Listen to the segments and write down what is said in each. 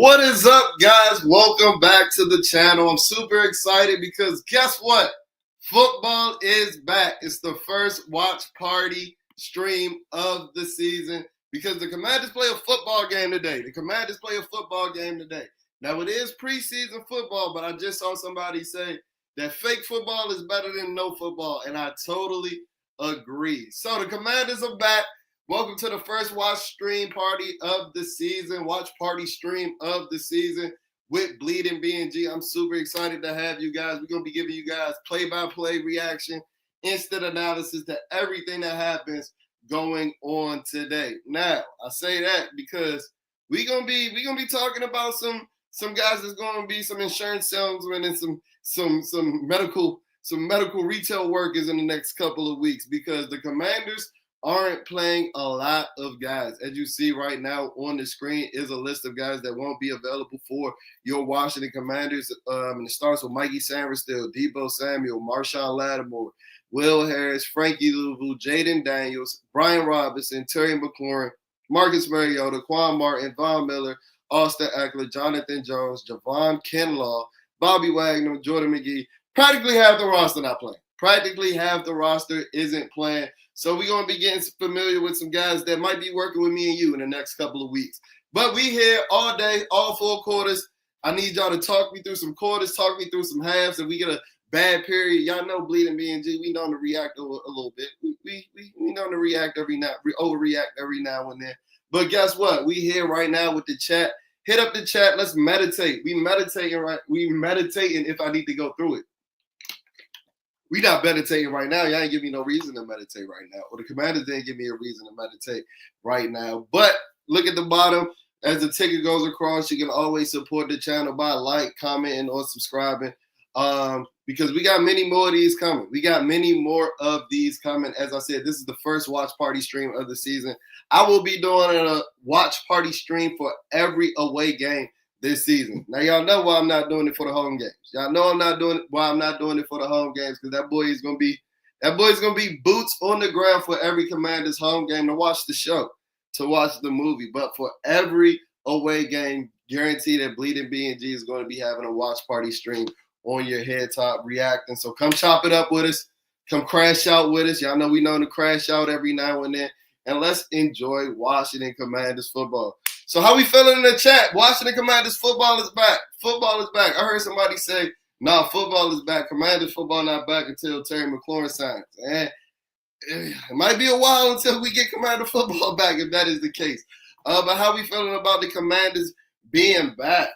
What is up, guys? Welcome back to the channel. I'm super excited because guess what? Football is back. It's the first watch party stream of the season because the Commanders play a football game today. Now, it is preseason football, but I just saw somebody say that fake football is better than no football, and I totally agree. So the Commanders are back. Welcome to the first watch stream party of the season, watch party stream of the season with Bleeding B&G. I'm super excited to have you guys. We're going to be giving you guys play-by-play reaction, instant analysis to everything that happens going on today. Now, I say that because we're gonna be talking about some guys that's going to be some insurance salesmen and some medical retail workers in the next couple of weeks because the Commanders aren't playing a lot of guys. As you see right now on the screen is a list of guys that won't be available for your Washington Commanders. And it starts with Mikey Sainristil, Deebo Samuel, Marshawn Lattimore, Will Harris, Frankie Louvu, Jaden Daniels, Brian Robinson, Terry McLaurin, Marcus Mariota, Quan Martin, Von Miller, Austin Eckler, Jonathan Jones, Javon Kinlaw, Bobby Wagner, Jordan McGee. Practically half the roster not playing. Practically half the roster isn't playing. So we're going to be getting familiar with some guys that might be working with me and you in the next couple of weeks. But we here all day, all 4 quarters. I need y'all to talk me through some quarters, talk me through some halves. If we get a bad period, y'all know Bleeding B&G, we know to react a little bit. We know to react overreact every now and then. But guess what? We here right now with the chat. Hit up the chat. Let's meditate. We meditating if I need to go through it. We not meditating right now. Y'all ain't give me no reason to meditate right now. Or the Commanders didn't give me a reason to meditate right now. But look at the bottom. As the ticket goes across, you can always support the channel by commenting, or subscribing. Because we got many more of these coming. As I said, this is the first watch party stream of the season. I will be doing a watch party stream for every away game this season. Now, y'all know why I'm not doing it for the home games. Y'all know I'm not doing it for the home games because that boy's gonna be boots on the ground for every Commanders home game to watch the show, to watch the movie. But for every away game, guarantee that Bleeding B&G is going to be having a watch party stream on your head top reacting. So come chop it up with us. Come crash out with us. Y'all know we know to crash out every now and then. And let's enjoy Washington Commanders football. So how we feeling in the chat? Washington Commanders football is back. Football is back. I heard somebody say, nah, football is back. Commanders football not back until Terry McLaurin signs. And it might be a while until we get Commander football back if that is the case. But how we feeling about the Commanders being back?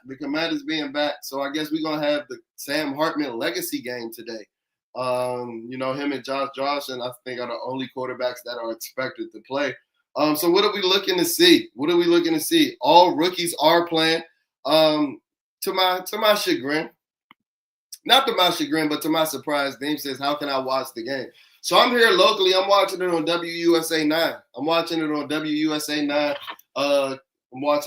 So I guess we're going to have the Sam Hartman legacy game today. Him and Josh Johnson, I think, are the only quarterbacks that are expected to play. So what are we looking to see? All rookies are playing. To my chagrin, not to my chagrin, but to my surprise, Dame says, how can I watch the game? So I'm here locally. I'm watching it on WUSA 9. I'm watching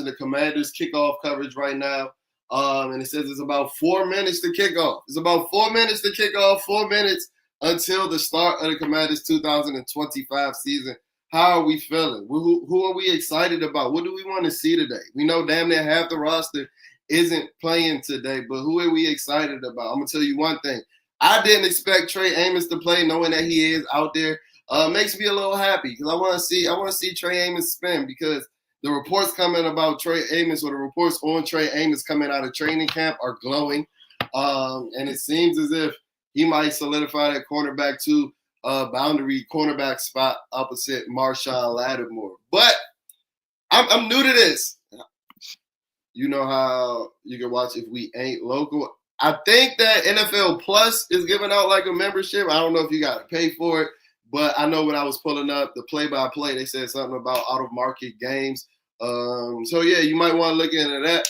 the Commanders kickoff coverage right now. And it says it's about 4 minutes to kick off. 4 minutes until the start of the Commanders 2025 season. How are we feeling? Who are we excited about? What do we want to see today? We know damn near half the roster isn't playing today, but who are we excited about? I'm going to tell you one thing. I didn't expect Trey Amos to play, knowing that he is out there. Makes me a little happy because I want to see Trey Amos spin because the reports coming about Trey Amos, or the reports on Trey Amos coming out of training camp, are glowing. And it seems as if he might solidify that cornerback to boundary cornerback spot opposite Marshawn Lattimore. But I'm new to this. You know how you can watch if we ain't local. I think that NFL Plus is giving out like a membership. I don't know if you got to pay for it, but I know when I was pulling up the play-by-play, they said something about out-of-market games. So, yeah, you might want to look into that.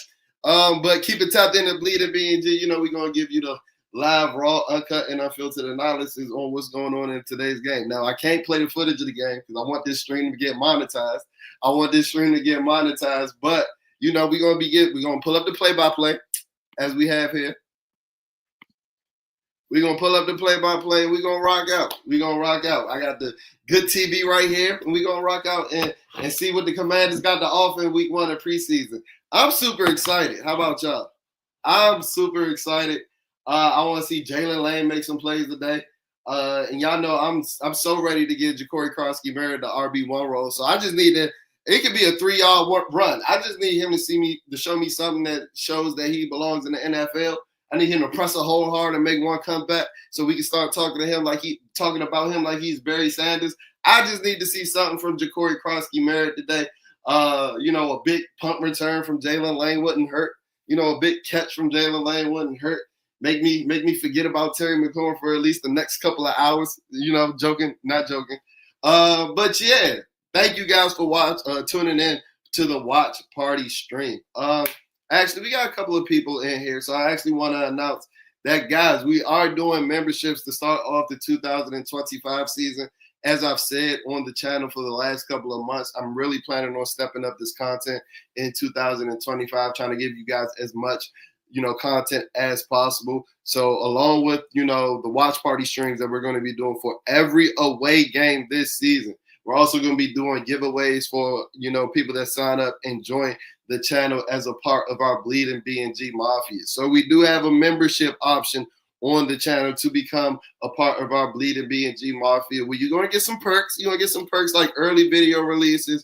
But keep it tapped in to Bleeding B&G. You know we're going to give you the live, raw, uncut, and unfiltered analysis on what's going on in today's game. Now, I can't play the footage of the game because I want this stream to get monetized. But, you know, we're going to pull up the play-by-play as we have here. We're going to pull up the play-by-play and we're going to rock out. I got the good TV right here, and we're going to rock out and see what the Commanders got to offer in week 1 of preseason. I'm super excited. How about y'all? I'm super excited. I want to see Jalen Lane make some plays today. And y'all know I'm so ready to give Ja'Cory Krosky-Merritt the RB1 role. So I just need to. It could be a 3-yard run. I just need him to show me something that shows that he belongs in the NFL. I need him to press a hole hard and make one comeback so we can start talking about him like he's Barry Sanders. I just need to see something from Ja'Cory Krosky-Merritt today. A big punt return from Jalen Lane wouldn't hurt. A big catch from Jalen Lane wouldn't hurt. Make me forget about Terry McLaurin for at least the next couple of hours. Joking, not joking. But yeah, thank you guys for tuning in to the watch party stream. Actually, we got a couple of people in here, so I actually want to announce that, guys, we are doing memberships to start off the 2025 season. As I've said on the channel for the last couple of months, I'm really planning on stepping up this content in 2025, trying to give you guys as much, content as possible. So along with, the watch party streams that we're going to be doing for every away game this season, we're also going to be doing giveaways for, people that sign up and join the channel as a part of our Bleeding B&G Mafia. So we do have a membership option on the channel to become a part of our Bleeding B&G Mafia, where you're going to get some perks. You're going to get some perks like early video releases,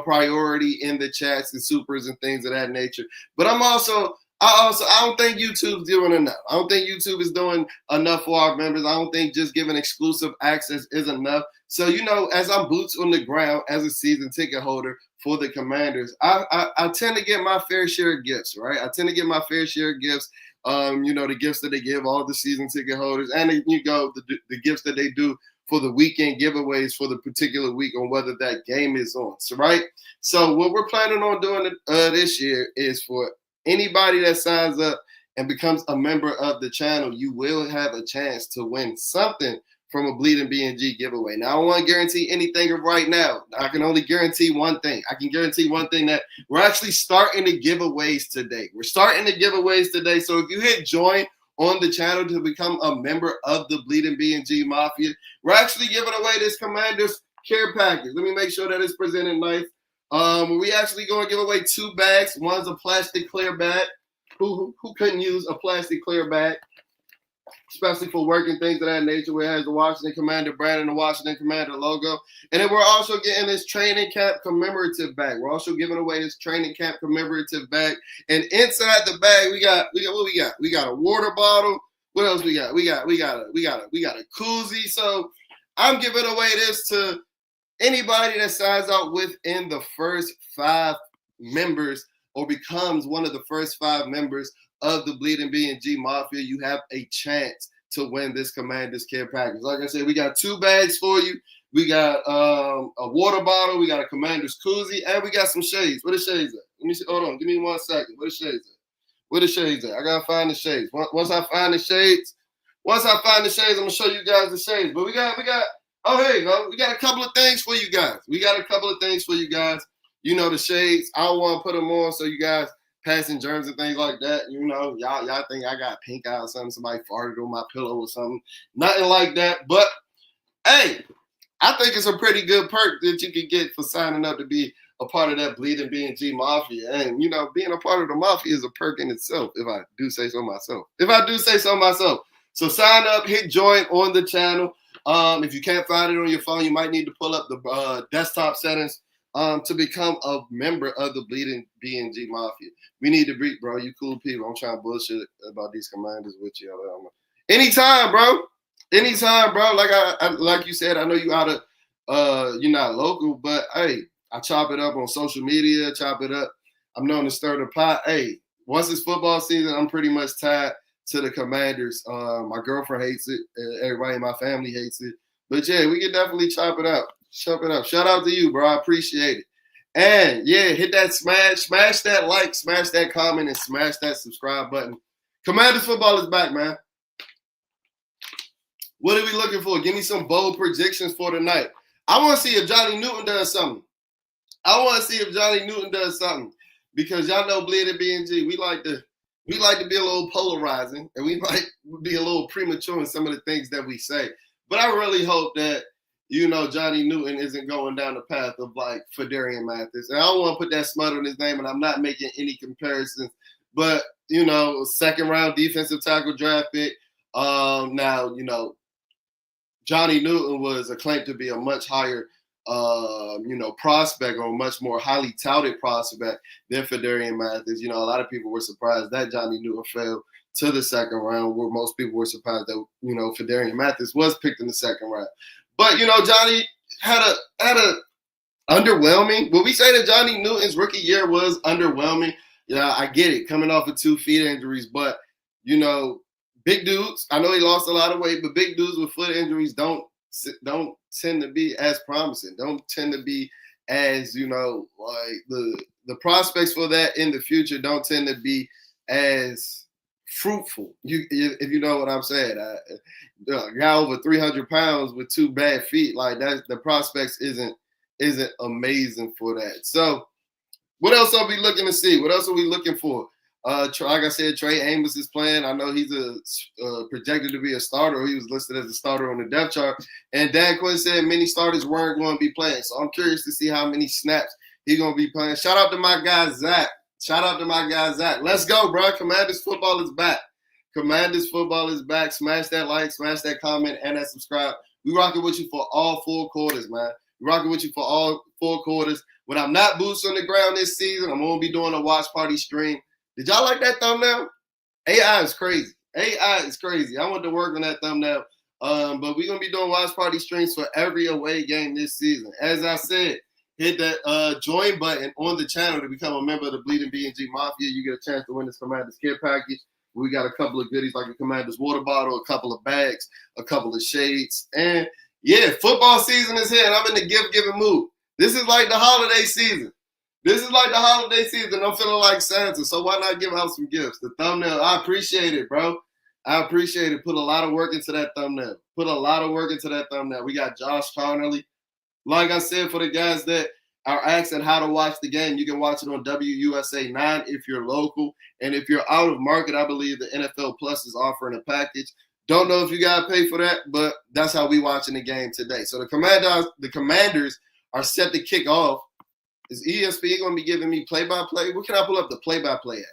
priority in the chats and supers and things of that nature. But I don't think YouTube's doing enough. I don't think YouTube is doing enough for our members. I don't think just giving exclusive access is enough. So, as I'm boots on the ground as a season ticket holder for the Commanders, I tend to get my fair share of gifts, right? I tend to get my fair share of gifts. The gifts that they give all the season ticket holders, and the gifts that they do for the weekend giveaways for the particular week on whether that game is on. So, right? So what we're planning on doing this year is for anybody that signs up and becomes a member of the channel, you will have a chance to win something from a Bleeding B&G giveaway. Now, I don't want to guarantee anything right now. I can only guarantee one thing. I can guarantee one thing, that we're actually starting the giveaways today. So if you hit join on the channel to become a member of the Bleeding B&G Mafia, we're actually giving away this Commander's care package. Let me make sure that it's presented nice. We actually going to give away 2 bags. One's a plastic clear bag. Who couldn't use a plastic clear bag? Especially for working things of that nature, where it has the Washington Commander brand and the Washington Commander logo. And then we're also getting this training camp commemorative bag. We're also giving away this training camp commemorative bag. And inside the bag, we got what we got? We got a water bottle. What else we got? We got a koozie. So I'm giving away this to anybody that signs out within the first 5 members or becomes one of the first 5 members of the Bleeding B&G Mafia. You have a chance to win this Commander's Care package. Like I said, we got 2 bags for you. We got a water bottle. We got a Commander's koozie, and we got some shades. Where the shades at? Let me see. Hold on. Give me 1 second. Where the shades at? I gotta find the shades. Once I find the shades, I'm gonna show you guys the shades. But we got. Oh, here you go. We got a couple of things for you guys. The shades. I don't want to put them on so you guys passing germs and things like that. Y'all think I got pink eye or something. Somebody farted on my pillow or something. Nothing like that. But, hey, I think it's a pretty good perk that you can get for signing up to be a part of that Bleeding B&G Mafia. And, being a part of the Mafia is a perk in itself, if I do say so myself. So sign up, hit join on the channel. If you can't find it on your phone, you might need to pull up the desktop settings to become a member of the Bleeding B&G Mafia. We need to breathe, bro. You cool people. I'm trying to bullshit about these Commanders with you. Anytime, bro. Like you said, I know you out of you're not local, but hey, I chop it up on social media, I'm known to stir the pot. Hey, once it's football season, I'm pretty much tied to the Commanders. My girlfriend hates it. Everybody in my family hates it. But yeah, we can definitely chop it up. Shout out to you, bro. I appreciate it. And yeah, hit that smash that like, smash that comment, and smash that subscribe button. Commanders football is back, man. What are we looking for? Give me some bold predictions for tonight. I want to see if Johnny Newton does something. Because y'all know Bleeding B&G, we like to be a little polarizing, and we might be a little premature in some of the things that we say. But I really hope that Johnny Newton isn't going down the path of like Fedarian Mathis. And I don't want to put that smut on his name, and I'm not making any comparisons. But, second round defensive tackle draft pick. Now, Johnny Newton was acclaimed to be a much higher, prospect, or a much more highly touted prospect than Fedarian Mathis. A lot of people were surprised that Johnny Newton fell to the second round, where most people were surprised that, Fedarian Mathis was picked in the second round. But, Johnny had a underwhelming. Will we say that Johnny Newton's rookie year was underwhelming? Yeah, I get it, coming off of 2 feet injuries, but, big dudes, I know he lost a lot of weight, but big dudes with foot injuries don't tend to be as promising, don't tend to be as, like the prospects for that in the future don't tend to be as fruitful, if you know what I'm saying. A guy over 300 pounds with 2 bad feet, like that, the prospects isn't amazing for that. So what else are we looking to see? What else are we looking for? Like I said, Trey Amos is playing. I know he's projected to be a starter. He was listed as a starter on the depth chart. And Dan Quinn said many starters weren't going to be playing. So I'm curious to see how many snaps he's going to be playing. Shout out to my guy, Zach. Let's go, bro. Commanders football is back. Smash that like, smash that comment, and that subscribe. We rocking with you for all 4 quarters, man. When I'm not boots on the ground this season, I'm going to be doing a watch party stream. Did y'all like that thumbnail? AI is crazy. I want to work on that thumbnail. But we're going to be doing watch party streams for every away game this season. As I said, hit that join button on the channel to become a member of the Bleeding B&G Mafia. You get a chance to win this Commanders Kit Package. We got a couple of goodies like a Commanders water bottle, a couple of bags, a couple of shades. And, yeah, football season is here, and I'm in the gift-giving mood. This is like the holiday season. I'm feeling like Santa, so why not give out some gifts? The thumbnail, I appreciate it, bro. Put a lot of work into that thumbnail. We got Josh Connerly. Like I said, for the guys that are asking how to watch the game, you can watch it on WUSA 9 if you're local. And if you're out of market, I believe the NFL Plus is offering a package. Don't know if you got to pay for that, but that's how we watching the game today. So the Commanders are set to kick off. Is ESPN going to be giving me play-by-play? Where can I pull up the play-by-play at?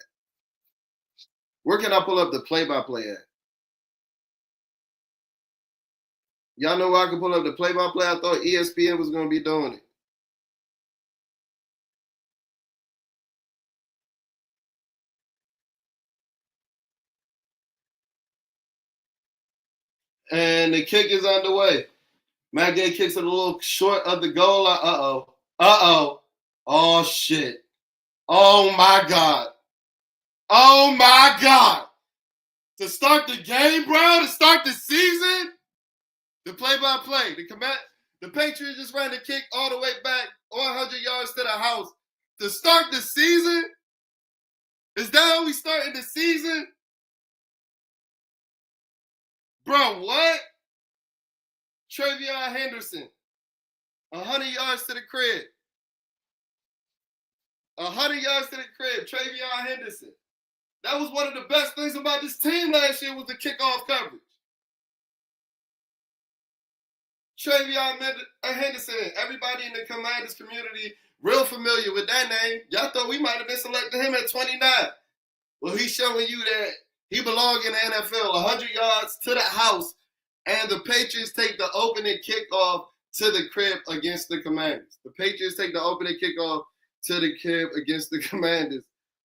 Y'all know where I can pull up the play-by-play? I thought ESPN was going to be doing it. And the kick is underway. Matt Gay kicks it a little short of the goal line. Uh-oh. Oh, shit. Oh, my God. To start the game, bro? To start the season? The play-by-play. The Patriots just ran the kick all the way back 100 yards to the house. To start the season? Is that how we starting the season? Bro, what? Travion Henderson. 100 yards to the crib. Travion Henderson. That was one of the best things about this team last year was the kickoff coverage. Travion Henderson. Everybody in the Commanders community real familiar with that name. Y'all thought we might have been selecting him at 29. Well, he's showing you that he belongs in the NFL. 100 yards to the house. And the Patriots take the opening kickoff to the crib against the Commanders.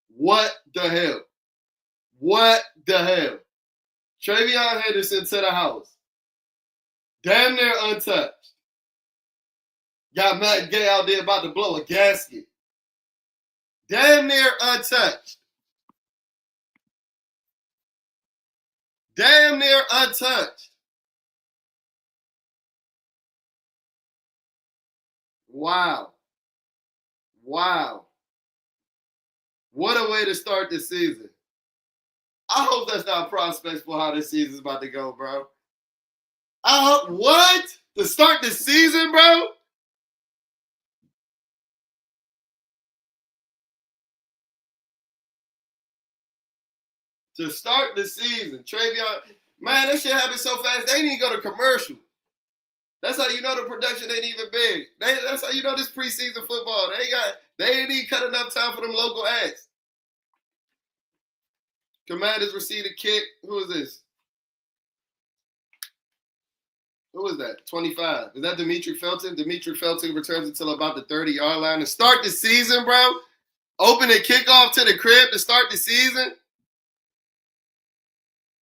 What the hell? Travion Henderson to the house. Damn near untouched. Got Matt Gay out there about to blow a gasket. Damn near untouched. Wow. What a way to start the season. I hope that's not prospects for how this season's about to go, bro. What? To start the season, bro? To start the season. Travion, man, that shit happened so fast, they didn't even go to commercial. That's how you know the production ain't even big. That's how you know this preseason football. They ain't even cut enough time for them local ads. Commanders receive a kick. Who is this? Who is that? 25. Is that Dimitri Felton? Dimitri Felton returns until about the 30-yard line to start the season, bro. Open a kickoff to the crib to start the season.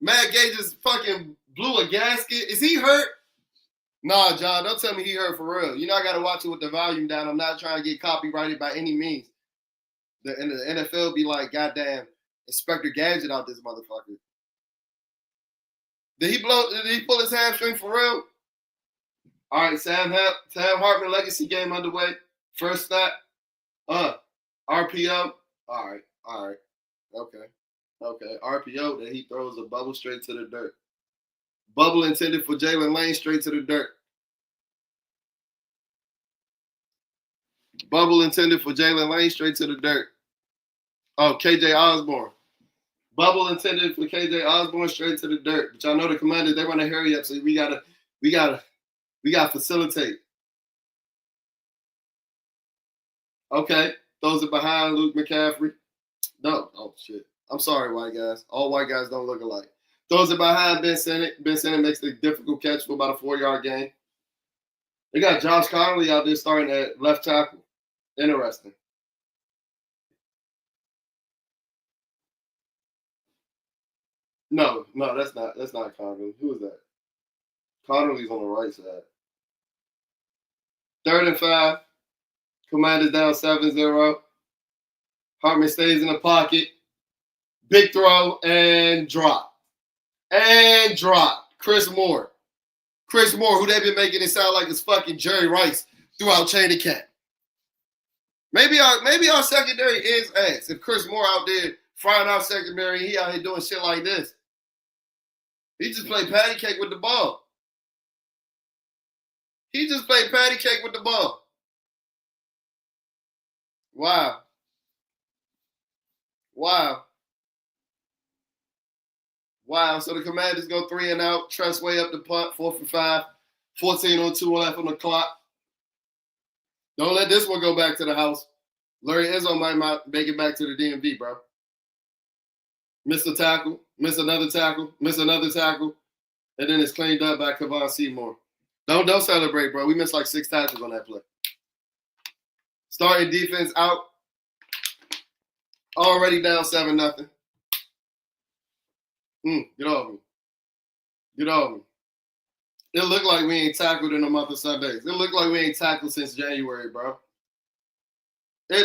Matt Gay just fucking blew a gasket. Is he hurt? Nah, John, don't tell me he hurt for real. You know I got to watch it with the volume down. I'm not trying to get copyrighted by any means. The NFL be like, goddamn, Inspector Gadget out this motherfucker. Did he pull his hamstring for real? All right, Sam Hartman legacy game underway. First snap. RPO. All right. Okay. RPO, then he throws a bubble straight to the dirt. Bubble intended for Jalen Lane, straight to the dirt. Bubble intended for Jalen Lane, straight to the dirt. Oh, KJ Osborne. Bubble intended for KJ Osborne, straight to the dirt. But y'all know the Commanders, they want to hurry up, so we gotta facilitate. Okay, throws it behind Luke McCaffrey. No, oh shit. I'm sorry, white guys. All white guys don't look alike. Throws it behind Ben Sinnott. Ben Sinnott makes the difficult catch for about a 4-yard gain. They got Josh Connolly out there starting at left tackle. Interesting. No, that's not Connolly. Who is that? Connolly's on the right side. 3rd and 5. Commanders down 7-0. Hartman stays in the pocket. Big throw and drop. Chris Moore, who they've been making it sound like it's fucking Jerry Rice throughout training camp. Maybe our secondary is ass. If Chris Moore out there frying our secondary, he out here doing shit like this. He just played patty cake with the ball. Wow. So the Commanders go 3 and out. Trust way up the punt, 4 for 5. 14-2 left on the clock. Don't let this one go back to the house. Larry Izzo might make it back to the DMV, bro. Miss a tackle, miss another tackle, and then it's cleaned up by Kevon Seymour. Don't celebrate, bro. We missed like 6 tackles on that play. Starting defense out. Already down 7-0. Get off me. It looked like we ain't tackled in the month of Sundays. It looked like we ain't tackled since January, bro. Yeah,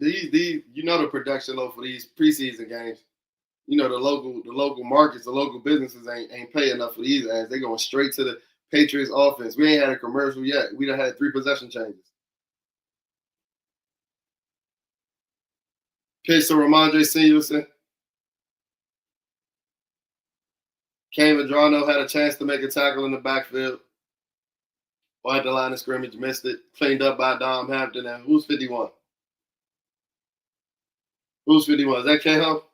these you know the production low for these preseason games. You know the local markets, the local businesses ain't paying enough for these ads. They going straight to the Patriots offense. We ain't had a commercial yet. We done had 3 possession changes. Pitch to Ramondre Stevenson. Cam Adrano had a chance to make a tackle in the backfield. Or at the line of scrimmage, missed it. Cleaned up by Dom Hampton. And who's 51? Is that Cahill?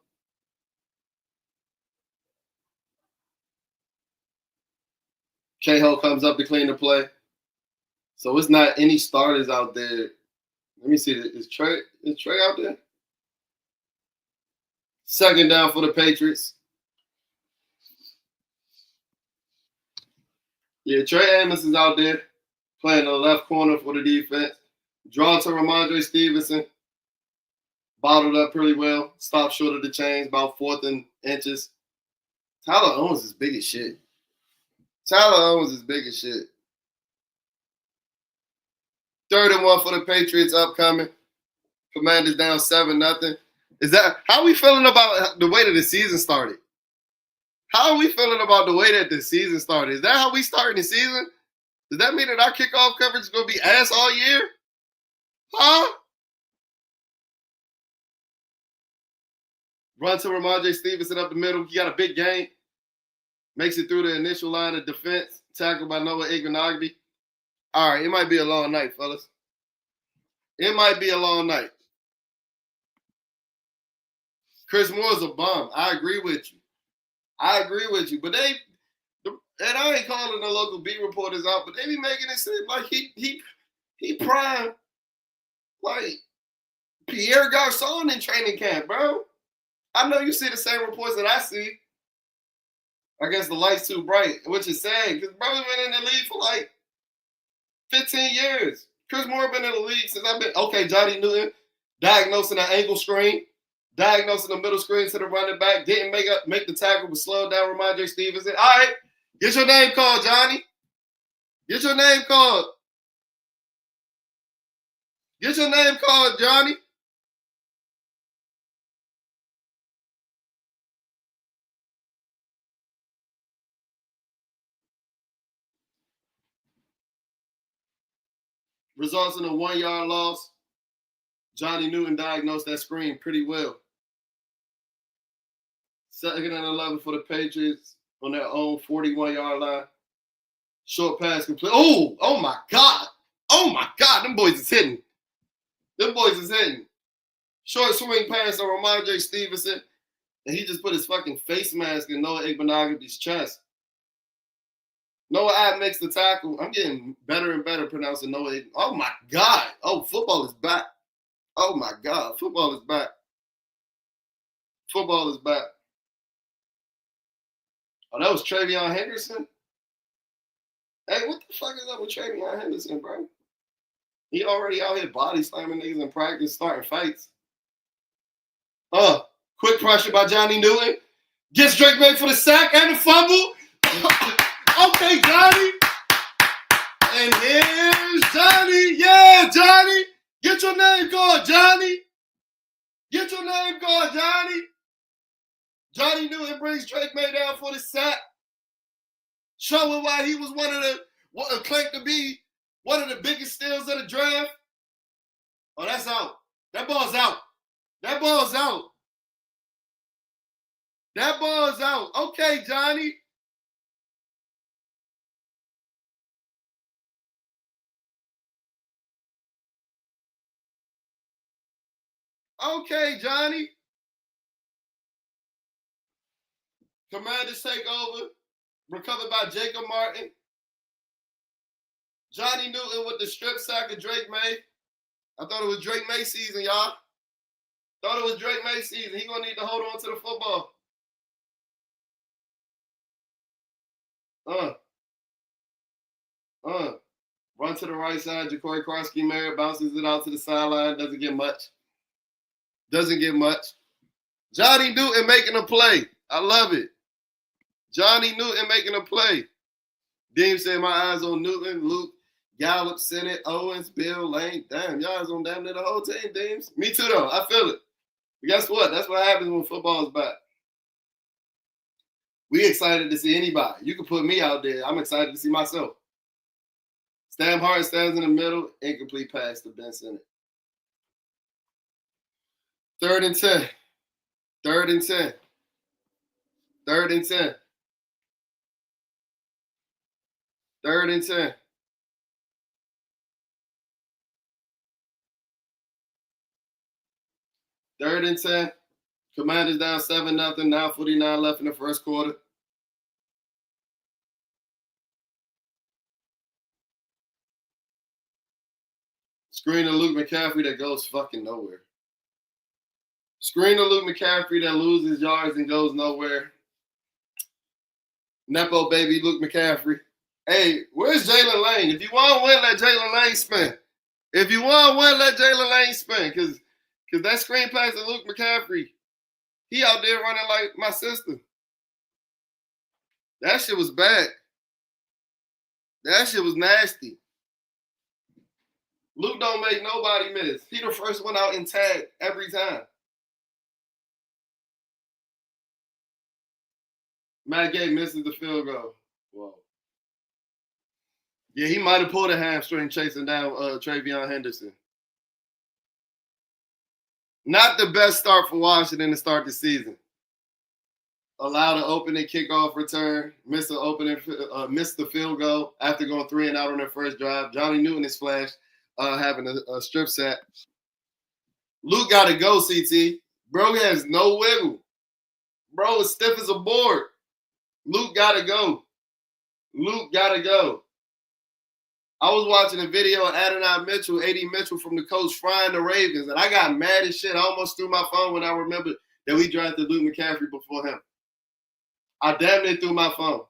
Cahill comes up to clean the play. So it's not any starters out there. Let me see. Is Trey out there? 2nd down for the Patriots. Yeah, Trey Amos is out there playing the left corner for the defense. Draw to Ramondre Stevenson. Bottled up pretty well. Stopped short of the chains, about 4th and inches. Tyler Owens is big as shit. 3rd and 1 for the Patriots upcoming. Commanders down 7-0. Is that how we feeling about the way that the season started? Is that how we starting the season? Does that mean that our kickoff coverage is going to be ass all year? Huh? Run to Ramondre Stevenson up the middle. He got a big game. Makes it through the initial line of defense. Tackled by Noah Igbenogany. All right, it might be a long night, fellas. Chris Moore's a bum. I agree with you. I agree with you, but and I ain't calling the local beat reporters out, but they be making it seem like he prime like Pierre Garçon in training camp, bro. I know you see the same reports that I see. I guess the light's too bright, which is sad because brother been in the league for like 15 years. Chris Moore been in the league since I've been. Okay, Johnny Newton diagnosing an ankle screen, diagnosing the middle screen to the running back, didn't make the tackle, but slowed down Ramondre Stevenson. All right, get your name called, Johnny. Get your name called. Get your name called, Johnny. Results in a 1-yard loss. Johnny Newton diagnosed that screen pretty well. 2nd and 11 for the Patriots on their own 41-yard line. Short pass complete. Oh my God. Oh my God. Them boys is hitting. Short swing pass on Ramondre Stevenson. And he just put his fucking face mask in Noah Igbenogany's chest. Noah Abb makes the tackle. I'm getting better and better pronouncing Noah. Oh my God. Oh, football is back. Oh my God. Football is back. Football is back. Oh, that was Travion Henderson? Hey, what the fuck is up with Travion Henderson, bro? He already out here body slamming niggas in practice, starting fights. Quick pressure by Johnny Newton. Gets Drake May for the sack and the fumble. Okay, Johnny. And here's Johnny. Yeah, Johnny. Get your name called, Johnny. Get your name called, Johnny. Johnny Newton brings Drake May down for the sack. Showing why he was claimed to be one of the biggest steals of the draft. Oh, that's out. That ball's out. That ball's out. That ball's out. Okay, Johnny. Okay, Johnny. Commanders take over. Recovered by Jacob Martin. Johnny Newton with the strip sack of Drake May. I thought it was Drake May season, y'all. Thought it was Drake May season. He gonna need to hold on to the football. Run to the right side. Ja'Cory Krosky-Merritt bounces it out to the sideline. Doesn't get much. Johnny Newton making a play. I love it. Johnny Newton making a play. Dean said my eyes on Newton, Luke, Gallup, Sennett, Owens, Bill, Lane. Damn, y'all eyes on damn near the whole team, Deems. Me too, though. I feel it. But guess what? That's what happens when football is back. We excited to see anybody. You can put me out there. I'm excited to see myself. Sam Hartman stands in the middle. Incomplete pass to Ben Sennett. 3rd and 10. 3rd and 10. 3rd and 10. 3rd and 10. 3rd and 10. Commanders down 7-0. 9:49 left in the first quarter. Screen to Luke McCaffrey that goes fucking nowhere. Screen to Luke McCaffrey that loses yards and goes nowhere. Nepo baby Luke McCaffrey. Hey, where's Jalen Lane? If you want to win, let Jalen Lane spin. If you want to win, let Jalen Lane spin. Because that screen pass to Luke McCaffrey, he out there running like my sister. That shit was bad. That shit was nasty. Luke don't make nobody miss. He the first one out in tag every time. Matt Gay misses the field goal. Whoa. Yeah, he might have pulled a hamstring chasing down Travion Henderson. Not the best start for Washington to start the season. Allowed an opening kickoff return, missed the field goal after going 3 and out on their first drive. Johnny Newton is flashed, having a strip sack. Luke got to go, CT. Bro has no wiggle. Bro is stiff as a board. Luke gotta go. Luke gotta go. I was watching a video of Adonai Mitchell, A.D. Mitchell from the coach frying the Ravens, and I got mad as shit. I almost threw my phone when I remembered that we drafted Luke McCaffrey before him. I damn near threw my phone.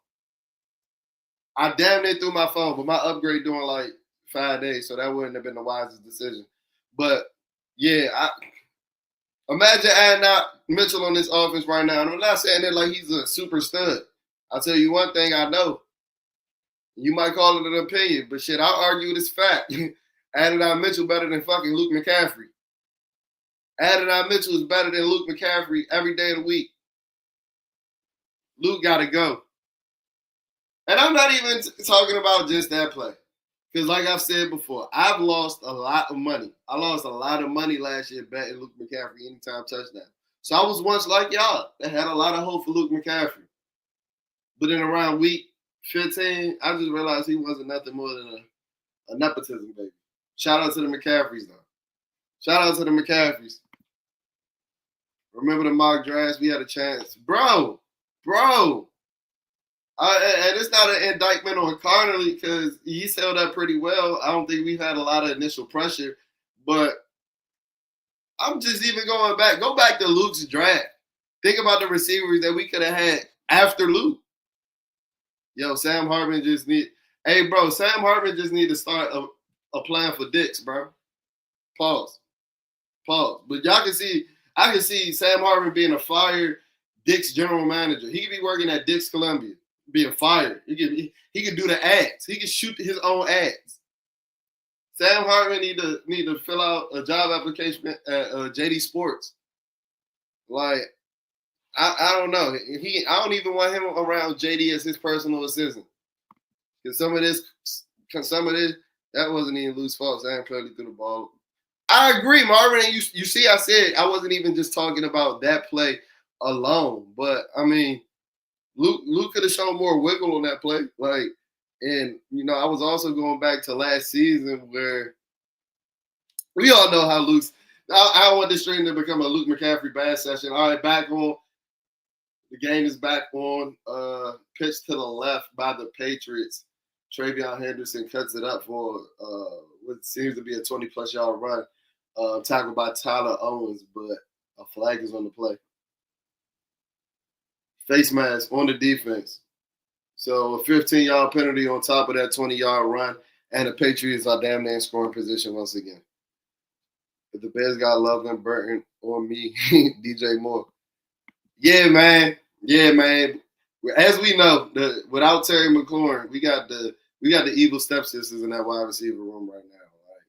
But my upgrade during like 5 days, so that wouldn't have been the wisest decision. But yeah, imagine adding out Mitchell on this offense right now. And I'm not saying that like he's a super stud. I'll tell you one thing I know. You might call it an opinion, but shit, I'll argue this fact. Adonai Mitchell better than fucking Luke McCaffrey. Adonai Mitchell is better than Luke McCaffrey every day of the week. Luke got to go. And I'm not even talking about just that play. Because like I've said before, I've lost a lot of money. I lost a lot of money last year betting Luke McCaffrey anytime touchdown. So I was once like y'all that had a lot of hope for Luke McCaffrey. But in around week 15, I just realized he wasn't nothing more than a nepotism baby. Shout out to the McCaffreys, though. Shout out to the McCaffreys. Remember the mock drafts? We had a chance. Bro. And it's not an indictment on Carnley because he's held up pretty well. I don't think we've had a lot of initial pressure. But I'm just even going back. Go back to Luke's draft. Think about the receivers that we could have had after Luke. Yo, Sam Hartman just need to start a plan for Dix, bro. Pause. But I can see Sam Hartman being a fired Dix general manager. He could be working at Dix Columbia, being fired. He could do the ads. He could shoot his own ads. Sam Hartman need to fill out a job application at JD Sports. Like, I don't know. I don't even want him around JD as his personal assistant. Because some of this, that wasn't even Luke's fault. Sam clearly threw the ball. I agree, Marvin. And you see, I said I wasn't even just talking about that play alone. But I mean, Luke could have shown more wiggle on that play. Like, and I was also going back to last season where we all know how Luke's. I want this stream to become a Luke McCaffrey bad session. All right, back on. The game is back on. Pitch to the left by the Patriots. Travion Henderson cuts it up for what seems to be a 20-plus yard run. Tackled by Tyler Owens, but a flag is on the play. Face mask on the defense. So a 15-yard penalty on top of that 20-yard run, and the Patriots are damn near in scoring position once again. If the Bears got Loveland, Burton, or me, DJ Moore. Yeah, man. As we know, without Terry McLaurin, we got the evil stepsisters in that wide receiver room right now. Like,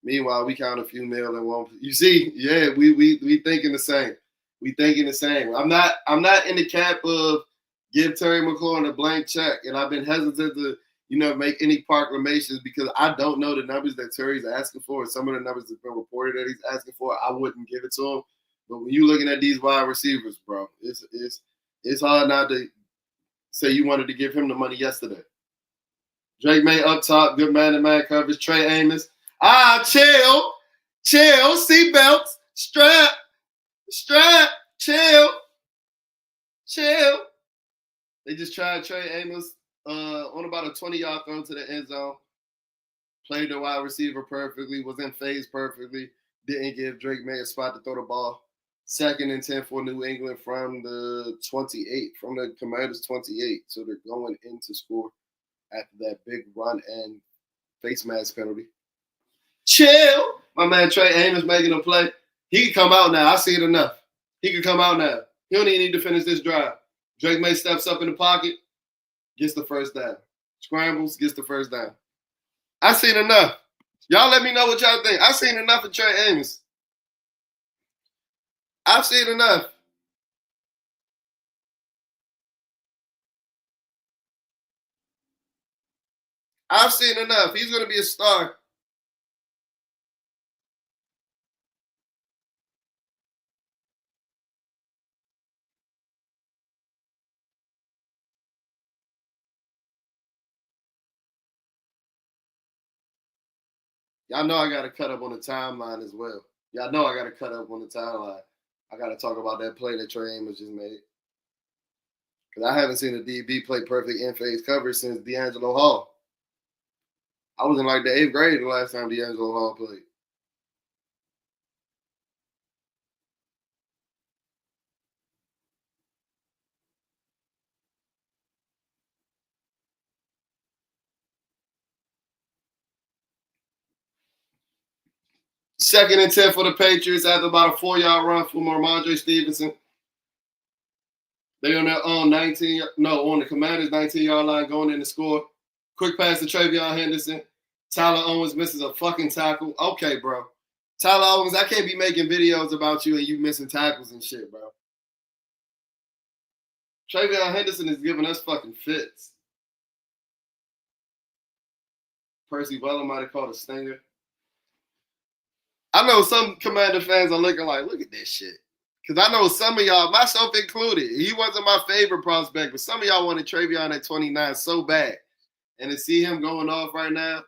meanwhile, we count a few mil and one. You see, yeah, we thinking the same. We thinking the same. I'm not in the camp of give Terry McLaurin a blank check, and I've been hesitant to make any proclamations because I don't know the numbers that Terry's asking for. Some of the numbers that have been reported that he's asking for, I wouldn't give it to him. But when you're looking at these wide receivers, bro, it's hard not to say you wanted to give him the money yesterday. Drake May up top, good man-to-man coverage. Trey Amos. Chill, seatbelts, strap, chill. They just tried Trey Amos on about a 20-yard throw to the end zone. Played the wide receiver perfectly, was in phase perfectly. Didn't give Drake May a spot to throw the ball. 2nd and 10 for New England from the 28, from the Commanders' 28. So they're going in to score after that big run and face mask penalty. Chill. My man Trey Amos making a play. He can come out now. I see it enough. He can come out now. He don't even need to finish this drive. Drake May steps up in the pocket, gets the first down. Scrambles, gets the first down. I seen enough. Y'all let me know what y'all think. I've seen enough of Trey Amos. I've seen enough. He's going to be a star. Y'all know I got to cut up on the timeline as well. Y'all know I got to cut up on the timeline. I got to talk about that play that Trey Amos just made. Because I haven't seen a DB play perfect in-phase coverage since D'Angelo Hall. I was in like the 8th grade the last time D'Angelo Hall played. Second and 10 for the Patriots after about a 4-yard run from Ramondre Stevenson. They on their own on the Commanders' 19-yard line going in to score. Quick pass to Travion Henderson. Tyler Owens misses a fucking tackle. Okay, bro. Tyler Owens, I can't be making videos about you and you missing tackles and shit, bro. Travion Henderson is giving us fucking fits. Percy Butler might have caught a stinger. I know some Commander fans are looking like, look at this shit. Because I know some of y'all, myself included, he wasn't my favorite prospect, but some of y'all wanted Travion at 29 so bad. And to see him going off right now,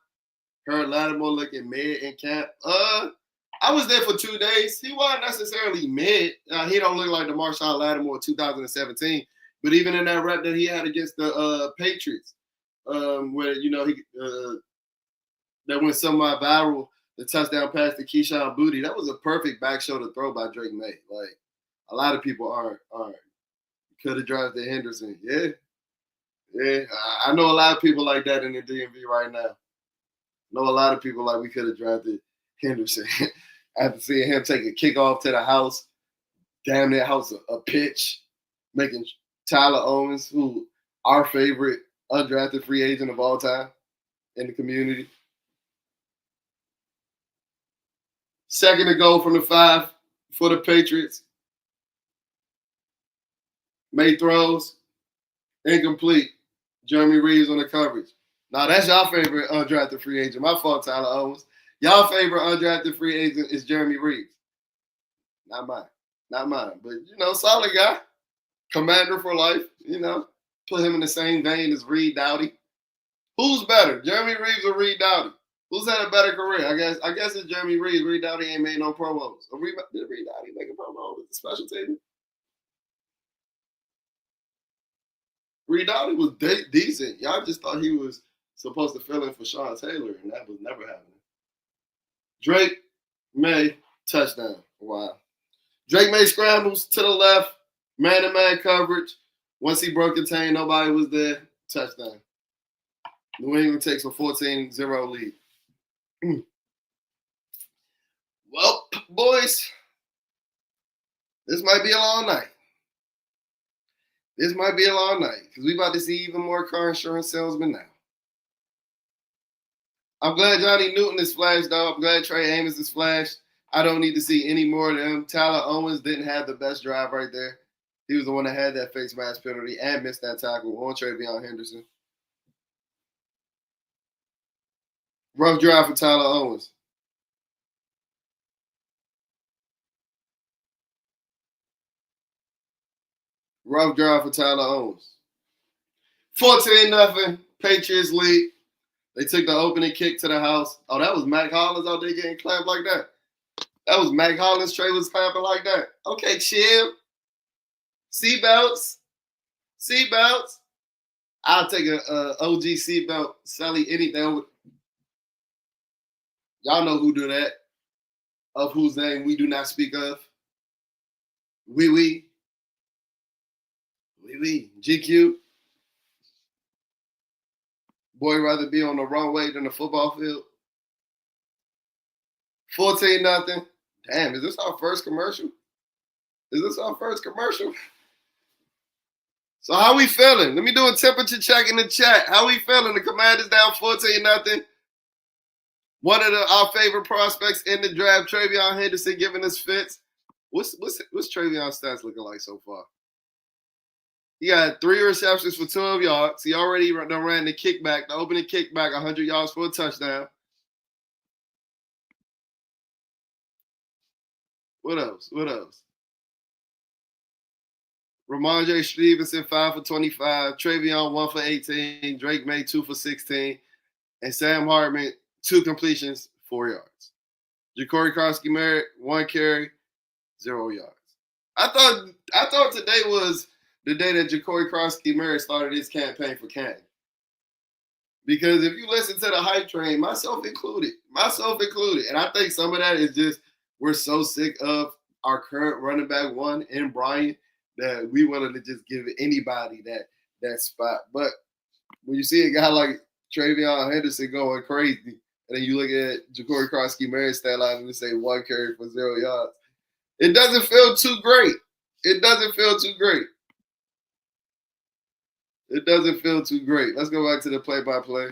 Heard Lattimore looking mid in camp. I was there for 2 days. He wasn't necessarily mid. He don't look like the Marshawn Lattimore 2017. But even in that rep that he had against the Patriots, where, he that went somewhat viral, the touchdown pass to Keyshawn Boutte, that was a perfect back shoulder throw by Drake May. Like, a lot of people aren't. Could have drafted Henderson. Yeah. I know a lot of people like that in the DMV right now. I know a lot of people like we could have drafted Henderson. After seeing him take a kickoff to the house, damn that house a pitch, making Tyler Owens, who our favorite undrafted free agent of all time in the community. Second to go from the 5 for the Patriots. May throws, incomplete. Jeremy Reeves on the coverage. Now, that's y'all favorite undrafted free agent. My fault, Tyler Owens. Y'all favorite undrafted free agent is Jeremy Reeves. Not mine. But, solid guy. Commander for life, Put him in the same vein as Reed Doughty. Who's better, Jeremy Reeves or Reed Doughty? Who's had a better career? I guess it's Jeremy Reeves. Reed Doughty ain't made no promos. Did Reed Doughty make a promo with the special team? Reed Doughty was decent. Y'all just thought he was supposed to fill in for Sean Taylor, and that was never happening. Drake May, touchdown. Wow. Drake May scrambles to the left, man-to-man coverage. Once he broke contain, nobody was there. Touchdown. New England takes a 14-0 lead. Well, boys, this might be a long night. Because we about to see even more car insurance salesmen now. I'm glad Johnny Newton is flashed, though. I'm glad Trey Amos is flashed. I don't need to see any more of them. Tyler Owens didn't have the best drive right there. He was the one that had that face mask penalty and missed that tackle on Travion Henderson. Rough drive for Tyler Owens. Rough drive for Tyler Owens. 14-0, Patriots lead. They took the opening kick to the house. Oh, that was Mac Hollins out there getting clapped like that. That was Mac Hollins. Trey was clapping like that. Okay, chill. Seatbelts. I'll take a OG seatbelt. Sally anything. Y'all know who do that. Of whose name we do not speak of. Oui. GQ. Boy, rather be on the wrong way than the football field. 14-0. Damn, is this our first commercial? So how we feeling? Let me do a temperature check in the chat. How we feeling? The Commanders down 14-0. One of our favorite prospects in the draft, Travion Henderson, giving us fits. What's Travion's stats looking like so far? He got 3 receptions for 12 yards. He already ran the kickback, the opening kickback, 100 yards for a touchdown. What else? Ramondre Stevenson, 5 for 25. Travion, 1 for 18. Drake May, 2 for 16. And Sam Hartman, 2 completions, 4 yards. Ja'Cory Carski-Merritt, 1 carry, 0 yards. I thought today was the day that Ja'Cory Cross-Murray started his campaign for Canton. Because if you listen to the hype train, myself included, and I think some of that is just we're so sick of our current running back one in Brian that we wanted to just give anybody that spot. But when you see a guy like Travion Henderson going crazy, and then you look at Ja'Cory Cross-Murray's stat line and you say 1 carry for 0 yards, it doesn't feel too great. It doesn't feel too great. It doesn't feel too great. Let's go back to the play-by-play.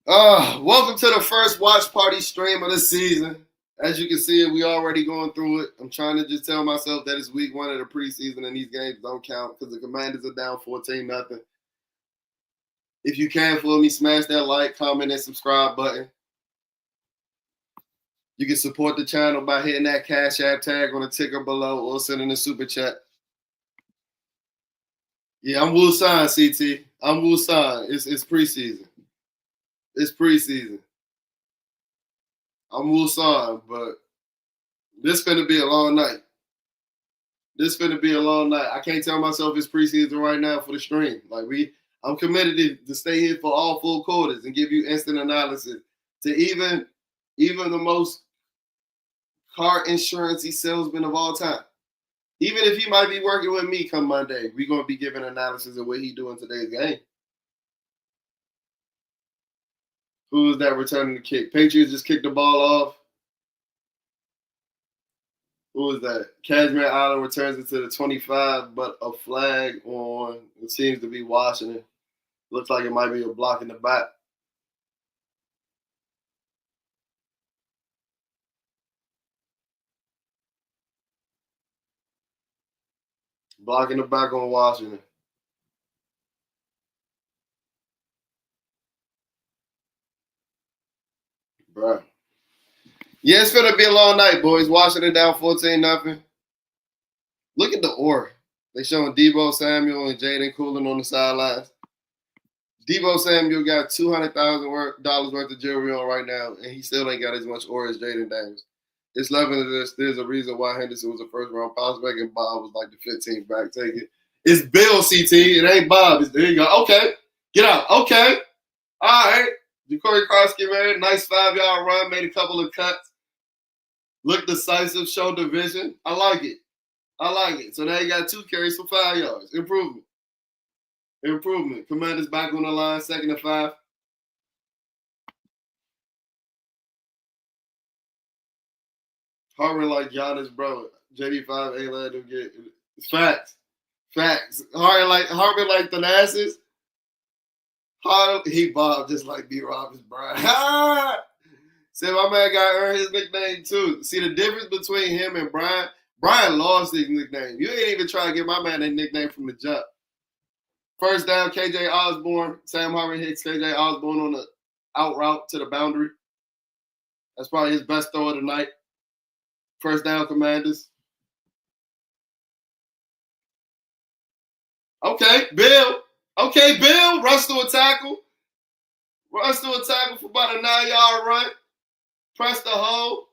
Welcome to the first watch party stream of the season. As you can see, we already going through it. I'm trying to just tell myself that it's week 1 of the preseason and these games don't count because the Commanders are down 14-0. If you can, for me, smash that like, comment, and subscribe button. You can support the channel by hitting that Cash App tag on the ticker below or sending a super chat. Yeah, I'm Woos-san, CT. I'm Woos-san. It's preseason. It's preseason. I'm Woos-san, but this finna be a long night. I can't tell myself it's preseason right now for the stream. I'm committed to stay here for all full quarters and give you instant analysis to even the most car insurance-y salesman of all time. Even if he might be working with me come Monday, we're going to be giving analysis of what he doing today's game. Who is that returning the kick? Patriots just kicked the ball off. Who is that? Cashman Allen returns it to the 25, but a flag on, it seems to be Washington. Looks like it might be a block in the back. Blocking the back on Washington. Bro. Yeah, it's going to be a long night, boys. Washington down 14-0. Look at the aura. They showing Deebo Samuel and Jaden Coolin on the sidelines. Deebo Samuel got $200,000 worth of jewelry on right now, and he still ain't got as much aura as Jaden Daniels. It's 11 of this. There's a reason why Henderson was a first-round prospect and Bob was like the 15th back. Take it. It's Bill, CT. It ain't Bob. There you go. Okay. Get out. Okay. All right. Ja'Cory Cross-Murray, nice 5-yard run, made a couple of cuts. Looked decisive, showed division. I like it. So now you got 2 carries for 5 yards. Improvement. Commanders back on the line, 2nd and 5. Hartman like Giannis, bro. JD5 ain't let him get it. It's facts. Hartman like Thanasis. He bobbed just like B-Rob is Brian. Said my man got to earn his nickname too. See the difference between him and Brian? Brian lost his nickname. You ain't even try to give my man a nickname from the jump. First down, KJ Osborne. Sam Hartman hits KJ Osborne on the out route to the boundary. That's probably his best throw of the night. First down, Commanders. Okay, Bill. Rush to a tackle. For about a 9-yard run. Press the hole.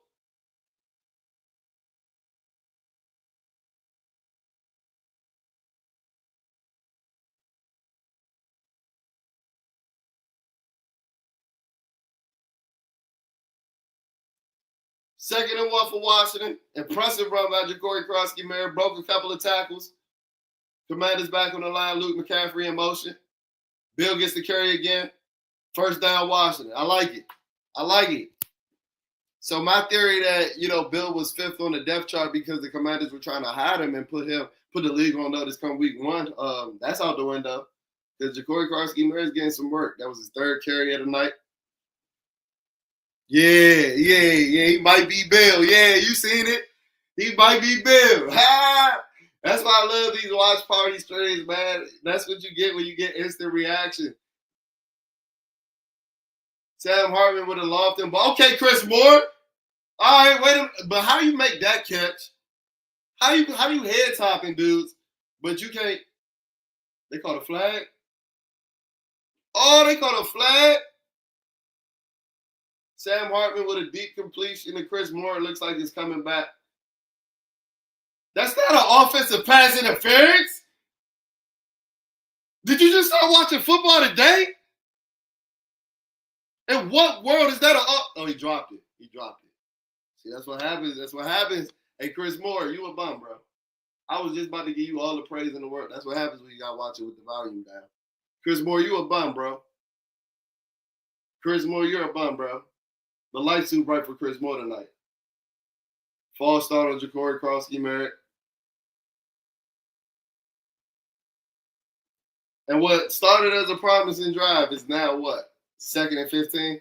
Second and 1 for Washington. Impressive run by Ja'Cory Cross-Murray. Broke a couple of tackles. Commanders back on the line. Luke McCaffrey in motion. Bill gets the carry again. First down, Washington. I like it. So my theory that, Bill was 5th on the depth chart because the Commanders were trying to hide him and put the league on notice come week 1, that's out the window. Because Ja'Cory Cross-Murray is getting some work. That was his 3rd carry of the night. Yeah. He might be Bill. Yeah, you seen it. He might be Bill. That's why I love these watch party streams, man. That's what you get when you get instant reaction. Sam Hartman with a lofted ball. Okay, Chris Moore. All right, wait a minute. But how do you make that catch? How do you head topping dudes, but you can't? They call a flag. Oh, they caught a flag. Sam Hartman with a deep completion to Chris Moore. It looks like he's coming back. That's not an offensive pass interference. Did you just start watching football today? In what world is that oh, he dropped it. He dropped it. See, that's what happens. That's what happens. Hey, Chris Moore, you a bum, bro. I was just about to give you all the praise in the world. That's what happens when you got to watch it with the volume down. Chris Moore, you a bum, bro. Chris Moore, you're a bum, bro. The light's too bright for Chris Moore tonight. False start on Ja'Cory Krosky Merritt. And what started as a promising drive is now what? 2nd and 15?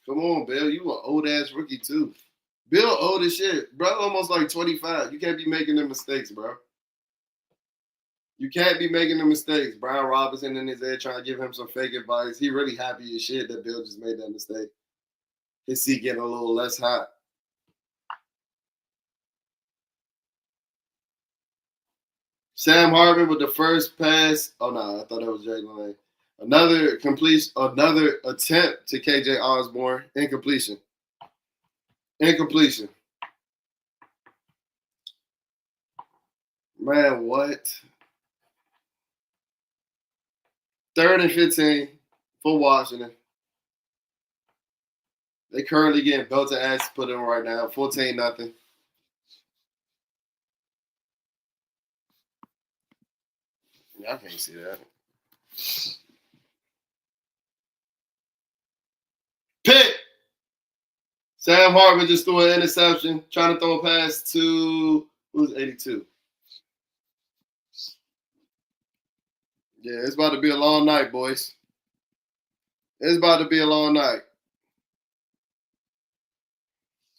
Come on, Bill. You an old-ass rookie, too. Bill old as shit. Bro, almost like 25. You can't be making them mistakes, bro. You can't be making the mistakes. Brian Robinson in his head trying to give him some fake advice. He really happy as shit that Bill just made that mistake. His seat getting a little less hot. Sam Hartman with the first pass. Oh, no, I thought that was Jalen Lane. Another attempt to KJ Osborne. Incompletion. Man, what? 3rd and 15 for Washington. They currently getting belted ass put in right now. 14-0. I can't see that. Pick. Sam Hartman just threw an interception, trying to throw a pass to who's 82. Yeah, it's about to be a long night, boys. It's about to be a long night.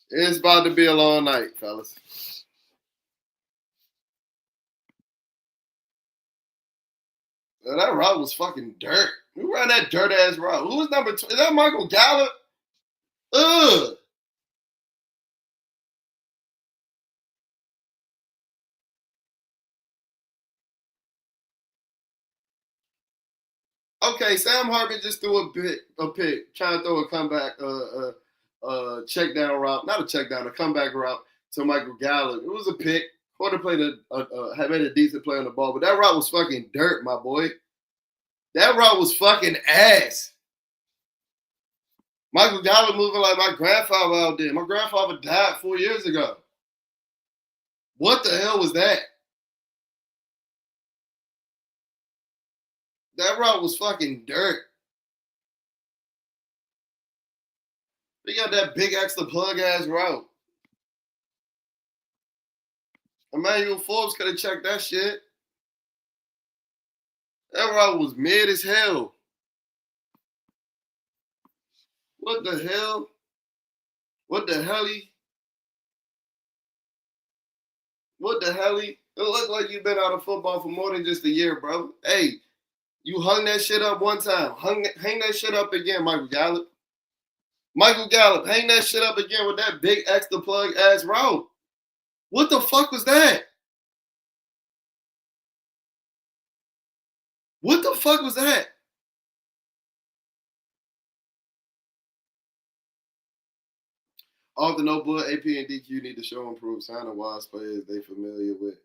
It's about to be a long night, fellas. That route was fucking dirt. Who ran that dirt ass route? Who was number 2? Is that Michael Gallup? Ugh. Okay, Sam Hartman just threw a pick, trying to throw a comeback, check down route, not a check down, a comeback route to Michael Gallup. It was a pick. Porter played had made a decent play on the ball, but that route was fucking dirt, my boy. That route was fucking ass. Michael Gallup moving like my grandfather out there. My grandfather died 4 years ago. What the hell was that? That route was fucking dirt. They got that big extra plug ass route. Emmanuel Forbes could have checked that shit. That route was mid as hell. What the hell? What the helly? What the helly? It looked like you've been out of football for more than just a year, bro. Hey, you hung that shit up one time. Hang that shit up again, Michael Gallup. Michael Gallup, hang that shit up again with that big extra plug ass route. What the fuck was that? What the fuck was that? Off the notebook, AP and DQ need to show improve. Sign the wise players they familiar with.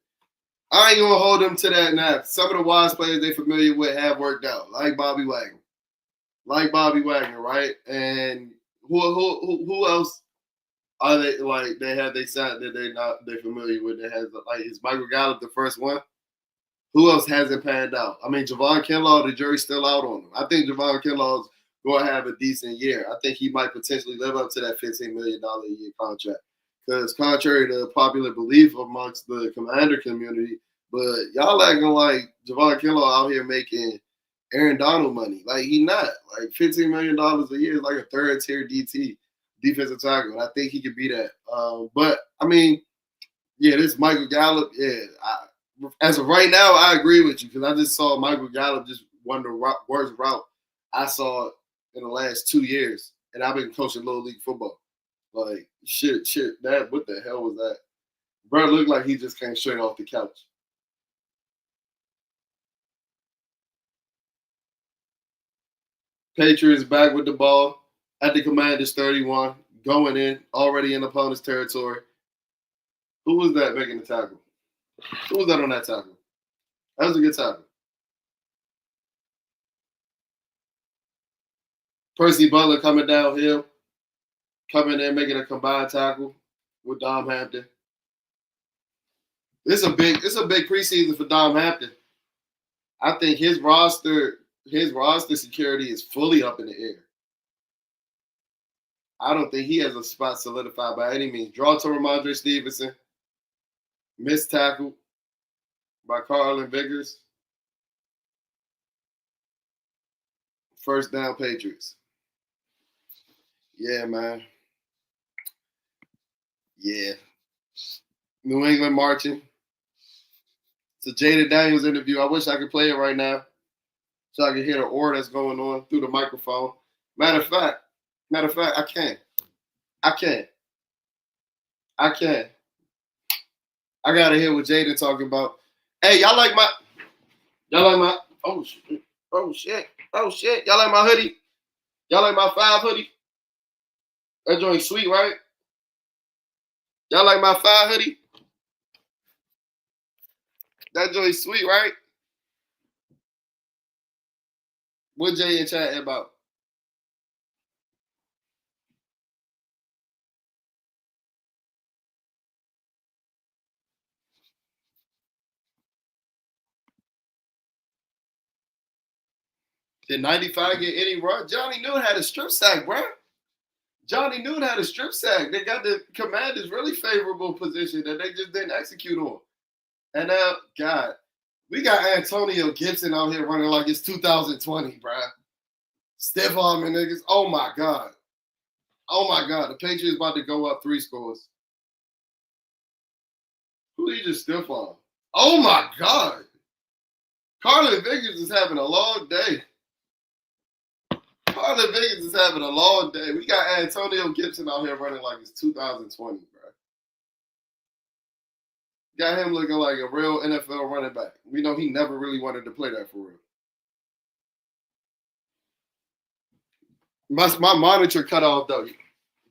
I ain't gonna hold them to that now. Some of the wise players they familiar with have worked out, like Bobby Wagner, right? And who else are they like? They signed that they're familiar with. That has like is Michael Gallup the first one? Who else hasn't panned out? I mean, Javon Kinlaw, the jury's still out on him. I think Javon Kinlaw's going to have a decent year. I think he might potentially live up to that $15 million a year contract. Because contrary to popular belief amongst the commander community, but y'all acting like Javon Kinlaw out here making Aaron Donald money. Like, he not. Like, $15 million a year is like a third-tier DT, defensive tackle. And I think he could be that. But, I mean, yeah, this Michael Gallup, yeah, as of right now, I agree with you because I just saw Michael Gallup just run the worst route I saw in the last 2 years, and I've been coaching little league football. Like shit, that what the hell was that? Bro looked like he just came straight off the couch. Patriots back with the ball at the Commanders 31, going in, already in opponent's territory. Who was that making the tackle? Who was that on that tackle? That was a good tackle. Percy Butler coming downhill, coming in, making a combined tackle with Dom Hampton. It's a big preseason for Dom Hampton. I think his roster security is fully up in the air. I don't think he has a spot solidified by any means. Draw to Ramondre Stevenson. Missed tackle by Carlin Vickers. First down, Patriots. Yeah, man. Yeah. New England marching. It's a Jaden Daniels interview. I wish I could play it right now so I could hear the order that's going on through the microphone. Matter of fact, I can't. I gotta hear what Jaden talking about. Hey, y'all like my oh shit. Y'all like my hoodie? Y'all like my 5 hoodie? That joint sweet, right? Y'all like my 5 hoodie? That joint sweet, right? What Jay in chat about? Did 95 get any run? Johnny Newton had a strip sack, bro. Johnny Newton had a strip sack. They got the Commanders really favorable position that they just didn't execute on. And now, God, we got Antonio Gibson out here running like it's 2020, bro. Stiff arming niggas. Oh my God. The Patriots about to go up 3 scores. Who he just stiff arm? Oh my God. Carlin Vickers is having a long day. Carlin Vickers is having a long day. We got Antonio Gibson out here running like it's 2020, bro. Got him looking like a real NFL running back. We know he never really wanted to play that for real. My monitor cut off, though.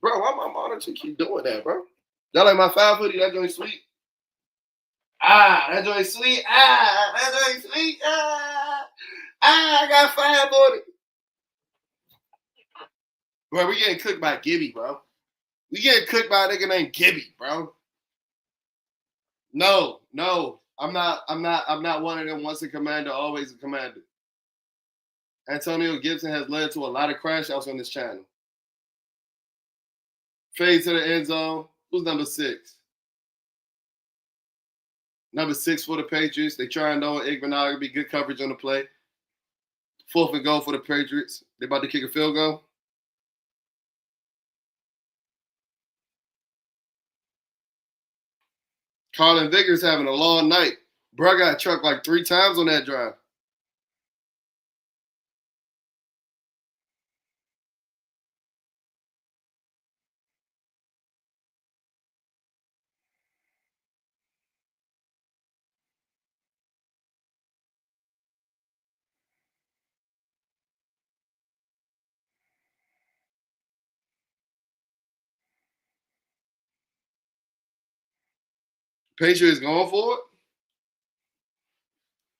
Bro, why my monitor keep doing that, bro? Y'all like my 5 hoodie? That joint sweet? That joint sweet. That joint sweet. I got 5 on it. Bro, we getting cooked by Gibby, bro. We getting cooked by a nigga named Gibby, bro. No. I'm not one of them once a commander, always a commander. Antonio Gibson has led to a lot of crash outs on this channel. Fade to the end zone. Who's number 6? Number 6 for the Patriots. They trying on Igbenogany. Good coverage on the play. 4th and goal for the Patriots. They about to kick a field goal. Carlin Vickers having a long night. Bro got trucked like 3 times on that drive. Patriots going for it.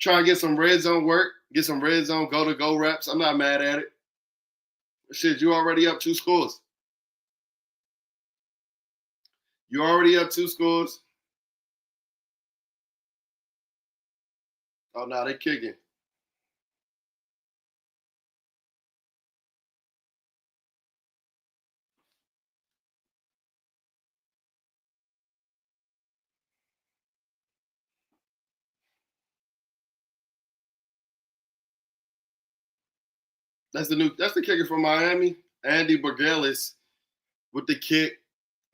Try and get some red zone work. Get some red zone go-to-go reps. I'm not mad at it. Shit, you already up 2 scores. You already up 2 scores. Oh, no, they kicking. That's the kicker from Miami. Andy Borgelis with the kick,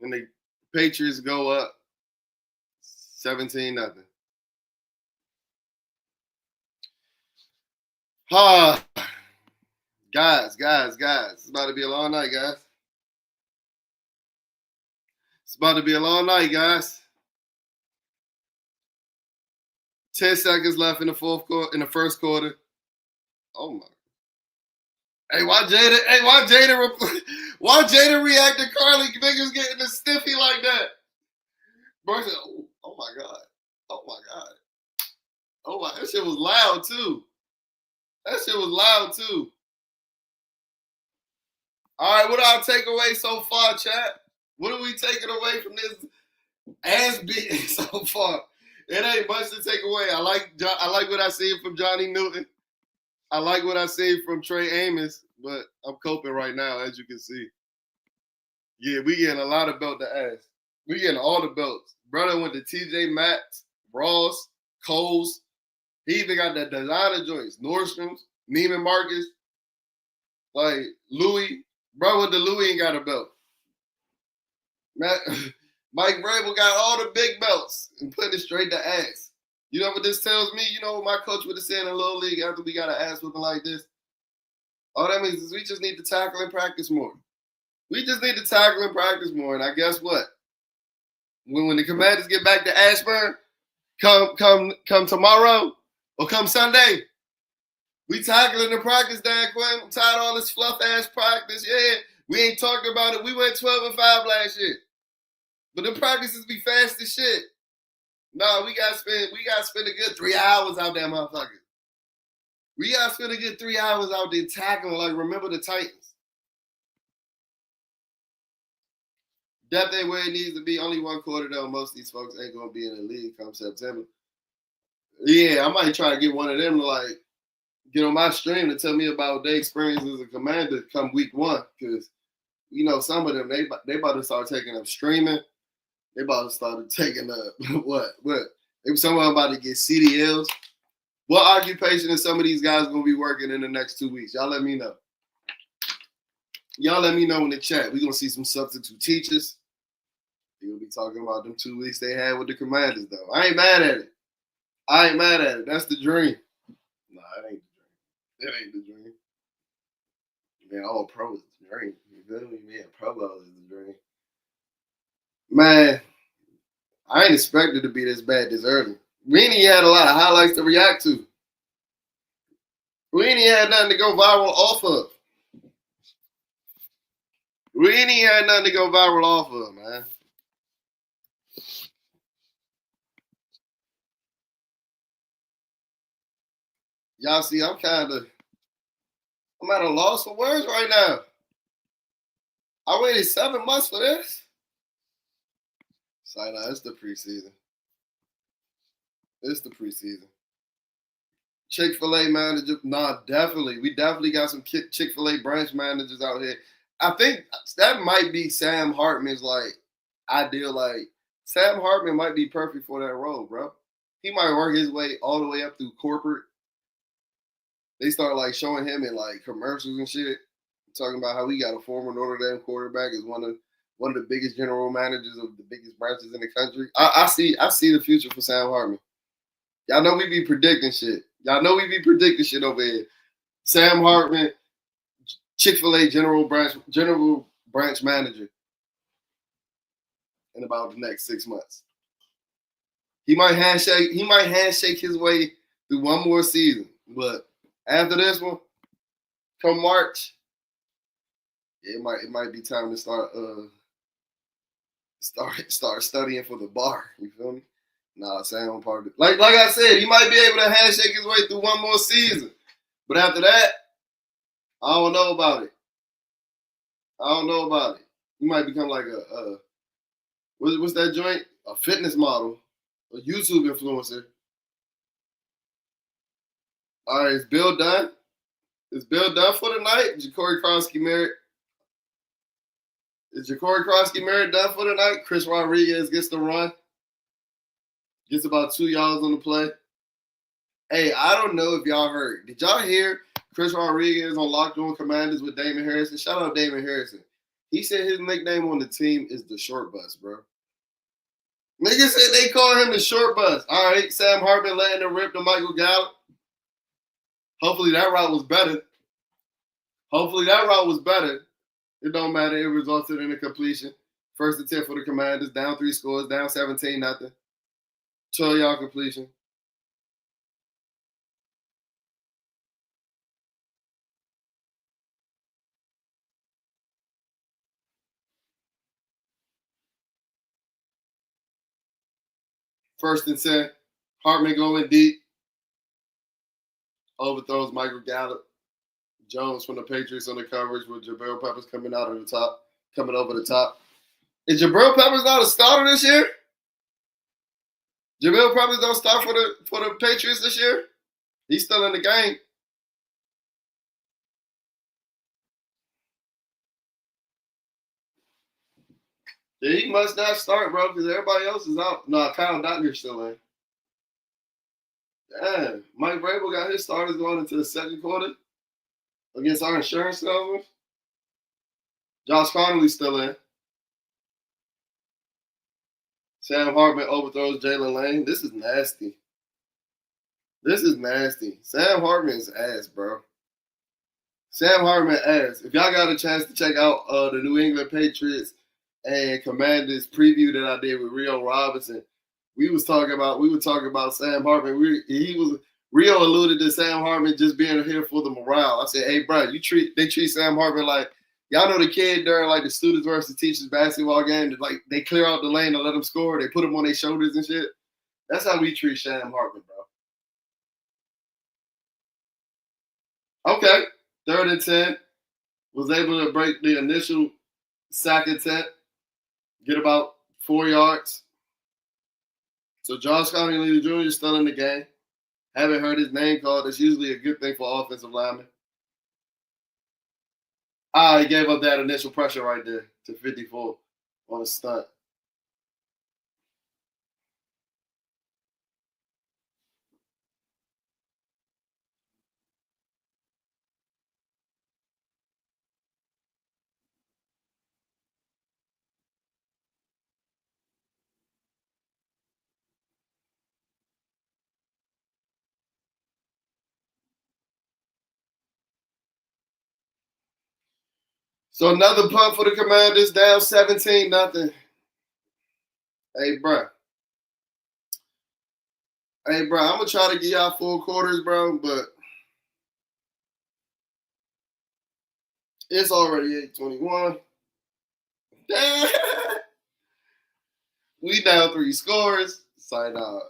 and the Patriots go up 17-0. Guys. It's about to be a long night, guys. It's about to be a long night, guys. 10 seconds left in the first quarter. Oh my. Hey, why Jada react to Carly niggas getting a stiffy like that? Bro said, oh my God. Oh my God. Oh my, that shit was loud too. That shit was loud too. All right, what our takeaway so far, chat? What are we taking away from this ass beating so far? It ain't much to take away. I like what I see from Johnny Newton. I like what I see from Trey Amos, but I'm coping right now, as you can see. Yeah, we getting a lot of belt to ass. We getting all the belts. Brother went to TJ Maxx, Ross, Kohl's. He even got that designer joints, Nordstrom's, Neiman Marcus, like Louis. Bro went to Louis and got a belt. Mike Vrabel got all the big belts and putting it straight to ass. You know what this tells me? You know what my coach would have said in Little League after we got an ass looking like this? All that means is we just need to tackle and practice more. We just need to tackle and practice more. And I guess what? When the Commanders get back to Ashburn, come tomorrow or come Sunday, we tackling the practice, Dan Quinn. I'm tired of all this fluff ass practice. Yeah, we ain't talking about it. We went 12-5 last year. But the practices be fast as shit. No, we gotta spend a good 3 hours out there, motherfucker. We gotta spend a good 3 hours out there tackling like remember the Titans. Depth ain't where it needs to be. Only one quarter though. Most of these folks ain't gonna be in the league come September. Yeah, I might try to get one of them to like get on my stream to tell me about their experience as a commander come week one. Because you know some of them they about to start taking up streaming. They about to start taking up what? Maybe someone about to get CDLs. What occupation is some of these guys gonna be working in the next 2 weeks? Y'all let me know. Y'all let me know in the chat. We're gonna see some substitute teachers. We're gonna be talking about them 2 weeks they had with the Commanders, though. I ain't mad at it. That's the dream. Nah, it ain't the dream. It ain't the dream. Man, all pro is the dream. You feel me? Man, Pro Bowl is the dream. Man, I ain't expected to be this bad this early. We ain't had a lot of highlights to react to. We ain't had nothing to go viral off of. We ain't had nothing to go viral off of, man. Y'all see, I'm at a loss for words right now. I waited 7 months for this. Sorry, it's the preseason. It's the preseason. Chick-fil-A manager, definitely. We definitely got some Chick-fil-A branch managers out here. I think that might be Sam Hartman's like ideal. Like Sam Hartman might be perfect for that role, bro. He might work his way all the way up through corporate. They start like showing him in like commercials and shit, talking about how he got a former Notre Dame quarterback as one of the biggest general managers of the biggest branches in the country. I see the future for Sam Hartman. Y'all know we be predicting shit. Over here. Sam Hartman, Chick-fil-A general branch manager in about the next 6 months. He might handshake his way through one more season, but after this one, come March, it might be time to start studying for the bar. You feel me? Nah, Sam part of it. Like I said, he might be able to handshake his way through one more season, but after that, I don't know about it. He might become like what's that joint? A fitness model, a YouTube influencer. All right, is Bill done? Is Bill done for the night? Ja'Cory Krosky married? Is Ja'Cory Krosky married done for the night? Chris Rodriguez gets the run. Gets about 2 yards on the play. Hey, I don't know if y'all heard. Did y'all hear Chris Rodriguez on Locked On Commanders with Damon Harrison? Shout out Damon Harrison. He said his nickname on the team is the short bus, bro. Niggas said they call him the short bus. All right, Sam Hartman letting him rip to Michael Gallup. Hopefully that route was better. It don't matter. It resulted in a completion. First and 10 for the Commanders. Down 3 scores. Down 17-0. 12-yard completion. First and 10. Hartman going deep. Overthrows Michael Gallup. Jones from the Patriots on the coverage with Jabril Peppers coming over the top. Is Jabril Peppers not a starter this year? Jabril Peppers don't start for the Patriots this year? He's still in the game. Yeah, he must not start, bro, because everybody else is out. No, Kyle Dotner's still in. Damn. Mike Vrabel got his starters going into the second quarter against our insurance salesman. Josh Connolly's still in. Sam Hartman overthrows Jalen Lane. This is nasty. Sam Hartman's ass, bro. Sam Hartman ass. If y'all got a chance to check out the New England Patriots and Commanders preview that I did with Rio Robinson, we were talking about Sam Hartman. Rio alluded to Sam Hartman just being here for the morale. I said, hey, bro, they treat Sam Hartman like, y'all know the kid during like the students versus teachers basketball game, like they clear out the lane and let them score. They put them on their shoulders and shit. That's how we treat Sam Hartman, bro. Okay, 3rd and 10. Was able to break the initial sack attempt, get about 4 yards. So Josh Connolly Jr. is still in the game. Haven't heard his name called. That's usually a good thing for offensive linemen. He gave up that initial pressure right there to 54 on a stunt. So another punt for the Commanders, down 17-0. Hey, bro, I'm going to try to give y'all 4 quarters, bro, but it's already 8:21. We down 3 scores. Sorry, nah,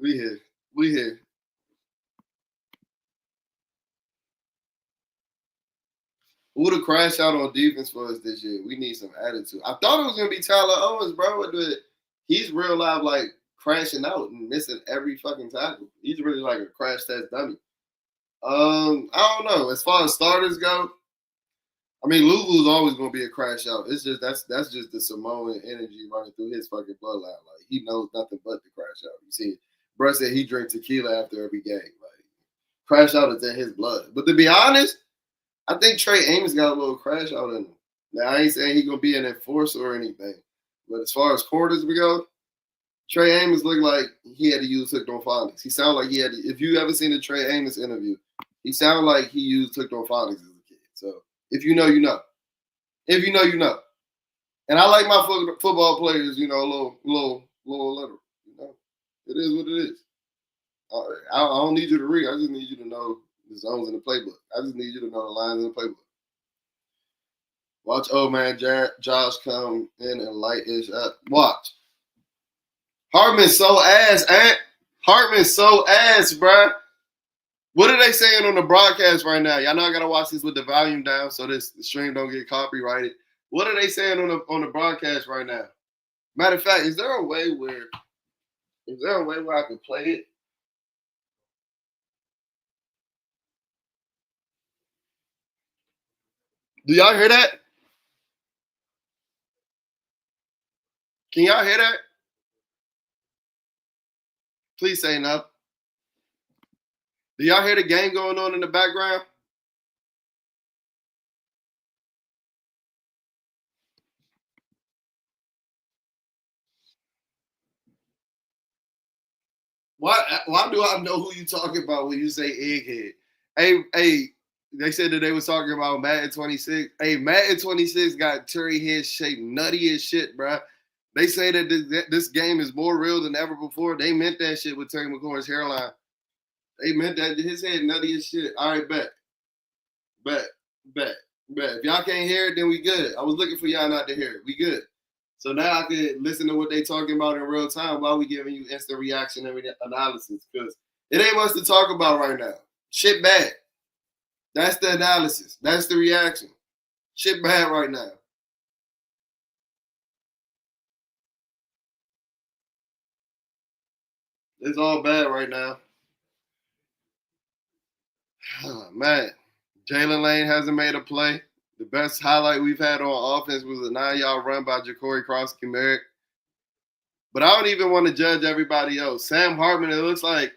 we here. Who to crash out on defense for us this year? We need some attitude. I thought it was going to be Tyler Owens, bro. He's real live, like, crashing out and missing every fucking tackle. He's really like a crash test dummy. I don't know. As far as starters go, I mean, Lulu's always going to be a crash out. It's just that's just the Samoan energy running through his fucking bloodline. Like, he knows nothing but to crash out. You see, bro said he drinks tequila after every game. Like, crash out is in his blood. But to be honest, I think Trey Amos got a little crash out in him. Now, I ain't saying he's going to be an enforcer or anything. But as far as quarters we go, Trey Amos looked like he had to use hooked on phonics. He sounded like he had to, if you ever seen a Trey Amos interview, he sounded like he used hooked on phonics as a kid. So if you know, you know. If you know, you know. And I like my football players, you know, a little literal. You know, it is what it is. I don't need you to read. I just need you to know the zones in the playbook. I just need you to know the lines in the playbook. Watch old man Josh come in and light his up. Watch. Hartman's so ass, Ant. Hartman's so ass, bruh. What are they saying on the broadcast right now? Y'all know I gotta watch this with the volume down so this stream don't get copyrighted. What are they saying on the broadcast right now? Matter of fact, is there a way where I can play it? Do y'all hear that? Can y'all hear that? Please say no. Do y'all hear the game going on in the background? Why do I know who you talking about when you say egghead? Hey, they said that they was talking about Madden 26. Hey, Madden 26 got Terry head shaped nutty as shit, bro. They say that this game is more real than ever before. They meant that shit with Terry McLaurin's hairline. They meant that his head nutty as shit. All right, bet. If y'all can't hear it, then we good. I was looking for y'all not to hear it. We good. So now I can listen to what they talking about in real time while we giving you instant reaction and analysis. Because it ain't much to talk about right now. Shit bad. That's the analysis. That's the reaction. Shit bad right now. It's all bad right now. Man, Jalen Lane hasn't made a play. The best highlight we've had on offense was a 9-yard run by Ja'Cory Cross-Merrick. But I don't even want to judge everybody else. Sam Hartman, it looks like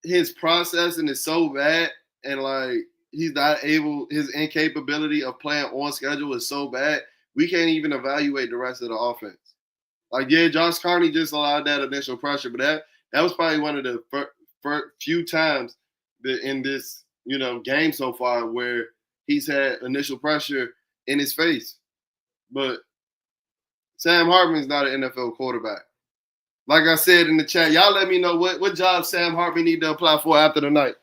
his processing is so bad, and like he's not able, his incapability of playing on schedule is so bad, we can't even evaluate the rest of the offense. Like, yeah, Josh Carney just allowed that initial pressure, but that was probably one of the few times that in this game so far where he's had initial pressure in his face. But Sam Hartman's not an NFL quarterback. Like I said in the chat, y'all let me know what jobs Sam Hartman need to apply for after the night.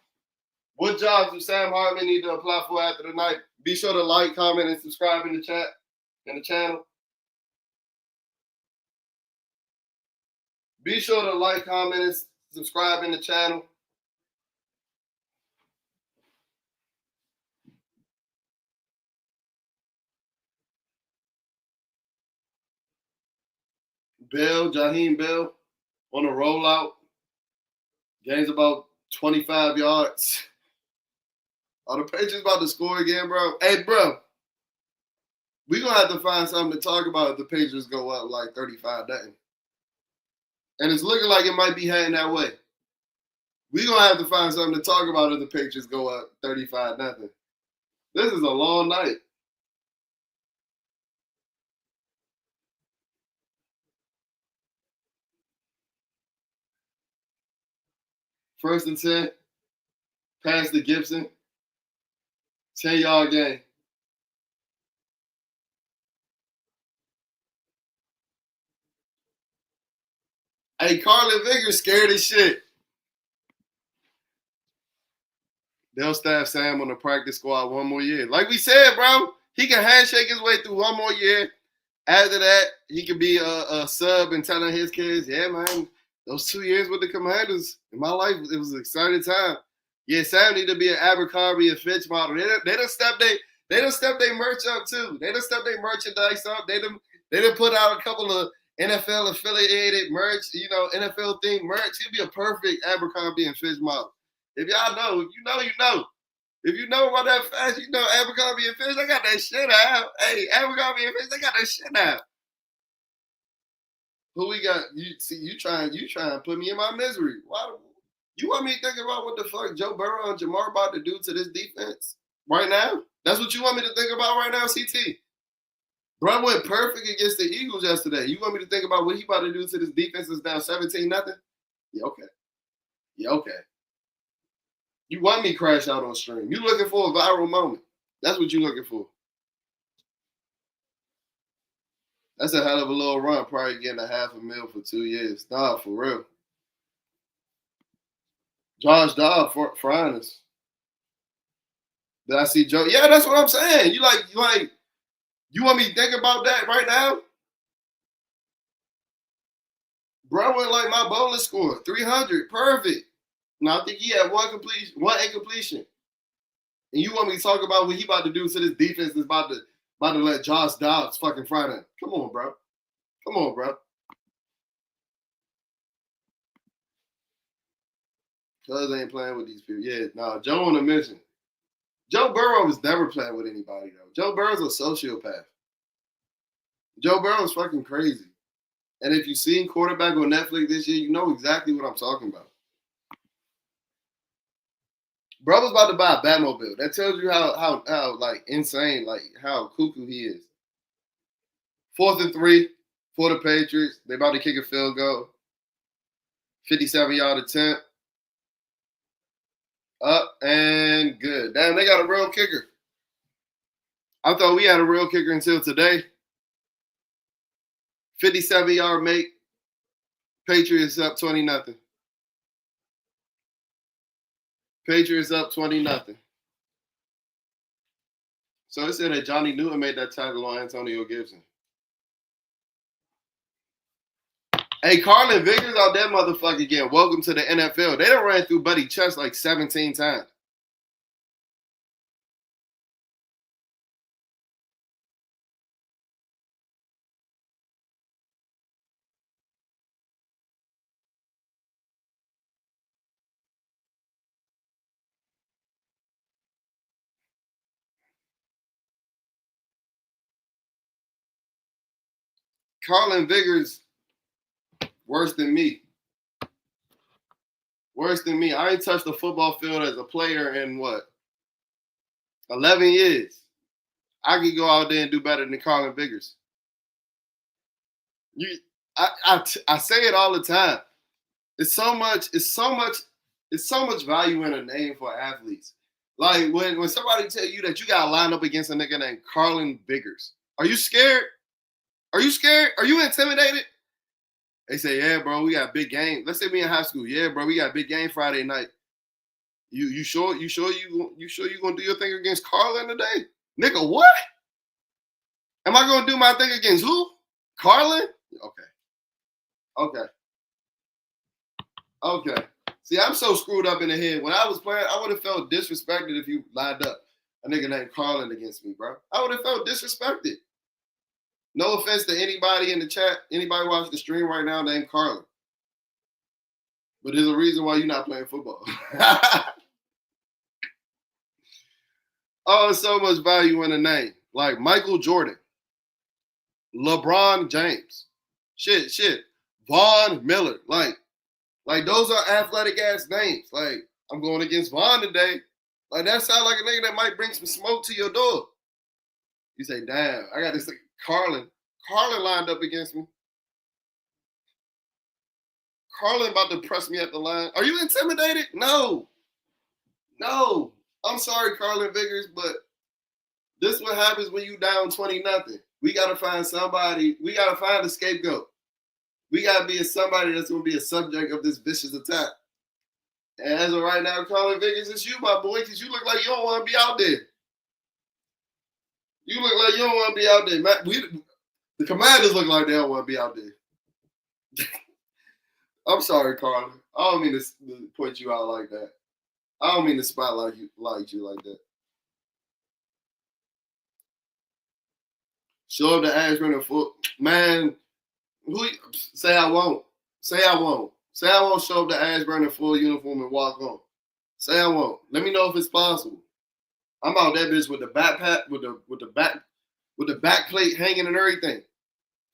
What jobs do Sam Hartman need to apply for after the night? Be sure to like, comment, and subscribe in the chat, in the channel. Be sure to like, comment, and subscribe in the channel. Jaheim Bell on a rollout. Game's about 25 yards. Are the Patriots about to score again, bro? Hey, bro. We're going to have to find something to talk about if the Patriots go up like 35-0. And it's looking like it might be heading that way. We're going to have to find something to talk about if the Patriots go up 35-0. This is a long night. First and 10. Pass to Gibson. 10-yard game. Hey, Carlin Vickers scared as shit. They'll staff Sam on the practice squad one more year. Like we said, bro, he can handshake his way through one more year. After that, he could be a sub and telling his kids, yeah, man, those 2 years with the Commanders, in my life, it was an exciting time. Yeah, Sam need to be an Abercrombie and Fitch model. They done step their merch up too. They done step their merchandise up. They done put out a couple of NFL affiliated merch, NFL themed merch. He'd be a perfect Abercrombie and Fitch model. If y'all know, if you know, you know. If you know about that fast, you know Abercrombie and Fitch, they got that shit out. Hey, Abercrombie and Fitch, they got that shit out. Who we got? You trying to put me in my misery. Why? You want me to think about what the fuck Joe Burrow and Jamar about to do to this defense right now? That's what you want me to think about right now, CT? Bro went perfect against the Eagles yesterday. You want me to think about what he about to do to this defense that's down 17-0? Yeah, okay. Yeah, okay. You want me to crash out on stream. You looking for a viral moment. That's what you looking for. That's a hell of a little run, probably getting $500,000 for 2 years. Nah, for real. Josh Dobb frying us. Did I see Joe? Yeah, that's what I'm saying. You want me to think about that right now? Bro went like my bowling score, 300, perfect. Now I think he had one incompletion. And you want me to talk about what he about to do to this defense that's about to let Josh Dobbs fucking fry them? Come on, bro. Come on, bro. Cuz ain't playing with these people. Yeah, nah, Joe on a mission. Joe Burrow was never playing with anybody, though. Joe Burrow's a sociopath. Joe Burrow's fucking crazy. And if you've seen Quarterback on Netflix this year, you know exactly what I'm talking about. Bro was about to buy a Batmobile. That tells you how like insane, like how cuckoo he is. 4th and 3 for the Patriots. They about to kick a field goal. 57-yard attempt. Up and good. Damn, they got a real kicker. I thought we had a real kicker until today. 57-yard make. Patriots up 20-0. Patriots up 20-0. So it said that Johnny Newton made that tackle on Antonio Gibson. Hey, Carlin Vickers out that motherfucker again. Welcome to the NFL. They done ran through Buddy Chest like 17 times. Carlin Vickers worse than me. Worse than me. I ain't touched the football field as a player in what? 11 years. I could go out there and do better than Carlin Vickers. I say it all the time. It's so much value in a name for athletes. Like when somebody tell you that you gotta line up against a nigga named Carlin Vickers. Are you scared? Are you scared? Are you intimidated? They say, yeah, bro, we got a big game. Let's say we in high school. Yeah, bro, we got a big game Friday night. You sure you gonna do your thing against Carlin today? Nigga, what? Am I gonna do my thing against who? Carlin? Okay. See, I'm so screwed up in the head. When I was playing, I would have felt disrespected if you lined up a nigga named Carlin against me, bro. I would have felt disrespected. No offense to anybody in the chat, anybody watching the stream right now named Carlin. But there's a reason why you're not playing football. Oh, so much value in a name. Like Michael Jordan, LeBron James, shit. Von Miller. Like those are athletic ass names. Like, I'm going against Von today. Like, that sounds like a nigga that might bring some smoke to your door. You say, damn, I got this thing. Carlin lined up against me. Carlin about to press me at the line. Are you intimidated? No. I'm sorry, Carlin Vickers, but this is what happens when you down 20-0. We got to find somebody. We got to find a scapegoat. We got to be somebody that's going to be a subject of this vicious attack. And as of right now, Carlin Vickers, it's you, my boy, because you look like you don't want to be out there. You look like you don't want to be out there. The Commanders look like they don't want to be out there. I'm sorry, Carlin. I don't mean to point you out like that. I don't mean to spotlight you like that. Show up the ass running foot. Man, say I won't. Say I won't show up the ass burning full uniform and walk on. Say I won't. Let me know if it's possible. I'm out that bitch with the backpack, with the back plate hanging and everything.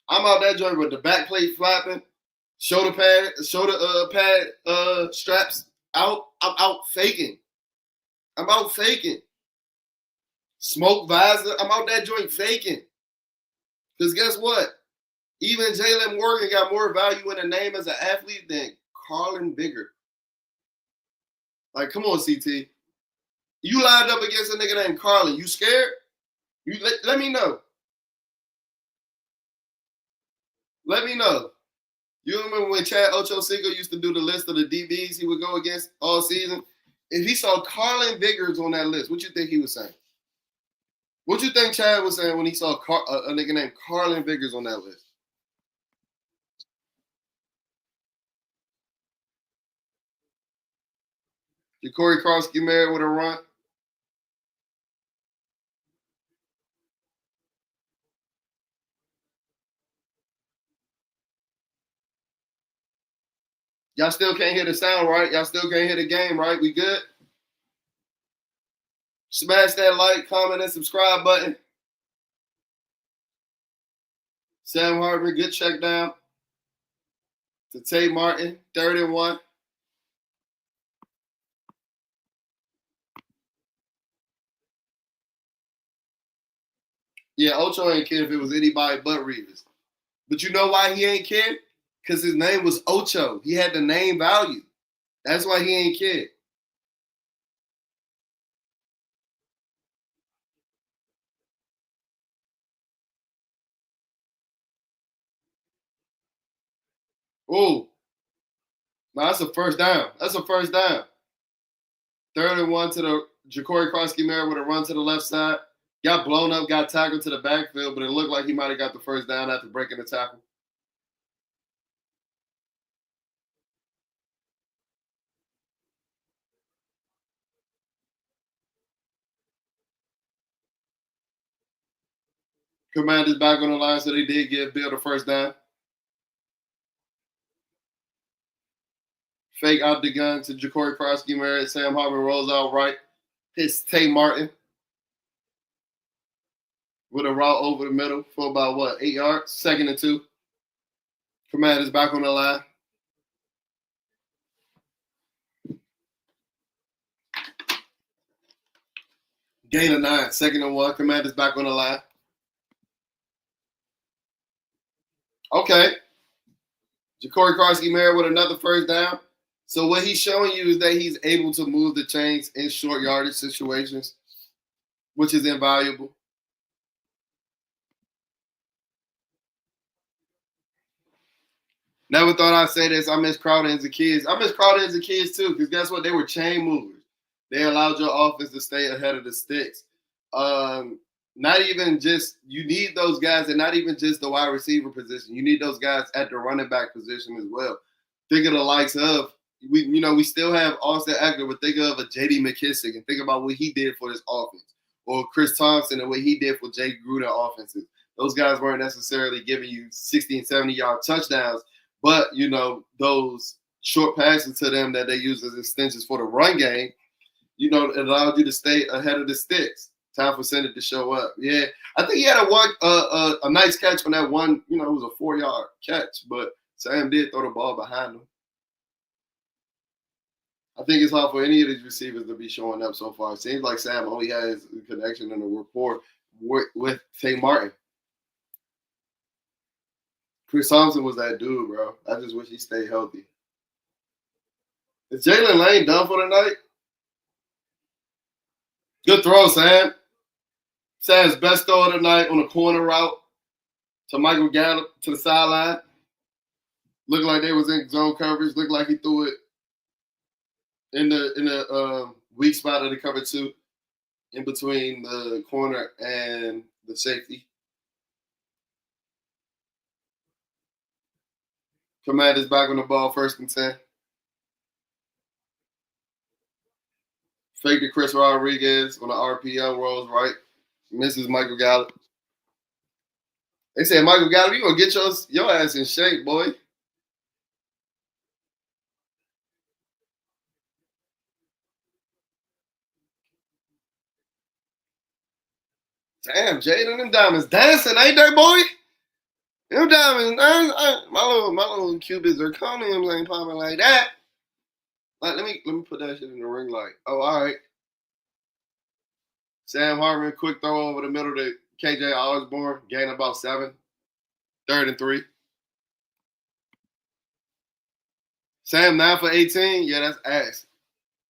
I'm out that joint with the back plate flapping, shoulder pad straps out. I'm out faking. Smoke visor. I'm out that joint faking. Because guess what? Even Jalen Morgan got more value in a name as an athlete than Carlin Vickers. Like, come on, CT. You lined up against a nigga named Carlin. You scared? You let me know. Let me know. You remember when Chad Ochocinco used to do the list of the DBs he would go against all season? If he saw Carlin Vickers on that list, what you think he was saying? What you think Chad was saying when he saw a nigga named Carlin Vickers on that list? Corey Krosky married with a run. Y'all still can't hear the sound, right? Y'all still can't hear the game, right? We good? Smash that like, comment, and subscribe button. Sam Hartman, good check down. To Tay Martin, 3rd and 1. Yeah, Ocho ain't care if it was anybody but Reeves. But you know why he ain't care? Because his name was Ocho. He had the name value. That's why he ain't care. Oh, no, that's a first down. 3rd and 1 to the Ja'Cory Krosky married with a run to the left side. Got blown up, got tackled to the backfield, but it looked like he might have got the first down after breaking the tackle. Commanders back on the line, so they did give Bill the first down. Fake out the gun to Ja'Cory Krosky Merritt. Sam Hartman rolls out right. Hits Tay Martin with a route over the middle for about, 8 yards? 2nd and 2. Commanders back on the line. Gain of 9, 2nd and 1. Commanders back on the line. Okay. Ja'Cory Krosky Merritt with another first down. So what he's showing you is that he's able to move the chains in short yardage situations, which is invaluable. Never thought I'd say this. I miss Crowder as a kid. I miss Crowder as a kid too, because guess what? They were chain movers. They allowed your offense to stay ahead of the sticks. Not even just you need those guys, and not even just the wide receiver position. You need those guys at the running back position as well. Think of the likes of we still have Austin Eckler, but think of a J.D. McKissick and think about what he did for this offense, or Chris Thompson and what he did for Jay Gruden offenses. Those guys weren't necessarily giving you 60 and 70-yard touchdowns, but those short passes to them that they use as extensions for the run game, it allowed you to stay ahead of the sticks. Time for Senate to show up. Yeah, I think he had a nice catch on that one. It was a 4-yard catch, but Sam did throw the ball behind him. I think it's hard for any of these receivers to be showing up so far. It seems like Sam only has a connection and a rapport with Tay Martin. Chris Thompson was that dude, bro. I just wish he stayed healthy. Is Jalen Lane done for the night? Good throw, Sam. Sam's best throw of the night on a corner route to Michael Gallup to the sideline. Looked like they was in zone coverage. Looked like he threw it in the weak spot of the cover 2, in between the corner and the safety. Commanders back on the ball, 1st and 10. Fake to Chris Rodriguez on the RPO, rolls right. Misses Michael Gallup. They said, Michael Gallup, you going to get your ass in shape, boy. Damn, Jaden, them diamonds dancing, ain't they, boy? Them diamonds, my little Cuban zirconiums ain't popping like that. Like, let me put that shit in the ring light. Oh, all right. Sam Hartman, quick throw over the middle to KJ Osborne, gain about 7. 3rd and 3. Sam 9 for 18. Yeah, that's ass.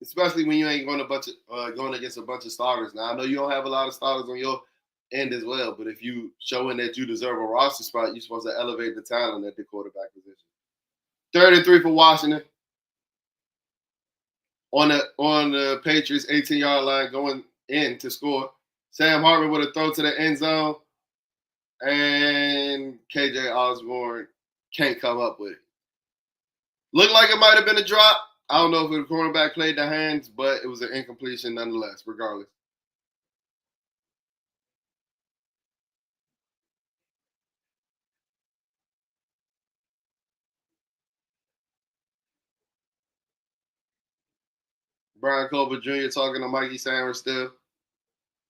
Especially when you ain't going against a bunch of starters. Now I know you don't have a lot of starters on your end as well, but if you showing that you deserve a roster spot, you're supposed to elevate the talent at the quarterback position. 3rd and 3 for Washington. On the Patriots 18-yard line, going in to score. Sam Hartman with a throw to the end zone, and KJ Osborne can't come up with it. Looked like it might have been a drop. I don't know if the cornerback played the hands, but it was an incompletion nonetheless, regardless. Brian Colbert Jr. talking to Mikey Sanders still.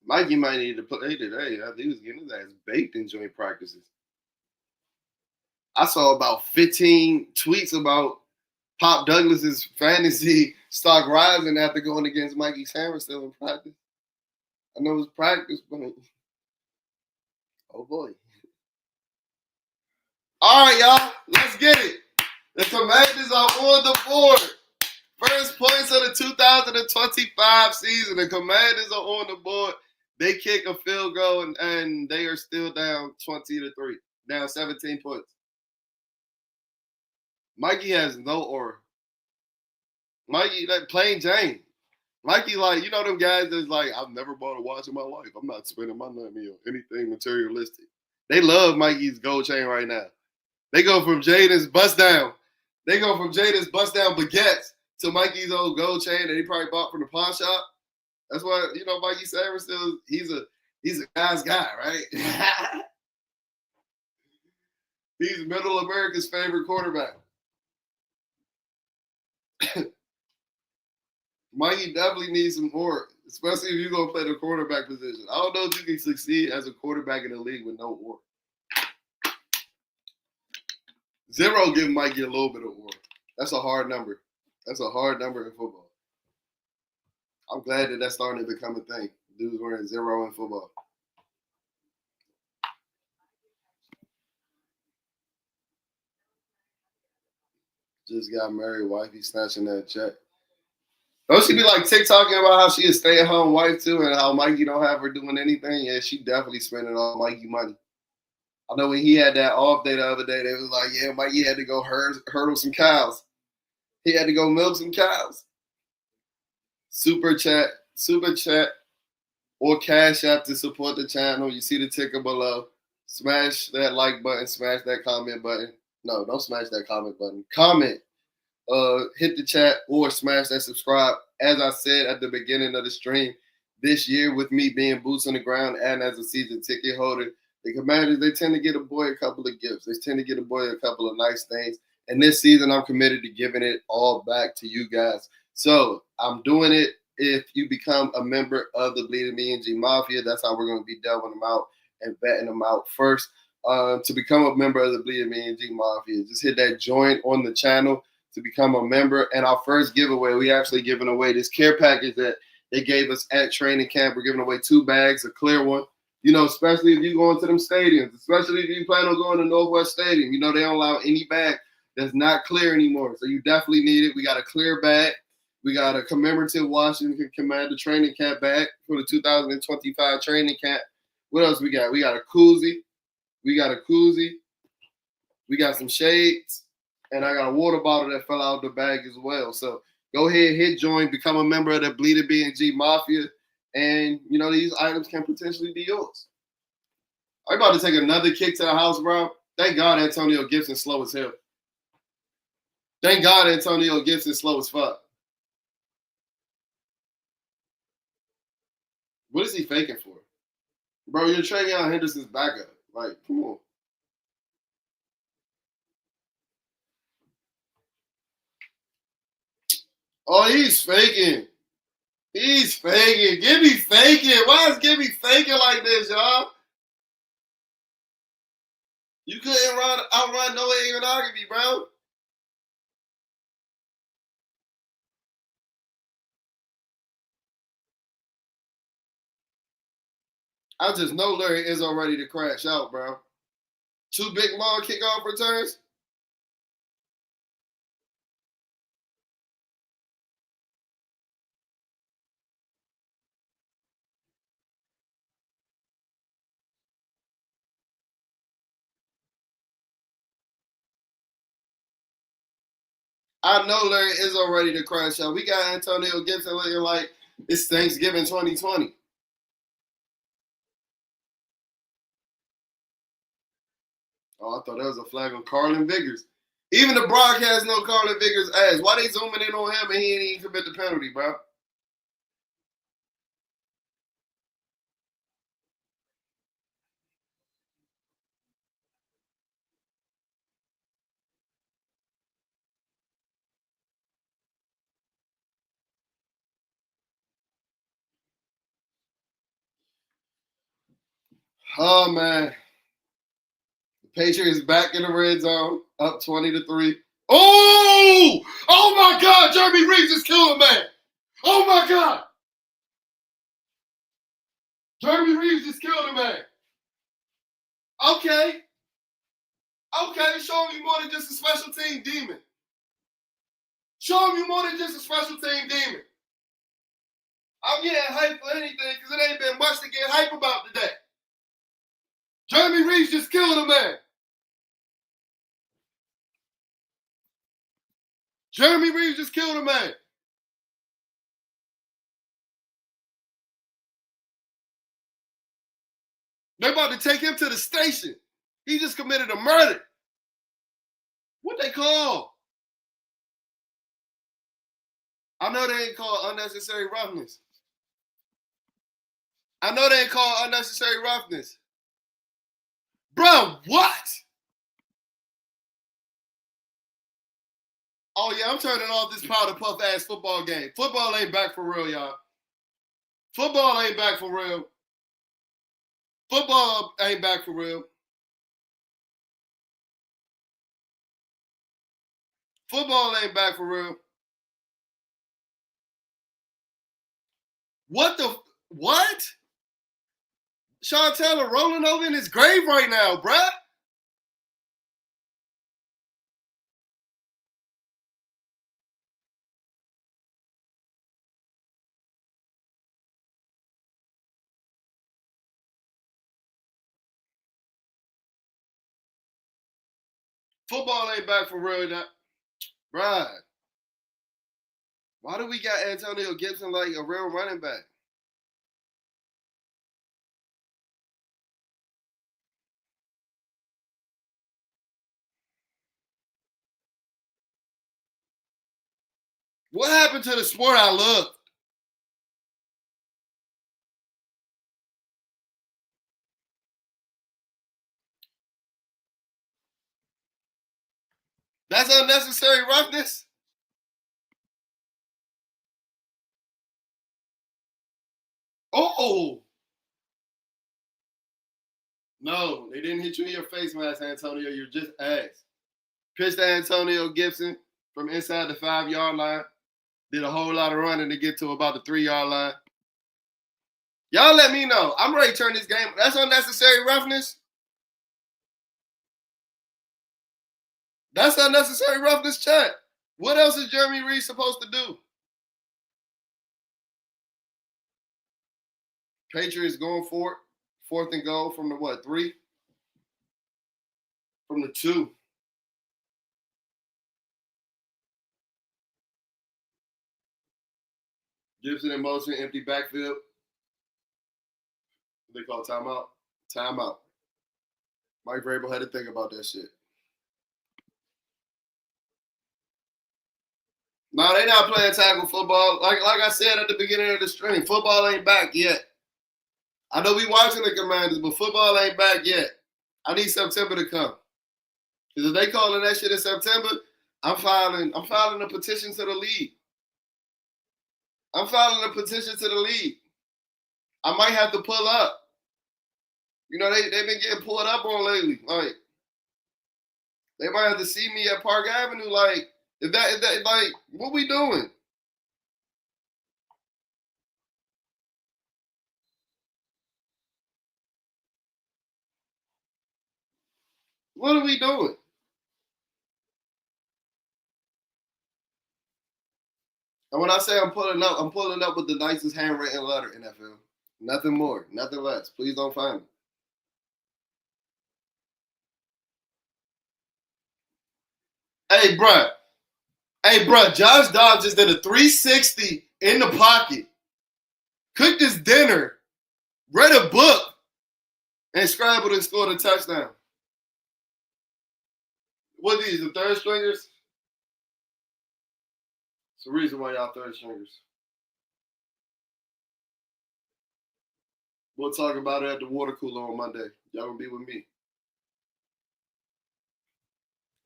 Mikey might need to play today. I think he was getting his ass baked in joint practices. I saw about 15 tweets about Pop Douglas's fantasy stock rising after going against Mikey Sanders still in practice. I know it was practice, but oh boy. All right, y'all, let's get it. The Commanders are on the board. First points of the 2025 season. The Commanders are on the board. They kick a field goal, and they are still down 20-3, down 17 points. Mikey has no aura. Mikey, like plain Jane. Mikey, like, you know them guys that's like, I've never bought a watch in my life. I'm not spending my money on anything materialistic. They love Mikey's gold chain right now. They go from Jaden's bust down. They go from Jaden's bust down baguettes to Mikey's old gold chain that he probably bought from the pawn shop. That's why, Mikey Sanders still, he's a guy's guy, right? He's Middle America's favorite quarterback. Mikey definitely needs some more, especially if you're going to play the quarterback position. I don't know if you can succeed as a quarterback in the league with no war. 0 give Mikey a little bit of war. That's a hard number. That's a hard number in football. I'm glad that that's starting to become a thing. Dudes wearing 0 in football. Just got married, wifey snatching that check. Don't she be like TikToking about how she a stay-at-home wife too, and how Mikey don't have her doing anything? Yeah, she definitely spending all Mikey money. I know when he had that off day the other day, they was like, yeah, Mikey had to go hurdle some cows. He had to go milk some cows. Super chat, or Cash App to support the channel. You see the ticker below. Smash that like button. Smash that comment button. No, don't smash that comment button. Comment. Hit the chat or smash that subscribe. As I said at the beginning of the stream, this year with me being boots on the ground and as a season ticket holder, the Commanders, they tend to get a boy a couple of gifts. They tend to get a boy a couple of nice things. And this season, I'm committed to giving it all back to you guys. So I'm doing it. If you become a member of the Bleeding Me and G Mafia, that's how we're going to be delving them out and vetting them out first. To become a member of the Bleeding Me and G Mafia, just hit that join on the channel to become a member. And our first giveaway, we actually giving away this care package that they gave us at training camp. We're giving away 2 bags, a clear one. You know, especially if you go into them stadiums, especially if you plan on going to Northwest Stadium, you know, they don't allow any bag that's not clear anymore. So you definitely need it. We got a clear bag. We got a commemorative Washington Commander training camp bag for the 2025 training camp. What else we got? We got a koozie. We got some shades. And I got a water bottle that fell out of the bag as well. So go ahead, hit join, become a member of the Bleeding B and G Mafia. And, you know, these items can potentially be yours. I'm about to take another kick to the house, bro. Thank God Antonio Gibson's slow as hell. Thank God Antonio Gibson's slow as fuck. What is he faking for? Bro, you're Travion Henderson's backup. Like, come on. Oh, he's faking. He's faking. Gibby faking. Why is Gibby faking like this, y'all? You couldn't outrun Noah Iguodala, bro. I just know Larry is ready to crash out, bro. 2 big long kickoff returns. I know Larry is ready to crash out. We got Antonio Gibson looking like it's Thanksgiving 2020. Oh, I thought that was a flag on Carlin Vickers. Even the broadcast know Carlin Vickers' ass. Why they zooming in on him and he ain't even commit the penalty, bro? Oh, man. The Patriots back in the red zone, up 20-3. Oh! Oh, my God! Jeremy Reeves just killed a man! Oh, my God! Jeremy Reeves just killed a man! Okay. Okay, show me more than just a special team demon. Show me more than just a special team demon. I'm getting hyped for anything because it ain't been much to get hype about today. Jeremy Reeves just killed a man. Jeremy Reeves just killed a man. They're about to take him to the station. He just committed a murder. What they call? I know they ain't called unnecessary roughness. I know they ain't called unnecessary roughness. Bro, what? Oh, yeah, I'm turning off this powder puff ass football game. Football ain't back for real, y'all. Football ain't back for real. Football ain't back for real. Football ain't back for real. What? Sean Taylor rolling over in his grave right now, bruh. Football ain't back for real, now. Bruh. Why do we got Antonio Gibson like a real running back? What happened to the sport I love? That's unnecessary roughness. Oh! No, they didn't hit you in your face mask, Antonio. You're just ass. Pitched to Antonio Gibson from inside the 5-yard line. Did a whole lot of running to get to about the 3-yard line. Y'all let me know. I'm ready to turn this game. That's unnecessary roughness. That's unnecessary roughness, chat. What else is Jeremy Reed supposed to do? Patriots going for it. 4th and goal from the what? 3? From the 2. Gibson in motion, empty backfield. What they call timeout? Timeout. Mike Vrabel had to think about that shit. No, they not playing tackle football. Like I said at the beginning of the stream, football ain't back yet. I know we watching the Commanders, but football ain't back yet. I need September to come. Because if they calling that shit in September, I'm filing a petition to the league. I'm filing a petition to the league. I might have to pull up. You know, they've been getting pulled up on lately. Like, they might have to see me at Park Avenue. Like, if that like, what we doing? What are we doing? And when I say I'm pulling up with the nicest handwritten letter, NFL. Nothing more, nothing less. Please don't find me. Hey, bruh. Hey, bruh. Josh Dobbs just did a 360 in the pocket, cooked his dinner, read a book, and scrambled and scored a touchdown. What are these, the third stringers? It's the reason why y'all third stringers. We'll talk about it at the water cooler on Monday. Y'all gonna be with me.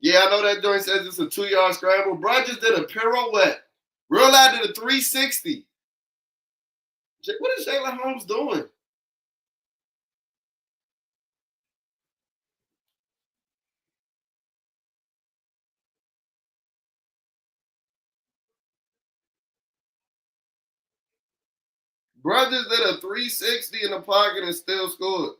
Yeah, I know that joint says it's a 2-yard scramble. Bro just did a pirouette. Real out did a 360. What is Jalen Holmes doing? Bro just did a 360 in the pocket and still scored.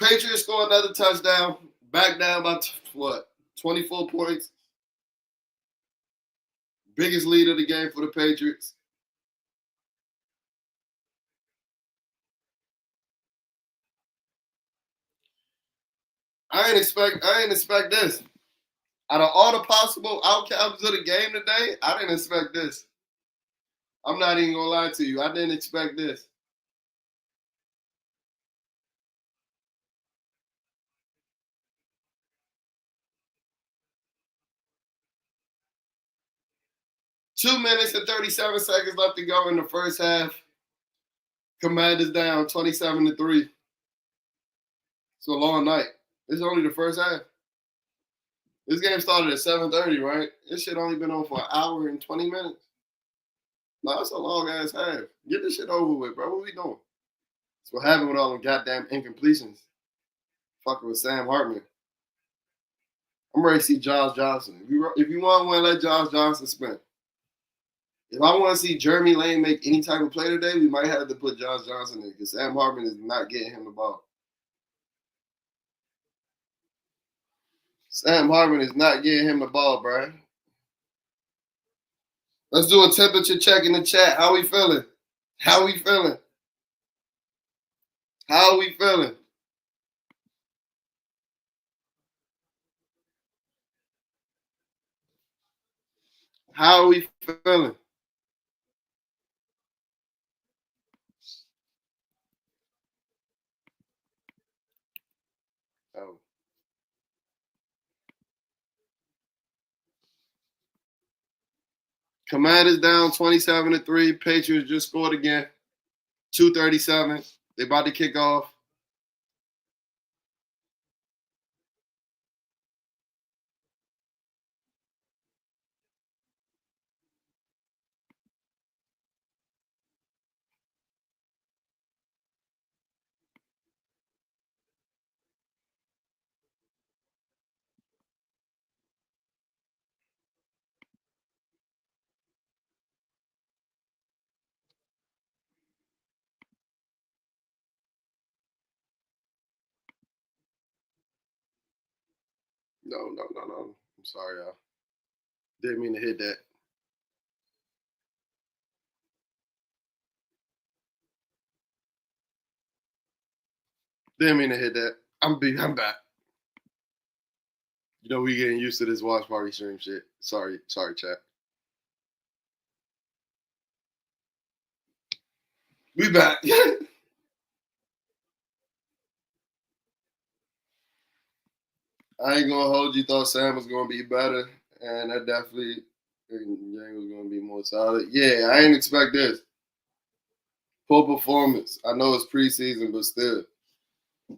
Patriots score another touchdown. Back down by what? 24 points. Biggest lead of the game for the Patriots. I ain't expect this. Out of all the possible outcomes of the game today, I didn't expect this. I'm not even gonna lie to you. I didn't expect this. Two minutes and 37 seconds left to go in the first half. Commanders down 27-3. It's a long night. It's only the first half. This game started at 7:30, right? This shit only been on for an hour and 20 minutes. No, that's a long ass half. Get this shit over with, bro. What we doing? That's what happened with all them goddamn incompletions. Fucking with Sam Hartman. I'm ready to see Josh Johnson. If you want to let Josh Johnson spin. If I want to see Jeremy Lane make any type of play today, we might have to put Josh Johnson in because Sam Hartman is not getting him the ball. Sam Hartman is not getting him the ball, bro. Let's do a temperature check in the chat. How we feeling? How we feeling? How we feeling? How are we feeling? Oh. Commanders down 27-3. Patriots just scored again. 2:37. They about to kick off. No. I'm sorry, y'all. Didn't mean to hit that. Didn't mean to hit that. I'm back. You know, we getting used to this watch party stream shit. Sorry, chat. We back. I ain't gonna hold you. Thought Sam was gonna be better, and that definitely Yang was gonna be more solid. Yeah, I ain't expect this. Poor performance. I know it's preseason, but still.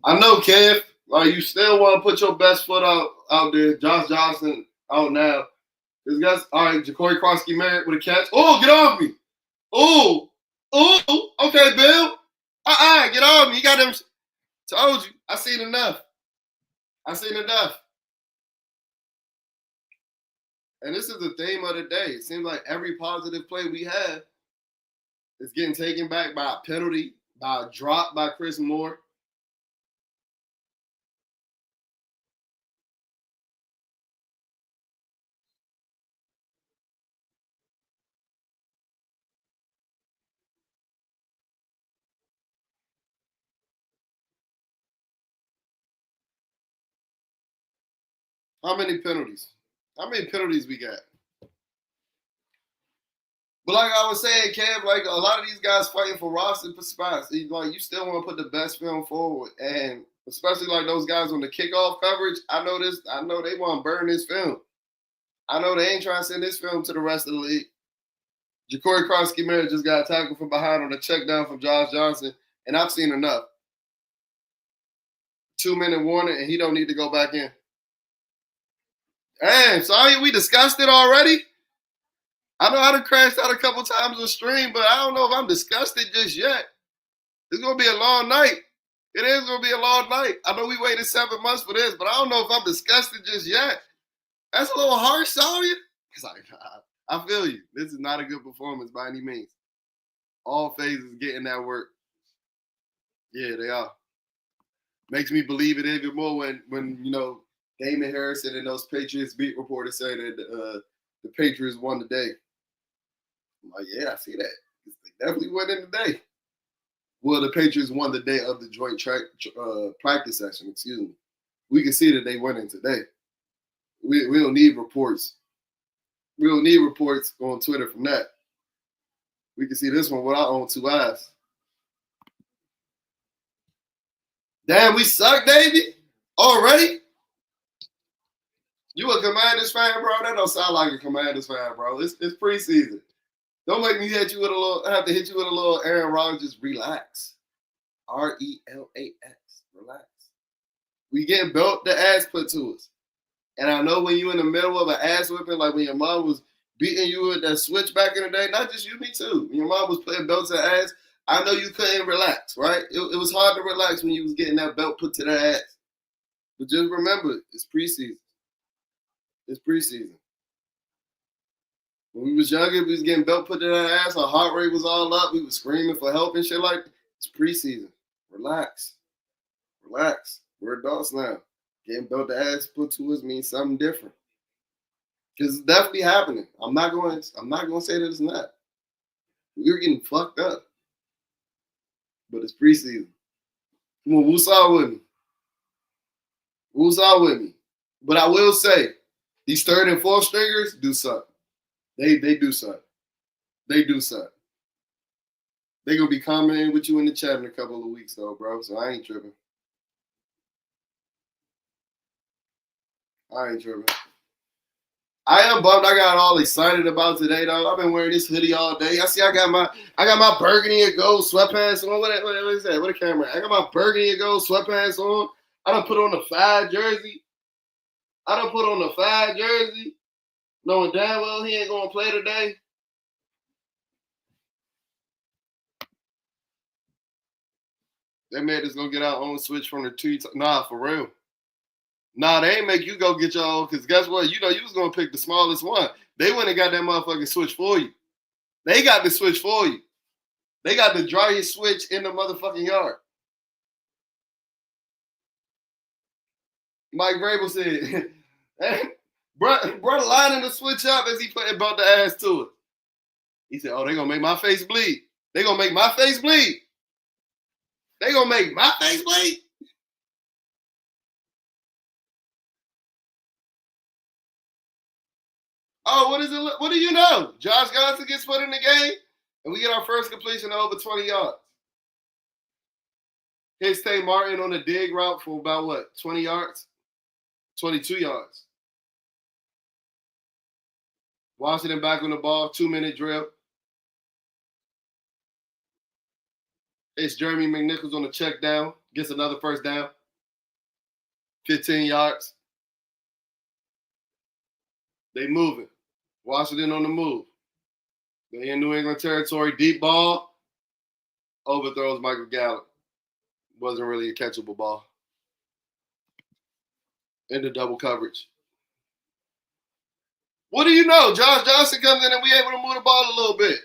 I know, Kev. Like you still want to put your best foot out there. Josh Johnson out now. This guy's all right. Ja'Cory Krosky married with a catch. Oh, get off me. Oh, okay, Bill. Get off me. You got them. Told you. I seen enough. And this is the theme of the day. It seems like every positive play we have is getting taken back by a penalty, by a drop by Chris Moore. How many penalties? How many penalties we got? But like I was saying, Cam, like a lot of these guys fighting for roster spots, like you still want to put the best film forward, and especially like those guys on the kickoff coverage. I know they want to burn this film. I know they ain't trying to send this film to the rest of the league. Ja'Cory Krosky Merritt just got tackled from behind on a check down from Josh Johnson, and I've seen enough. 2-minute warning, and he don't need to go back in. Damn, sorry, we discussed it already. I know I done crashed out a couple times on stream, but I don't know if I'm disgusted just yet. It's going to be a long night. It is going to be a long night. I know we waited 7 months for this, but I don't know if I'm disgusted just yet. That's a little harsh, sorry. It's like, I feel you. This is not a good performance by any means. All phases getting that work. Yeah, they are. Makes me believe it even more when you know, Damon Harrison and those Patriots beat reporters say that the Patriots won today. I'm like, yeah, I see that. They definitely won in today. Well, the Patriots won the day of the joint practice session, excuse me. We can see that they went in today. We don't need reports. We don't need reports on Twitter from that. We can see this one with our own 2 eyes. Damn, we suck, baby. Already? You a Commanders fan, bro? That don't sound like a Commanders fan, bro. It's preseason. Don't make me have to hit you with a little Aaron Rodgers. Just relax. RELAX. Relax. We getting belt the ass put to us. And I know when you in the middle of an ass whipping, like when your mom was beating you with that switch back in the day, not just you, me too. When your mom was putting belts to ass, I know you couldn't relax, right? It was hard to relax when you was getting that belt put to the ass. But just remember, it's preseason. It's preseason. When we was younger, we was getting belt put to that ass. Our heart rate was all up. We was screaming for help and shit like that. It's preseason. Relax. Relax. We're adults now. Getting belt to ass put to us means something different. Because it's definitely happening. I'm not going to say that it's not. We're getting fucked up. But it's preseason. Come on, who's all with me? Who's all with me? But I will say, these third and fourth stringers do suck. They do suck. They do suck. They gonna be commenting with you in the chat in a couple of weeks though, bro. So I ain't tripping. I am bummed. I got all excited about today though. I've been wearing this hoodie all day. I see I got my burgundy and gold sweatpants on. What is that? What a camera. I got my burgundy and gold sweatpants on. I done put on the 5 jersey. Knowing damn well he ain't gonna play today. That man is gonna get our own switch from the two. Nah, for real. Nah, they ain't make you go get your own, because guess what? You know you was gonna pick the smallest one. They went and got that motherfucking switch for you. They got the switch for you. They got the driest switch in the motherfucking yard. Mike Vrabel said, brother lining the switch up as he put about the ass to it. He said, oh, they gonna make my face bleed. They gonna make my face bleed. They gonna make my face bleed. Oh, what is it? What do you know? Josh Johnson gets put in the game, and we get our first completion of over 20 yards. Hits Tay Martin on the dig route for about what? 20 yards? 22 yards. Washington back on the ball, 2-minute drill. It's Jeremy McNichols on the check down, gets another first down. 15 yards. They moving. Washington on the move. They in New England territory, deep ball. Overthrows Michael Gallup. Wasn't really a catchable ball. Into double coverage. What do you know? Josh Johnson comes in and we able to move the ball a little bit.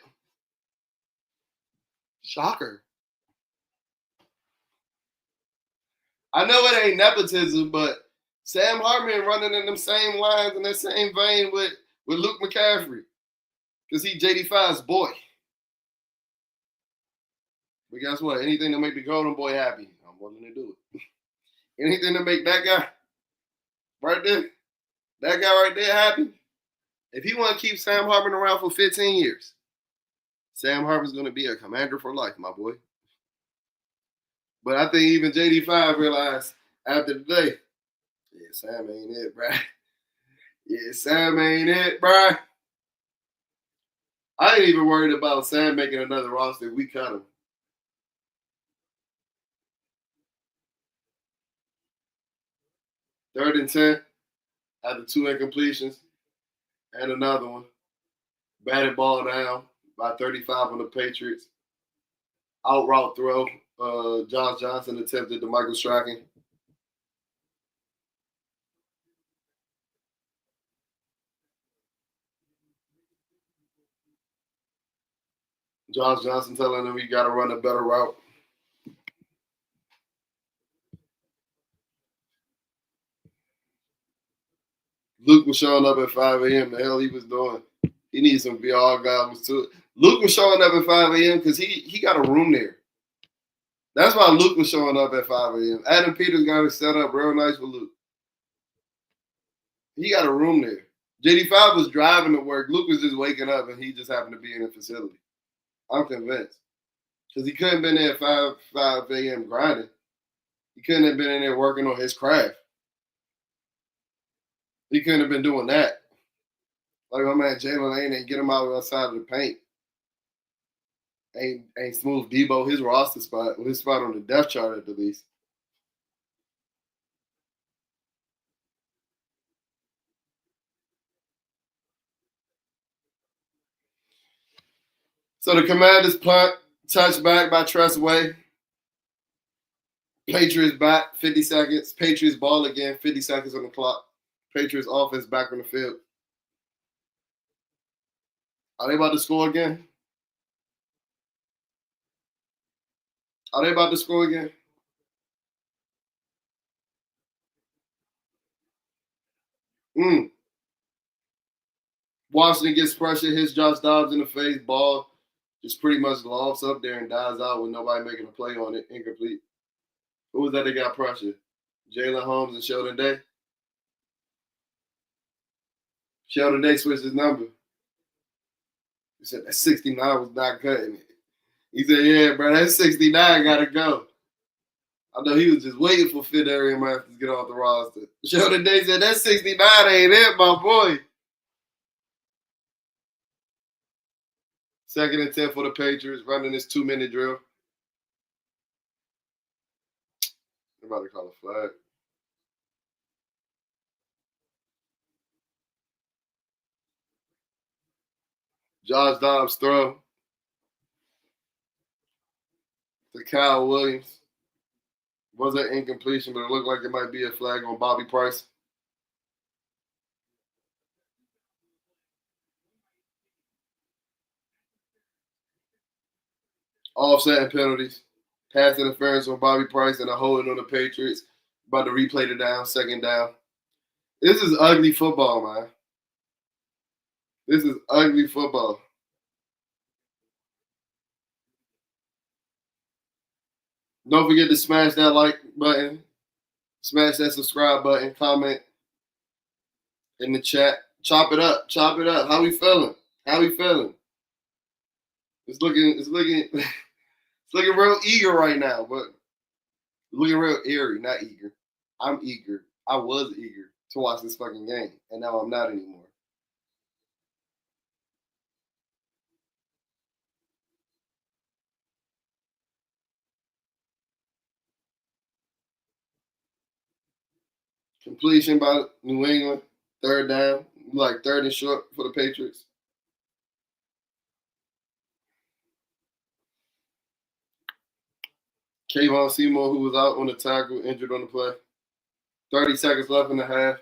Shocker. I know it ain't nepotism, but Sam Hartman running in them same lines in that same vein with Luke McCaffrey. Because he JD5's boy. But guess what? Anything to make the Golden Boy happy, I'm willing to do it. Anything to make that guy right there happy. If he want to keep Sam Hartman around for 15 years, Sam Hartman's going to be a commander for life, my boy. But I think even JD5 realized after the day, yeah, Sam ain't it, bro. Yeah, Sam ain't it, bro. I ain't even worried about Sam making another roster if we cut him. Third and 10 after 2 incompletions and another one. Batted ball down by 35 on the Patriots. Out route throw. Josh Johnson attempted the Michael Stracken. Josh Johnson telling him he got to run a better route. Luke was showing up at 5 a.m. The hell he was doing. He needs some VR goggles too. Luke was showing up at 5 a.m. because he got a room there. That's why Luke was showing up at 5 a.m. Adam Peters got it set up real nice for Luke. He got a room there. JD5 was driving to work. Luke was just waking up, and he just happened to be in the facility. I'm convinced. Because he couldn't have been there at 5 a.m. grinding. He couldn't have been in there working on his craft. He couldn't have been doing that. Like my man Jalen Lane and get him out outside of the paint. Ain't smooth Debo his roster spot, his spot on the depth chart at the least. So the Commanders punt, touchback by Tressway. Patriots back, 50 seconds. Patriots ball again, 50 seconds on the clock. Patriots offense back on the field. Are they about to score again? Are they about to score again? Washington gets pressure, hits Josh Dobbs in the face, ball just pretty much lofts up there and dies out with nobody making a play on it, incomplete. Who was that they got pressure? Jalen Holmes and Sheldon Day. Sheldon Day switched his number. He said that 69 was not cutting it. He said, yeah, bro, that 69 got to go. I know he was just waiting for Fifth Area Masters to get off the roster. Sheldon Day said, that 69 ain't it, my boy. 2nd and 10 for the Patriots, running this 2-minute drill. I'm about to call a flag. Josh Dobbs throw to Kyle Williams. Was an incompletion, but it looked like it might be a flag on Bobby Price. Offset and penalties. Pass interference on Bobby Price and a holding on the Patriots. About to replay the down, 2nd down. This is ugly football, man. This is ugly football. Don't forget to smash that like button. Smash that subscribe button. Comment in the chat. Chop it up. Chop it up. How we feeling? How we feeling? It's looking it's looking real eager right now, but looking real eerie, not eager. I'm eager. I was eager to watch this fucking game, and now I'm not anymore. Completion by New England, 3rd down, like 3rd and short for the Patriots. Kayvon Seymour, who was out on the tackle, injured on the play. 30 seconds left in the half.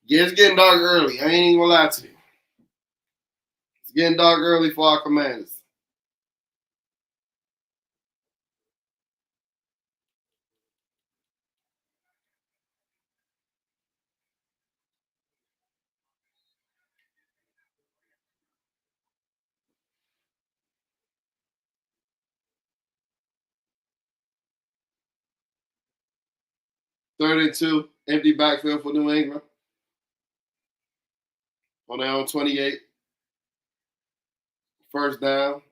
Yeah, it's getting dark early. I ain't even gonna lie to you. It's getting dark early for our Commanders. Third and 2, empty backfield for New England. On their own 28. 1st down.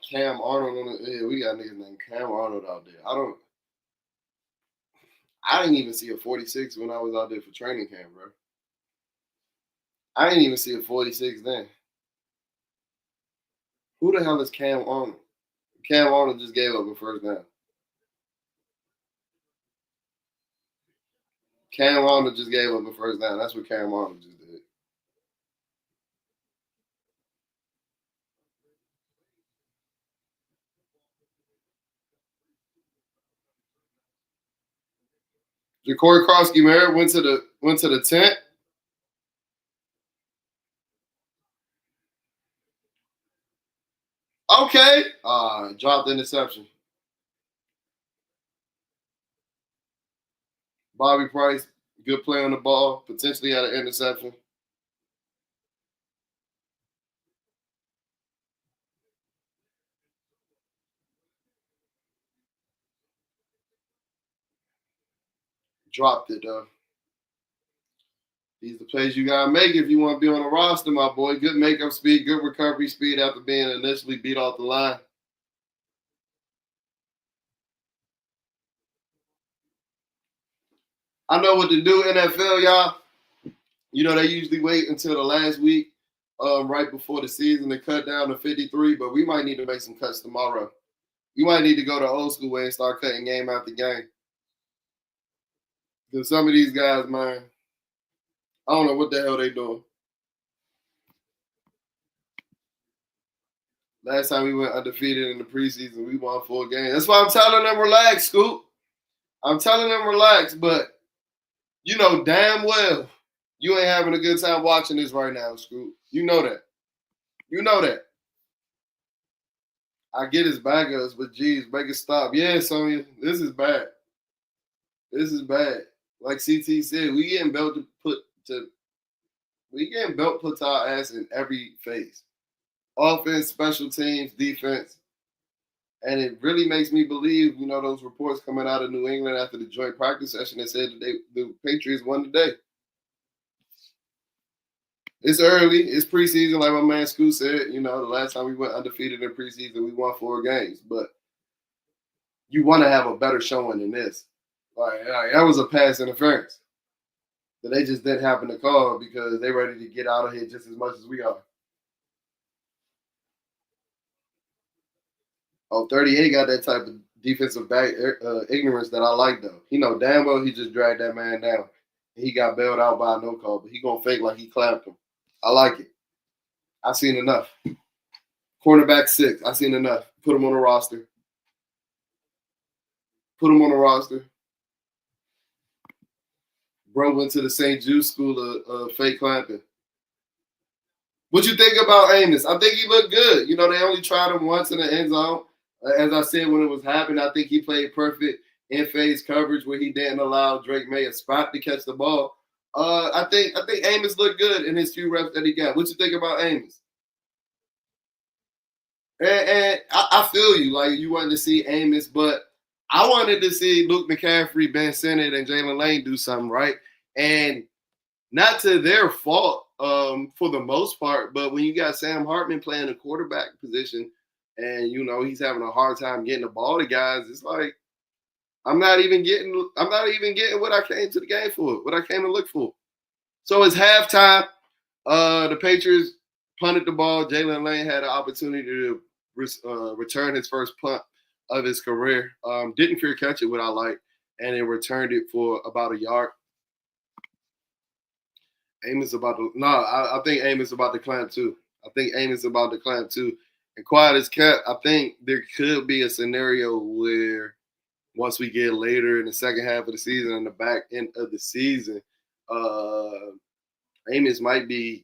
Cam Arnold on the we got niggas named Cam Arnold out there. I didn't even see a 46 when I was out there for training camp, bro. I didn't even see a 46 then. Who the hell is Cam Arnold? Cam Arnold just gave up a 1st down. Cam Arnold just gave up a 1st down. That's what Cam Arnold just did. Ja'Cory Krosky-Merritt went to the tent. Okay. Dropped the interception. Bobby Price, good play on the ball, potentially had an interception. Dropped it, though. These are the plays you gotta make if you want to be on a roster, my boy. Good makeup speed, good recovery speed after being initially beat off the line. I know what to do, NFL, y'all. You know, they usually wait until the last week, right before the season to cut down to 53, but we might need to make some cuts tomorrow. You might need to go the old school way and start cutting game after game. Because some of these guys, man, I don't know what the hell they doing. Last time we went undefeated in the preseason, we won 4 games. That's why I'm telling them relax, Scoop. I'm telling them relax, but you know damn well you ain't having a good time watching this right now, Scoop. You know that. You know that. I get his backups, but geez, make it stop. Yeah, Sonya, this is bad. This is bad. Like CT said, we getting belt put to our ass in every phase. Offense, special teams, defense. And it really makes me believe, you know, those reports coming out of New England after the joint practice session that said that the Patriots won today. It's early. It's preseason, like my man Scoot said. You know, the last time we went undefeated in preseason, we won 4 games. But you want to have a better showing than this. Like that was a pass interference that they just didn't happen to call because they're ready to get out of here just as much as we are. Oh, 38 got that type of defensive back ignorance that I like, though. He know damn well he just dragged that man down. He got bailed out by a no call, but he going to fake like he clapped him. I like it. I seen enough. Cornerback 6. I seen enough. Put him on the roster. Put him on the roster. Bro went to the St. Jude school of fake clamping. What you think about Amos? I think he looked good. You know, they only tried him once in the end zone. As I said when it was happening, I think he played perfect in-phase coverage where he didn't allow Drake May a spot to catch the ball. I think Amos looked good in his few reps that he got. What you think about Amos? And I feel you. Like, you wanted to see Amos, but I wanted to see Luke McCaffrey, Ben Sinnott, and Jalen Lane do something, right? And not to their fault for the most part, but when you got Sam Hartman playing the quarterback position and, you know, he's having a hard time getting the ball to guys, it's like, I'm not even getting what I came to the game for, what I came to look for. So it's halftime. The Patriots punted the ball. Jalen Lane had an opportunity to return his first punt of his career. Didn't fair catch it, what I like, and then returned it for about a yard. I think Amos about to clamp too. And quiet as kept, I think there could be a scenario where once we get later in the second half of the season and the back end of the season, Amos might be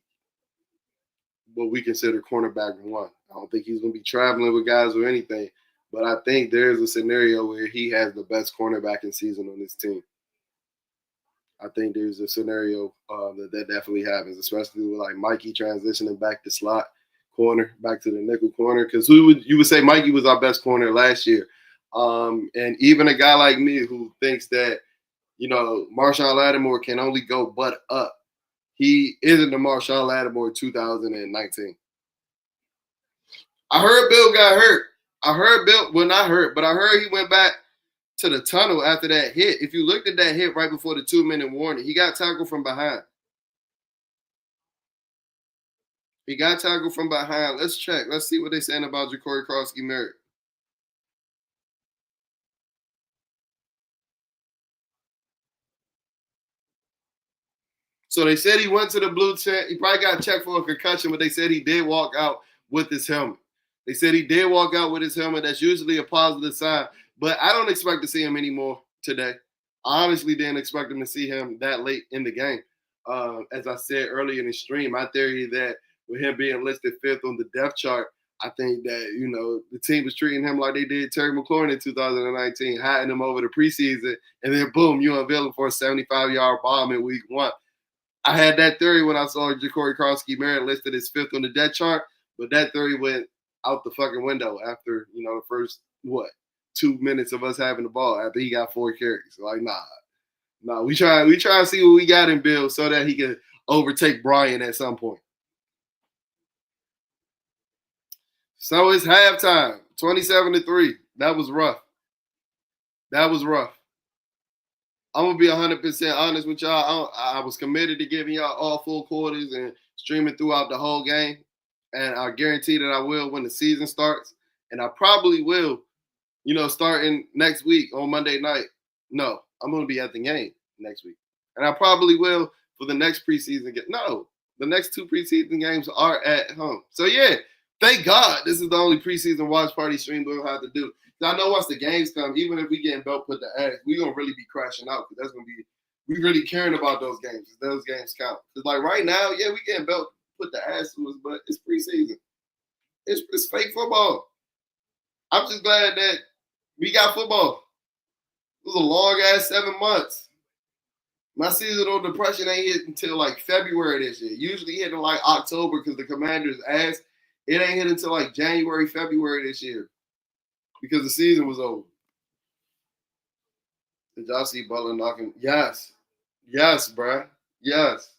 what we consider cornerback 1. I don't think he's going to be traveling with guys or anything, but I think there's a scenario where he has the best cornerbacking season on this team. I think there's a scenario that definitely happens, especially with like Mikey transitioning back to slot corner, back to the nickel corner. Because you would say Mikey was our best corner last year, and even a guy like me who thinks that, you know, Marshawn Lattimore can only go butt up. He isn't the Marshawn Lattimore 2019. I heard Bill got hurt. I heard he went back to the tunnel after that hit. If you looked at that hit right before the 2-minute warning, he got tackled from behind. Let's check. Let's see what they're saying about Ja'Cory Krosky-Merritt. So they said he went to the blue tent. He probably got checked for a concussion, but they said he did walk out with his helmet. That's usually a positive sign. But I don't expect to see him anymore today. I honestly didn't expect him to see him that late in the game. As I said earlier in the stream, my theory that with him being listed 5th on the depth chart, I think that, you know, the team was treating him like they did Terry McLaurin in 2019, hiding him over the preseason, and then boom, you unveil him for a 75-yard bomb in week 1. I had that theory when I saw Ja'Cory Krosky-Merritt listed as 5th on the depth chart, but that theory went out the fucking window after, you know, the first, 2 minutes of us having the ball after he got 4 carries. Like, nah. We try to see what we got in Bill so that he can overtake Brian at some point. So it's halftime, 27-3. That was rough. I'm gonna be 100% honest with y'all. I was committed to giving y'all all full quarters and streaming throughout the whole game, and I guarantee that I will when the season starts, and I probably will. Starting next week on Monday night. No, I'm gonna be at the game next week, and I probably will for the next preseason game. No, the next two preseason games are at home. So yeah, thank God this is the only preseason watch party stream we'll have to do. I know once the games come, even if we getting belt put the ass, we gonna really be crashing out because that's gonna be we really caring about those games. Those games count. Cause like right now, yeah, we getting belt put the ass to us, but it's preseason. It's fake football. I'm just glad that we got football. It was a long ass 7 months. My seasonal depression ain't hit until like February this year. Usually hit in like October because the Commanders ass. It ain't hit until like January, February this year because the season was over. Did y'all see Butler knocking? Yes. Yes, bruh. Yes.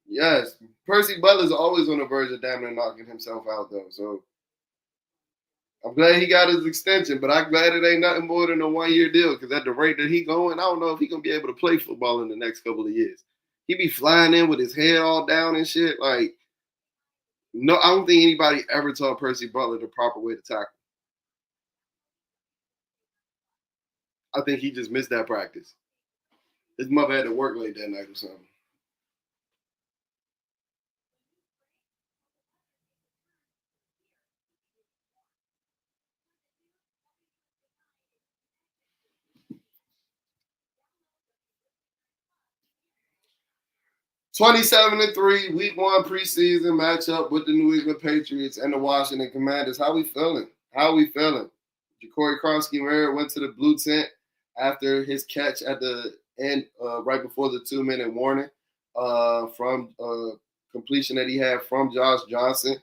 Yes. Percy Butler's always on the verge of damn near knocking himself out, though. So I'm glad he got his extension, but I'm glad it ain't nothing more than a 1-year deal because at the rate that he going, I don't know if he going to be able to play football in the next couple of years. He be flying in with his head all down and shit. Like, no, I don't think anybody ever taught Percy Butler the proper way to tackle. I think he just missed that practice. His mother had to work late that night or something. (27-3) Week 1 preseason matchup with the New England Patriots and the Washington Commanders. How we feeling? How we feeling? Ja'Cory Kronsky went to the blue tent after his catch at the end, right before the 2-minute warning from completion that he had from Josh Johnson.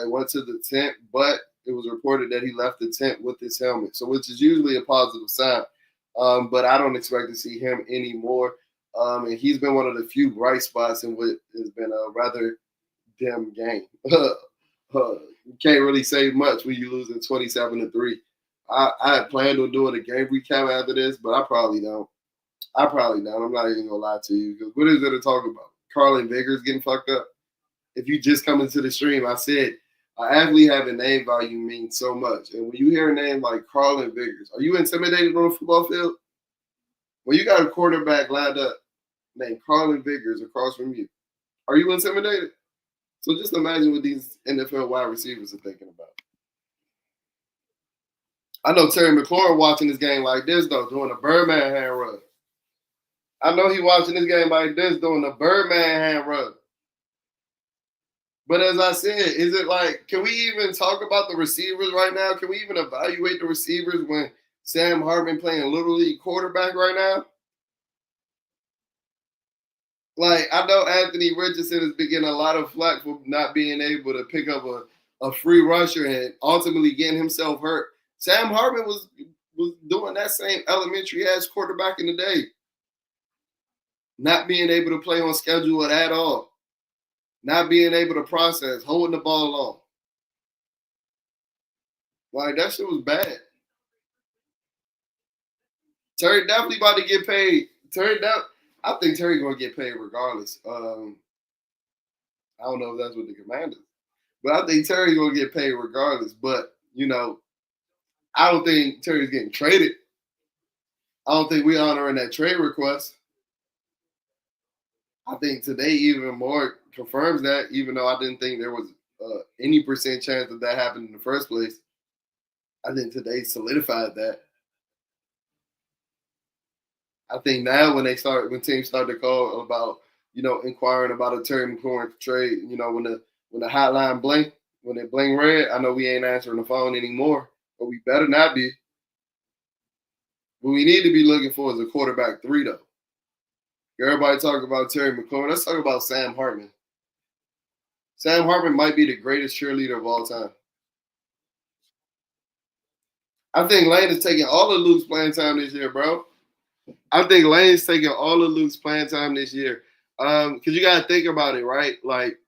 Went to the tent, but it was reported that he left the tent with his helmet, so which is usually a positive sign. But I don't expect to see him anymore. And he's been one of the few bright spots in what has been a rather dim game. You can't really say much when you lose at 27-3. I had planned on doing a game recap after this, but I probably don't. I'm not even gonna lie to you because what is there to talk about? Carlin Vickers getting fucked up. If you just come into the stream, I said an athlete having name value means so much. And when you hear a name like Carlin Vickers, are you intimidated on a football field? When you got a quarterback lined up named Carlin Vickers across from you, are you intimidated? So just imagine what these NFL wide receivers are thinking about. I know Terry McLaurin watching this game like this, though, doing a Birdman hand rub. I know he watching this game like this, doing a Birdman hand rub. But as I said, is it like, can we even talk about the receivers right now? Can we even evaluate the receivers when Sam Hartman playing Little League quarterback right now? Like, I know Anthony Richardson has been getting a lot of flack for not being able to pick up a free rusher and ultimately getting himself hurt. Sam Hartman was doing that same elementary ass quarterback in the day. Not being able to play on schedule at all. Not being able to process, holding the ball long. Like, that shit was bad. Terry definitely about to get paid. I think Terry going to get paid regardless. I don't know if that's what the Commanders. But I think Terry's going to get paid regardless. But, I don't think Terry's getting traded. I don't think we're honoring that trade request. I think today even more confirms that, even though I didn't think there was any percent chance that happened in the first place. I think today solidified that. I think now when teams start to call about, inquiring about a Terry McLaurin trade, when the hotline blink, when it blink red, I know we ain't answering the phone anymore, but we better not be. What we need to be looking for is a quarterback 3, though. Everybody talk about Terry McLaurin. Let's talk about Sam Hartman. Sam Hartman might be the greatest cheerleader of all time. I think Lane is taking all of Luke's playing time this year, bro. I think Lane's taking all of Luke's playing time this year. Because you got to think about it, right? Like,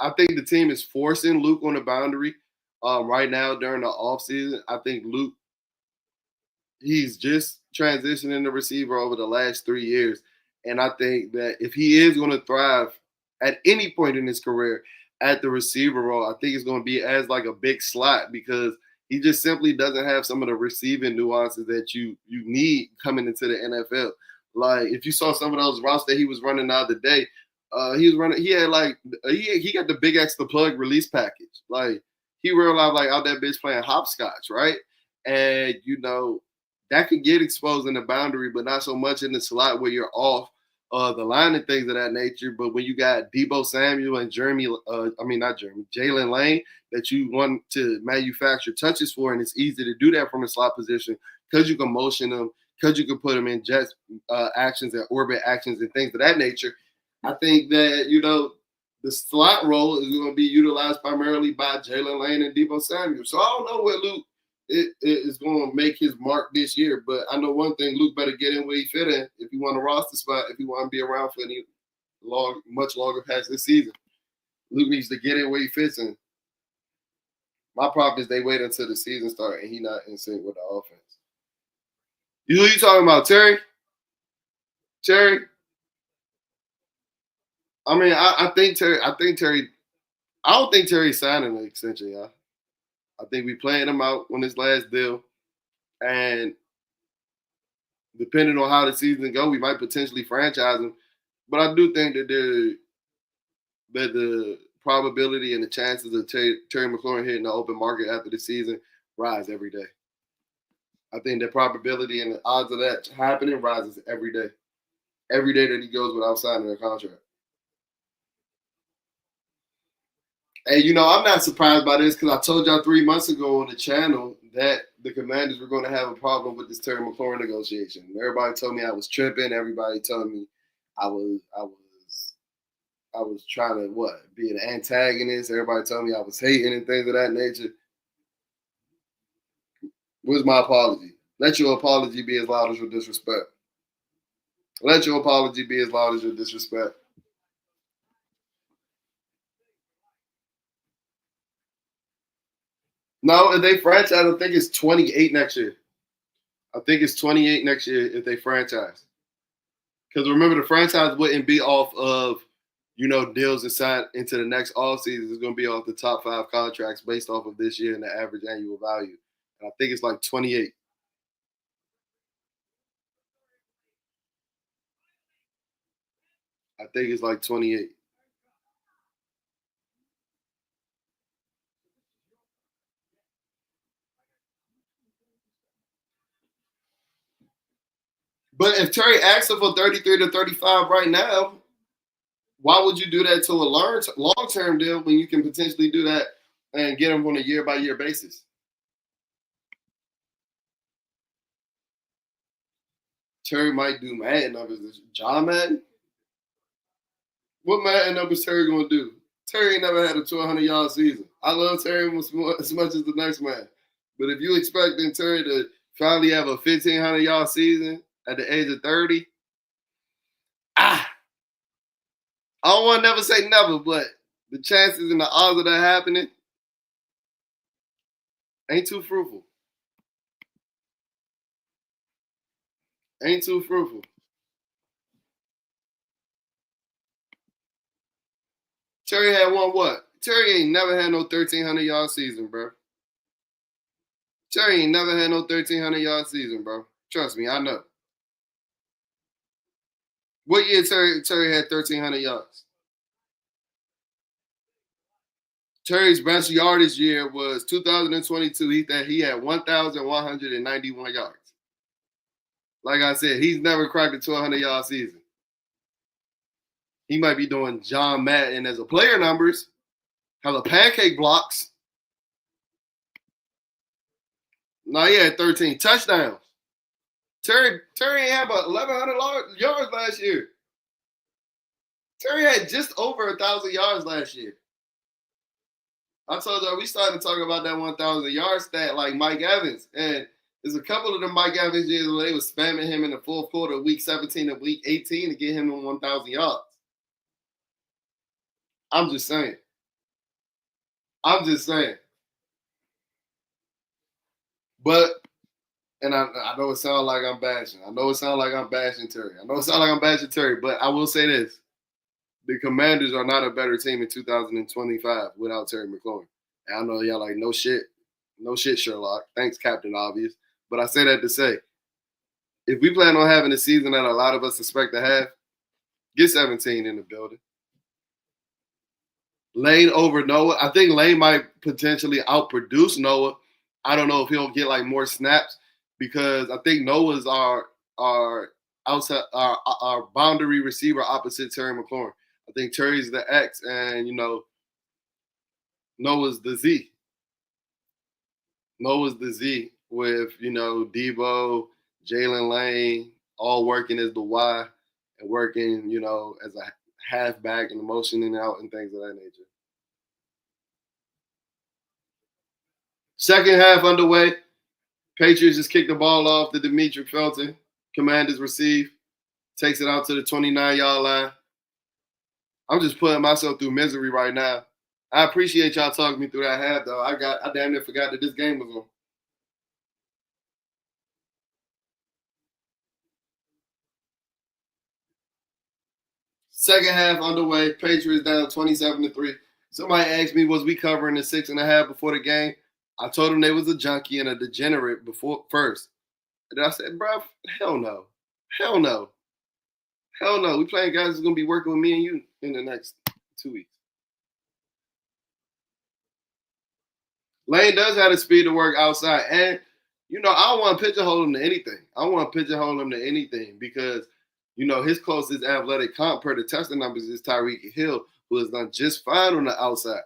I think the team is forcing Luke on the boundary right now during the offseason. I think Luke, he's just transitioning the receiver over the last 3 years. And I think that if he is going to thrive at any point in his career at the receiver role, I think it's going to be as like a big slot because he just simply doesn't have some of the receiving nuances that you need coming into the NFL. Like if you saw some of those routes that he was running the other day, he was running. He had like he got the big extra plug release package. Like he realized like out that bitch playing hopscotch, right? And that can get exposed in the boundary, but not so much in the slot where you're off the line and things of that nature. But when you got Deebo Samuel and Jalen Lane that you want to manufacture touches for, and it's easy to do that from a slot position because you can motion them, because you can put them in jet actions and orbit actions and things of that nature. I think that, the slot role is going to be utilized primarily by Jalen Lane and Deebo Samuel. So I don't know where Luke is going to make his mark this year. But I know one thing, Luke better get in where he fit in if he want a roster spot, if he want to be around for any much longer past this season. Luke needs to get in where he fits in. My problem is they wait until the season starts and he not in sync with the offense. Who you talking about, Terry? Terry? I mean, I think Terry. I don't think Terry's signing an extension, y'all. I think we playing him out on his last deal, and depending on how the season go, we might potentially franchise him. But I do think that the probability and the chances of Terry McLaurin hitting the open market after the season rise every day. I think the probability and the odds of that happening rises every day. Every day that he goes without signing a contract. And, I'm not surprised by this because I told y'all 3 months ago on the channel that the Commanders were going to have a problem with this Terry McLaurin negotiation. Everybody told me I was tripping. Everybody told me I was trying to, be an antagonist. Everybody told me I was hating and things of that nature. Where's my apology? Let your apology be as loud as your disrespect. Let your apology be as loud as your disrespect. No, if they franchise, I think it's 28 next year. I think it's 28 next year if they franchise. Because remember, the franchise wouldn't be off of, deals assigned into the next offseason. It's going to be off the top 5 contracts based off of this year and the average annual value. And I think it's like 28. I think it's like 28. But if Terry asks for 33 to 35 right now, why would you do that to a long-term deal when you can potentially do that and get him on a year-by-year basis? Terry might do Madden numbers. John Madden? What Madden numbers Terry going to do? Terry ain't never had a 200-yard season. I love Terry as much as the next man. But if you expecting Terry to finally have a 1,500-yard season at the age of 30, I don't want to never say never, but the chances and the odds of that happening ain't too fruitful. Ain't too fruitful. Terry had one what? Terry ain't never had no 1,300-yard season, bro. Terry ain't never had no 1,300-yard season, bro. Trust me, I know. What year Terry had 1,300 yards? Terry's best yardage year was 2022. He had 1,191 yards. Like I said, he's never cracked a 1,200-yard season. He might be doing John Madden as a player numbers, hella pancake blocks. No, he had 13 touchdowns. Terry ain't have 1,100 yards last year. Terry had just over 1,000 yards last year. I told y'all we started talking about that 1,000-yard stat like Mike Evans. And there's a couple of the Mike Evans years where they was spamming him in the fourth quarter of week 17 and week 18 to get him on 1,000 yards. I'm just saying. But And I know it sounds like I'm bashing. I know it sounds like I'm bashing Terry. I know it sounds like I'm bashing Terry, but I will say this. The Commanders are not a better team in 2025 without Terry McLaurin. And I know y'all like, no shit. No shit, Sherlock. Thanks, Captain Obvious. But I say that to say, if we plan on having a season that a lot of us expect to have, get 17 in the building. Lane over Noah. I think Lane might potentially outproduce Noah. I don't know if he'll get like more snaps because I think Noah's our outside our boundary receiver opposite Terry McLaurin. I think Terry's the X and Noah's the Z. Noah's the Z with Debo, Jalen Lane all working as the Y and working as a halfback and motioning out and things of that nature. Second half underway. Patriots just kicked the ball off to Demetric Felton. Commanders receive. Takes it out to the 29-yard line. I'm just putting myself through misery right now. I appreciate y'all talking me through that half, though. I damn near forgot that this game was on. Second half underway. Patriots down 27-3. Somebody asked me, was we covering the 6.5 before the game? I told them they was a junkie and a degenerate before first. And I said, bro, hell no. Hell no. Hell no. We playing guys who's going to be working with me and you in the next 2 weeks. Lane does have the speed to work outside. And, I don't want to pigeonhole him to anything. I don't want to pigeonhole him to anything because, his closest athletic comp per the testing numbers is Tyreek Hill, who has done just fine on the outside.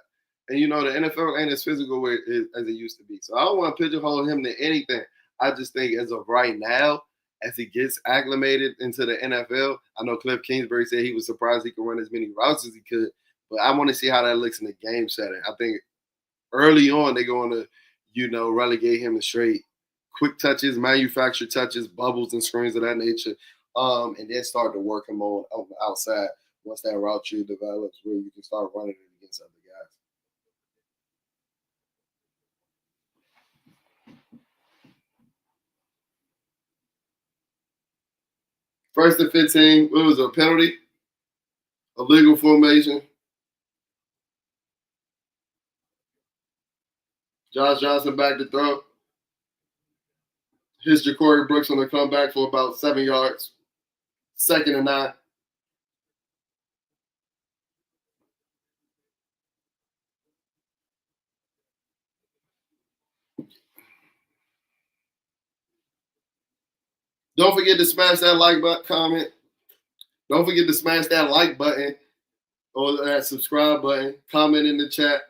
And, the NFL ain't as physical as it used to be. So I don't want to pigeonhole him to anything. I just think as of right now, as he gets acclimated into the NFL, I know Cliff Kingsbury said he was surprised he could run as many routes as he could, but I want to see how that looks in the game setting. I think early on they're going to, relegate him to straight quick touches, manufactured touches, bubbles, and screens of that nature, and then start to work him on the outside once that route tree develops where you can start running it against other guys. First and 15, what was a penalty? A legal formation. Josh Johnson back to throw. Hits Ja'Cory Brooks on the comeback for about 7 yards. 2nd and 9. Don't forget to smash that like button, comment. Don't forget to smash that like button or that subscribe button. Comment in the chat.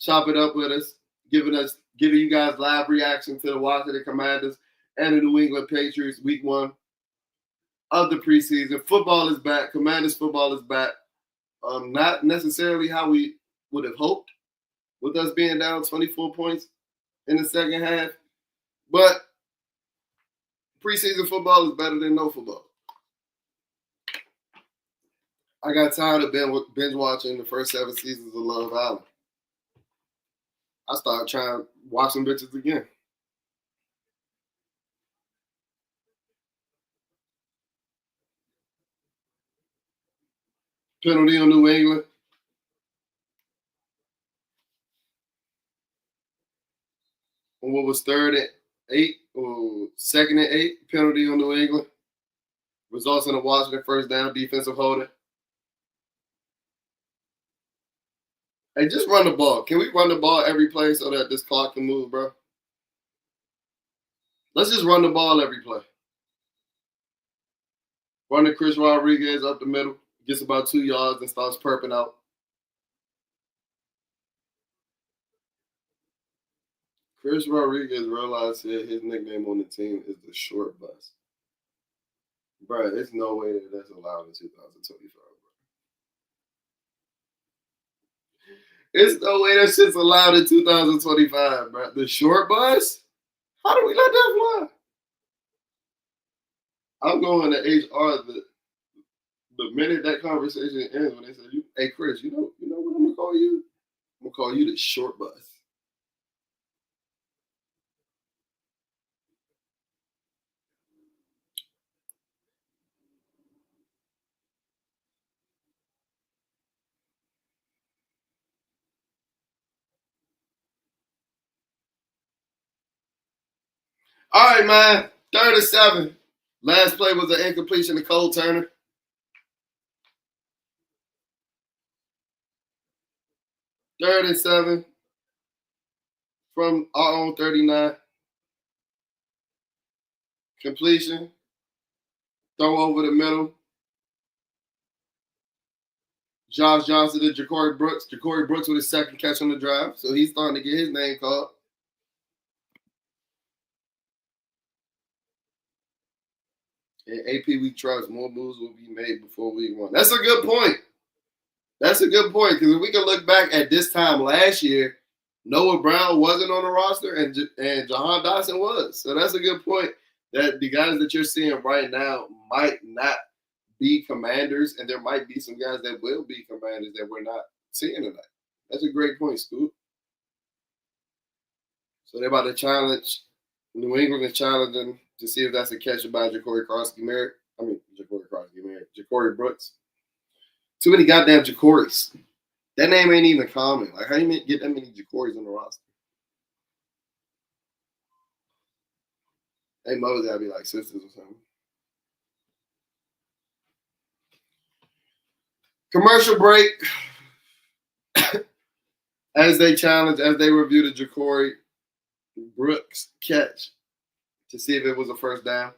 Chop it up with us. Giving you guys live reaction to the Washington Commanders and the New England Patriots week 1 of the preseason. Football is back. Commanders football is back. Not necessarily how we would have hoped with us being down 24 points in the second half. But preseason football is better than no football. I got tired of binge watching the first 7 seasons of Love Island. I started trying to watch some bitches again. Penalty on New England. On what was 3rd and 8 or 2nd and 8, penalty on New England. Results in a Washington first down, defensive holding. Hey, just run the ball. Can we run the ball every play so that this clock can move, bro? Let's just run the ball every play. Run to Chris Rodriguez up the middle, gets about 2 yards and starts perping out. Chris Rodriguez realized that his nickname on the team is the short bus. Bro, there's no way that that's allowed in 2025, bro. There's no way that shit's allowed in 2025, bro. The short bus? How do we let that fly? I'm going to HR the minute that conversation ends when they say, "Hey Chris, you know what I'm gonna call you? I'm gonna call you the short bus." All right, man. 3rd and 7. Last play was an incompletion to Cole Turner. Third and 7 from our own 39. Completion. Throw over the middle. Josh Johnson to Ja'Cory Brooks. Ja'Cory Brooks with his second catch on the drive. So he's starting to get his name called. And AP we trust. More moves will be made before week 1. That's a good point. That's a good point. Because if we can look back at this time last year, Noah Brown wasn't on the roster and Jahan Dotson was. So that's a good point that the guys that you're seeing right now might not be Commanders, and there might be some guys that will be Commanders that we're not seeing tonight. That's a great point, Scoop. So they're about to challenge. New England is challenging to see if that's a catch by Ja'Cory Brooks. Too many goddamn Ja'Corys. That name ain't even common. Like, how do you get that many Ja'Corys on the roster? Hey, Mo's gotta be like sisters or something. Commercial break. As they review the Ja'Cory Brooks catch to see if it was a first down.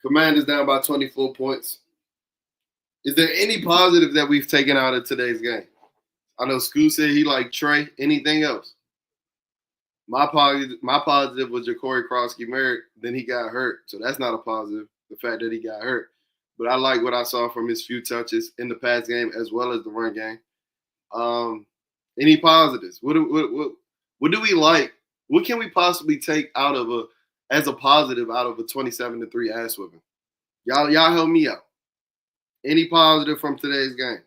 Commanders down by 24 points. Is there any positive that we've taken out of today's game? I know Scoot said he liked Trey. Anything else? My positive was Ja'Cory Merrick. Then he got hurt. So that's not a positive, the fact that he got hurt. But I like what I saw from his few touches in the pass game as well as the run game. Any positives? What do we like? What can we possibly take out of as a positive out of a 27-3 ass whipping? Y'all help me out. Any positive from today's game?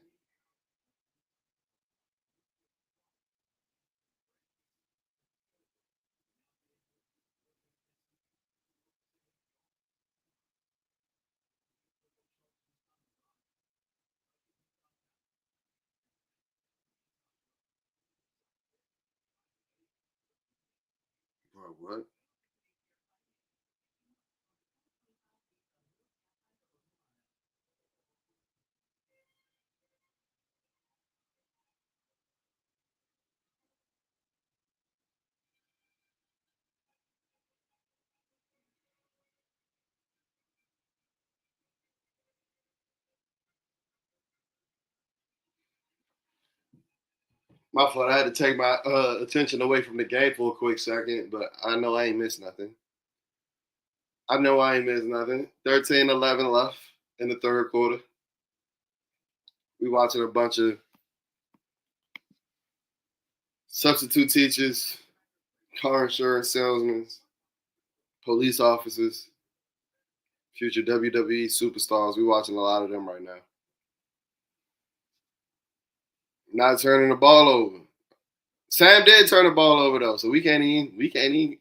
Bro, what? My fault. I had to take my attention away from the game for a quick second, but I know I ain't missed nothing. 13-11 left in the third quarter. We watching a bunch of substitute teachers, car insurance salesmen, police officers, future WWE superstars. We watching a lot of them right now. Not turning the ball over. Sam did turn the ball over though, so we can't even.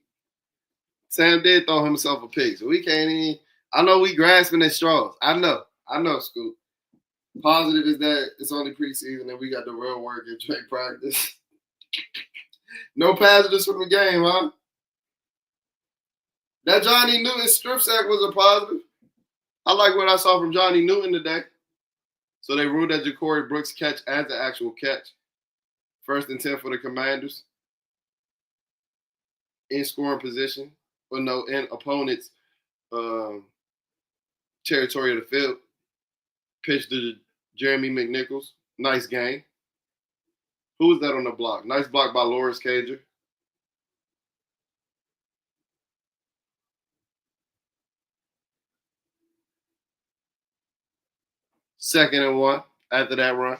Sam did throw himself a pick, so we can't even. I know we grasping at straws. I know, Scoop. Positive is that it's only preseason and we got the real work and track practice. No positives from the game, huh? That Johnny Newton strip sack was a positive. I like what I saw from Johnny Newton today. So they ruled that Ja'Cory Brooks catch as the actual catch. 1st and 10 for the Commanders. In scoring position. But no, in opponent's territory of the field. Pitch to Jeremy McNichols. Nice game. Who was that on the block? Nice block by Loris Cager. Second and 1 after that run.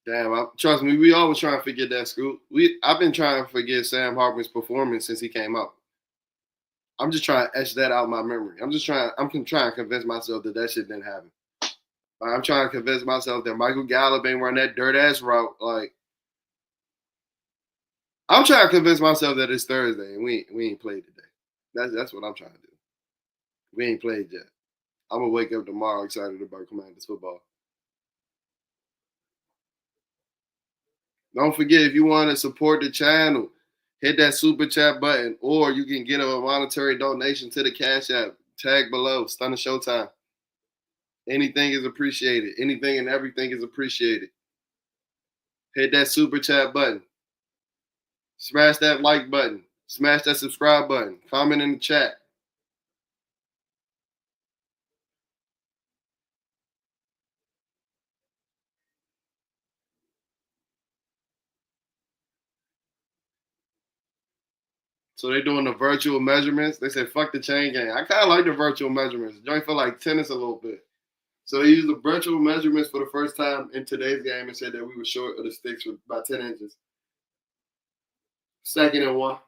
Damn, trust me, we always try to forget that, Scoop. I've been trying to forget Sam Hartman's performance since he came up. I'm just trying to etch that out of my memory. I'm trying to convince myself that shit didn't happen. I'm trying to convince myself that Michael Gallup ain't run that dirt ass route. Like, I'm trying to convince myself that it's Thursday and we ain't played today. That's what I'm trying to do. We ain't played yet. I'm gonna wake up tomorrow excited about Commanders football. Don't forget, if you want to support the channel, hit that super chat button, or you can get a monetary donation to the Cash App. Tag below. Stunning Showtime. Anything is appreciated. Anything and everything is appreciated. Hit that super chat button. Smash that like button. Smash that subscribe button. Comment in the chat. So they're doing the virtual measurements. They said, fuck the chain game. I kind of like the virtual measurements. The joint feel like tennis a little bit. So they used the virtual measurements for the first time in today's game and said that we were short of the sticks by 10 inches. 2nd and 1.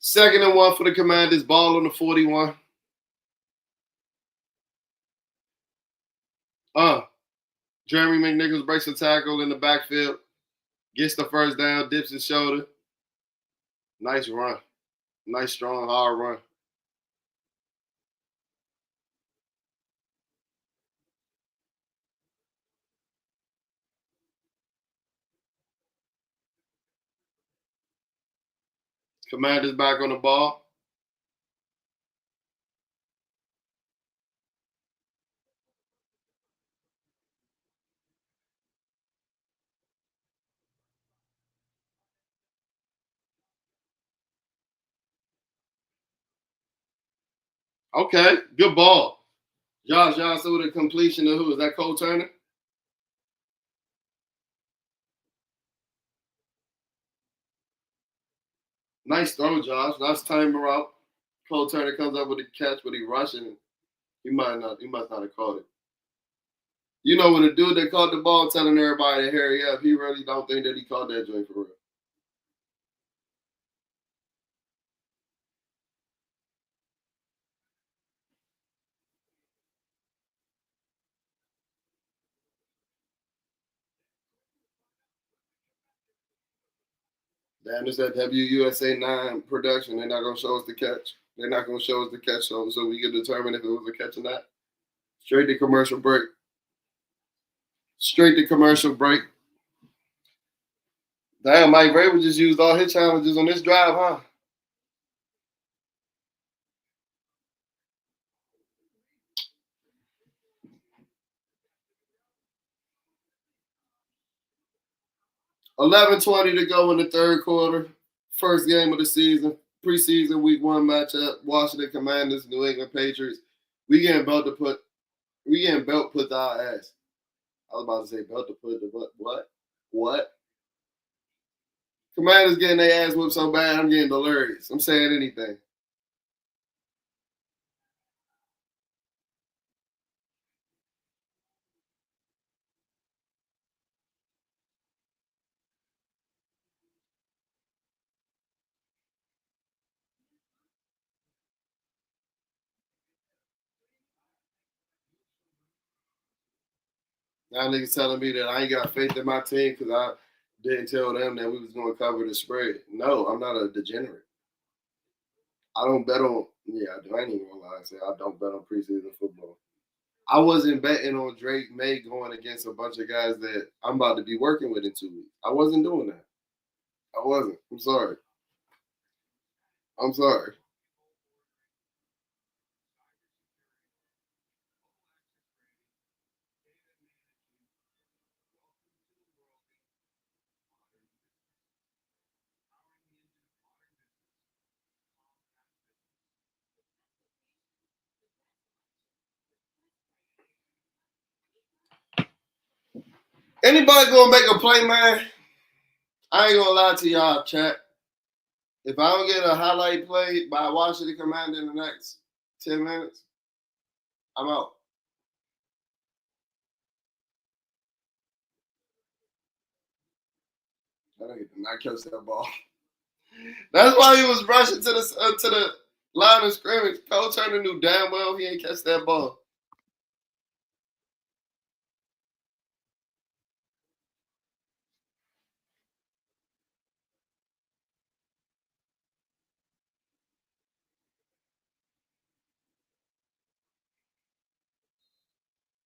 Second and 1 for the Commanders. Ball on the 41. Jeremy McNichols breaks a tackle in the backfield. Gets the first down. Dips his shoulder. Nice run. Nice, strong, hard run. Commanders back on the ball. Okay, good ball. Josh Johnson with a completion to who? Is that Cole Turner? Nice throw, Josh. Nice timer out. Cole Turner comes up with the catch, but he rushing. He must not have caught it. You know, when the dude that caught the ball telling everybody to hurry up, he really don't think that he caught that joint for real. Damn, it's that WUSA 9 production. They're not going to show us the catch. They're not going to show us the catch so we can determine if it was a catch or not. Straight to commercial break. Straight to commercial break. Damn, Mike Vrabel just used all his challenges on this drive, huh? $11:20 to go in the third quarter. First game of the season. Preseason week 1 matchup. Washington Commanders, New England Patriots. We getting belt put to our ass. I was about to say belt to put the what? What? Commanders getting their ass whipped so bad, I'm getting delirious. I'm saying anything. Now niggas telling me that I ain't got faith in my team because I didn't tell them that we was going to cover the spread. No, I'm not a degenerate. I don't bet on. Yeah, I do. I ain't even gonna lie and say I don't bet on preseason football. I wasn't betting on Drake May going against a bunch of guys that I'm about to be working with in 2 weeks. I wasn't doing that. I wasn't. I'm sorry. I'm sorry. Anybody gonna make a play, man? I ain't gonna lie to y'all, chat. If I don't get a highlight play by Washington Commander in the next 10 minutes, I'm out. I did not catch that ball. That's why he was rushing to the line of scrimmage. Cole Turner knew damn well he ain't catch that ball.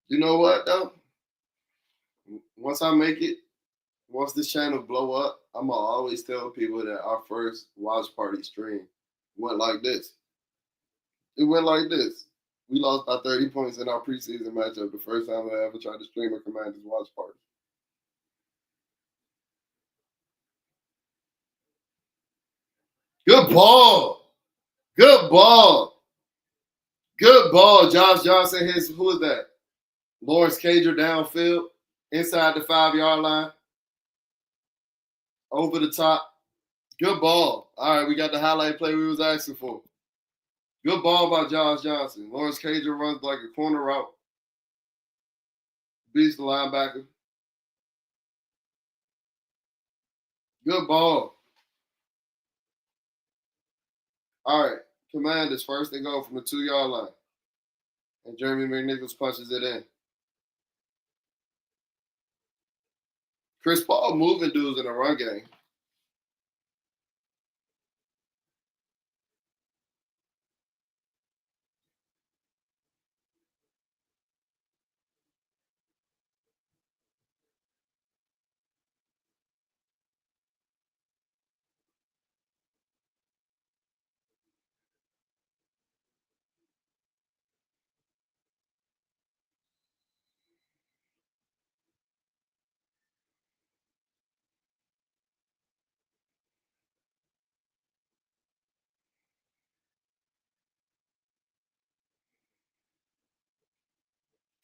You know what, though? Once this channel blow up, I'm going to always tell people that our first watch party stream went like this. It went like this. We lost by 30 points in our preseason matchup the first time I ever tried to stream a Commanders watch party. Good ball. Good ball. Good ball. Josh Johnson hits, who is that? Lawrence Cager downfield, inside the 5-yard line, over the top. Good ball. All right, we got the highlight play we was asking for. Good ball by Josh Johnson. Lawrence Cager runs like a corner route. Beats the linebacker. Good ball. All right, Commanders first and goal from the 2-yard line. And Jeremy McNichols punches it in. Chris Paul moving dudes in the run game.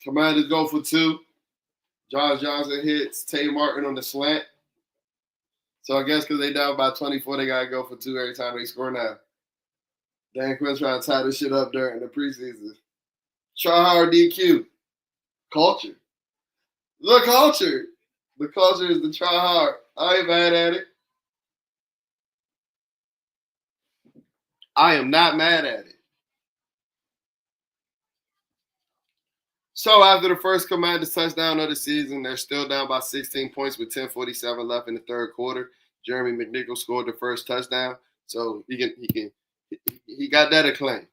Commanders go for 2. Josh Johnson hits Tay Martin on the slant. So I guess because they down by 24, they got to go for 2 every time they score now. Dan Quinn trying to tie this shit up during the preseason. Try hard DQ. Culture. The culture. The culture is the try hard. I ain't mad at it. I am not mad at it. So after the first Commanders touchdown of the season, they're still down by 16 points with 10:47 left in the third quarter. Jeremy McNichols scored the first touchdown, so he got that acclaim.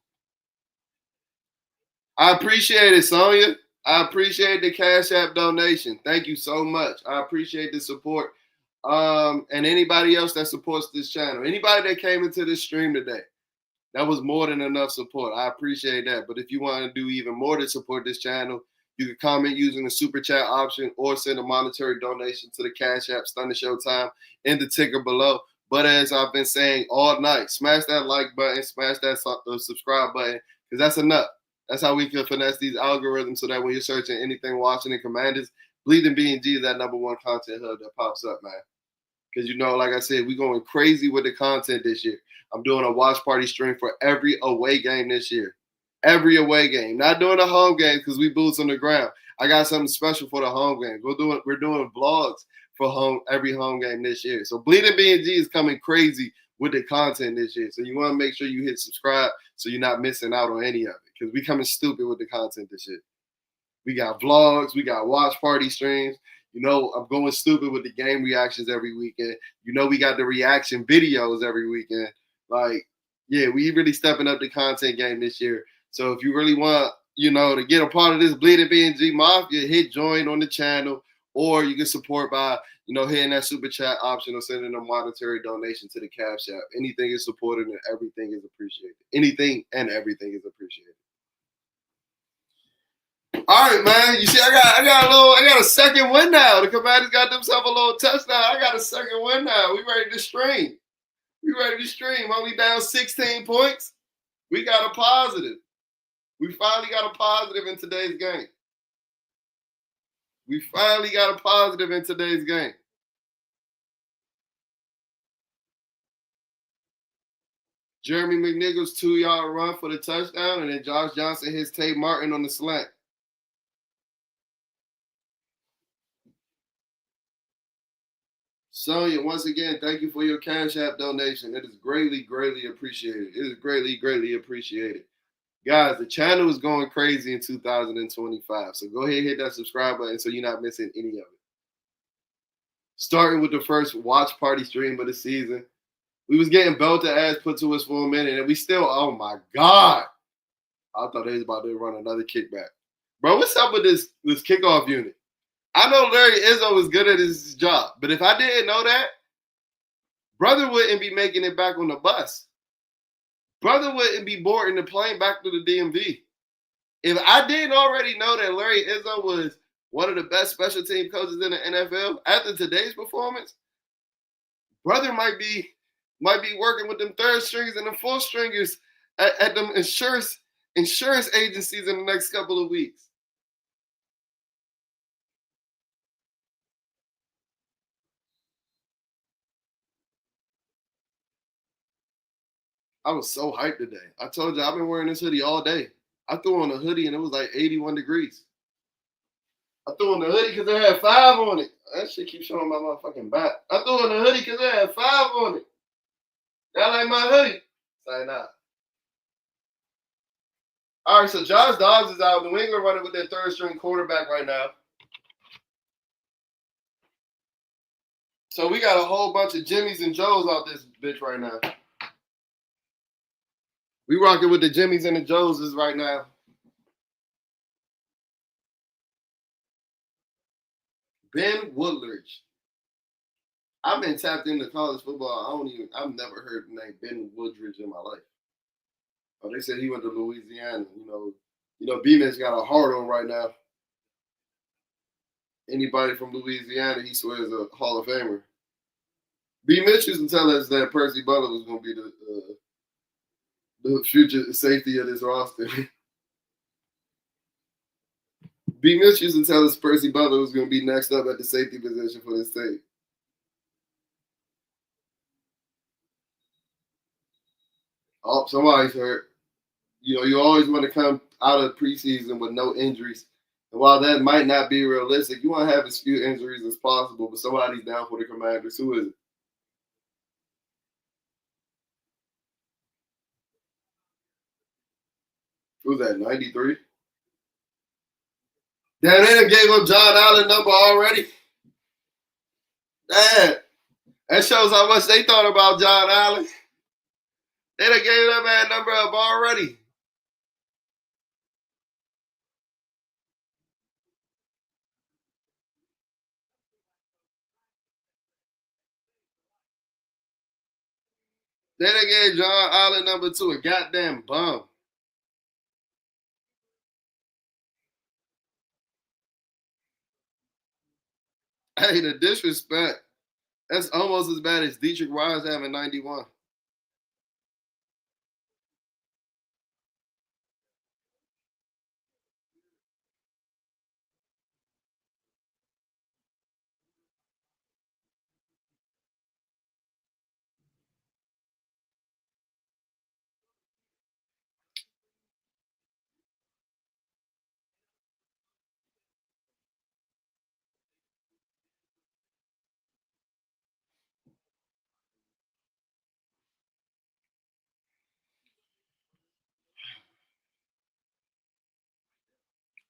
I appreciate it, Sonya. I appreciate the Cash App donation. Thank you so much. I appreciate the support. And anybody else that supports this channel, anybody that came into this stream today, that was more than enough support. I appreciate that. But if you want to do even more to support this channel, you can comment using the super chat option or send a monetary donation to the Cash App Stunning Showtime in the ticker below. But as I've been saying all night, smash that like button, smash that subscribe button, because that's enough. That's how we can finesse these algorithms so that when you're searching anything Washington Commanders, Bleeding B&G is that #1 content hub that pops up, man. Because, like I said, we're going crazy with the content this year. I'm doing a watch party stream for every away game this year. Every away game. Not doing the home games because we boots on the ground. I got something special for the home games. We're doing vlogs for every home game this year. So Bleeding B&G is coming crazy with the content this year. So you want to make sure you hit subscribe so you're not missing out on any of it. Because we coming stupid with the content this year. We got vlogs. We got watch party streams. I'm going stupid with the game reactions every weekend. We got the reaction videos every weekend. We really stepping up the content game this year. So if you really want, to get a part of this Bleeding B&G Mafia, hit join on the channel, or you can support by, hitting that super chat option or sending a monetary donation to the Cash App. Anything is supported and everything is appreciated. Anything and everything is appreciated. All right, man. You see, I got a second win now. The Commanders got themselves a little touchdown. I got a second win now. We ready to stream. Only down 16 points. We got a positive. We finally got a positive in today's game. Jeremy McNichols 2-yard run for the touchdown, and then Josh Johnson hits Tay Martin on the slant. Sonya, once again, thank you for your Cash App donation. It is greatly, greatly appreciated. Guys, the channel is going crazy in 2025. So go ahead and hit that subscribe button so you're not missing any of it. Starting with the first watch party stream of the season. We was getting belted ass put to us for a minute, and we still, oh my God. I thought they was about to run another kickback. Bro, what's up with this kickoff unit? I know Larry Izzo is good at his job, but if I didn't know that, brother wouldn't be making it back on the bus. Brother wouldn't be boarding the plane back to the DMV. If I didn't already know that Larry Izzo was one of the best special team coaches in the NFL after today's performance, brother might be working with them third stringers and the fourth stringers at them insurance agencies in the next couple of weeks. I was so hyped today. I told you I've been wearing this hoodie all day. I threw on a hoodie and it was like 81 degrees. I threw on the hoodie because it had 5 on it. That shit keeps showing my motherfucking back. I threw on the hoodie because it had 5 on it. That like my hoodie. Say nah. All right, so Josh Dobbs is out. New England running with their third string quarterback right now. So we got a whole bunch of Jimmies and Joes out this bitch right now. We rocking with the Jimmies and the Joeses right now. Ben Woodridge. I've been tapped into college football. I've never heard the name Ben Woodridge in my life. Oh, they said he went to Louisiana. B-Mitch got a hard on right now. Anybody from Louisiana, he swears a Hall of Famer. B-Mitch used to tell us that Percy Butler was going to be the future safety of this roster. B-Mitch used to tell us Percy Butler was going to be next up at the safety position for the state. Oh, somebody's hurt. You always want to come out of preseason with no injuries. And while that might not be realistic, you want to have as few injuries as possible, but somebody's down for the Commanders. Who is it? Who's that, 93? Damn, they done gave up John Allen number already. Damn. That shows how much they thought about John Allen. They done gave that man number up already. They done gave John Allen number 2 a goddamn bum. Hey, the disrespect. That's almost as bad as Dietrich Wise having 91.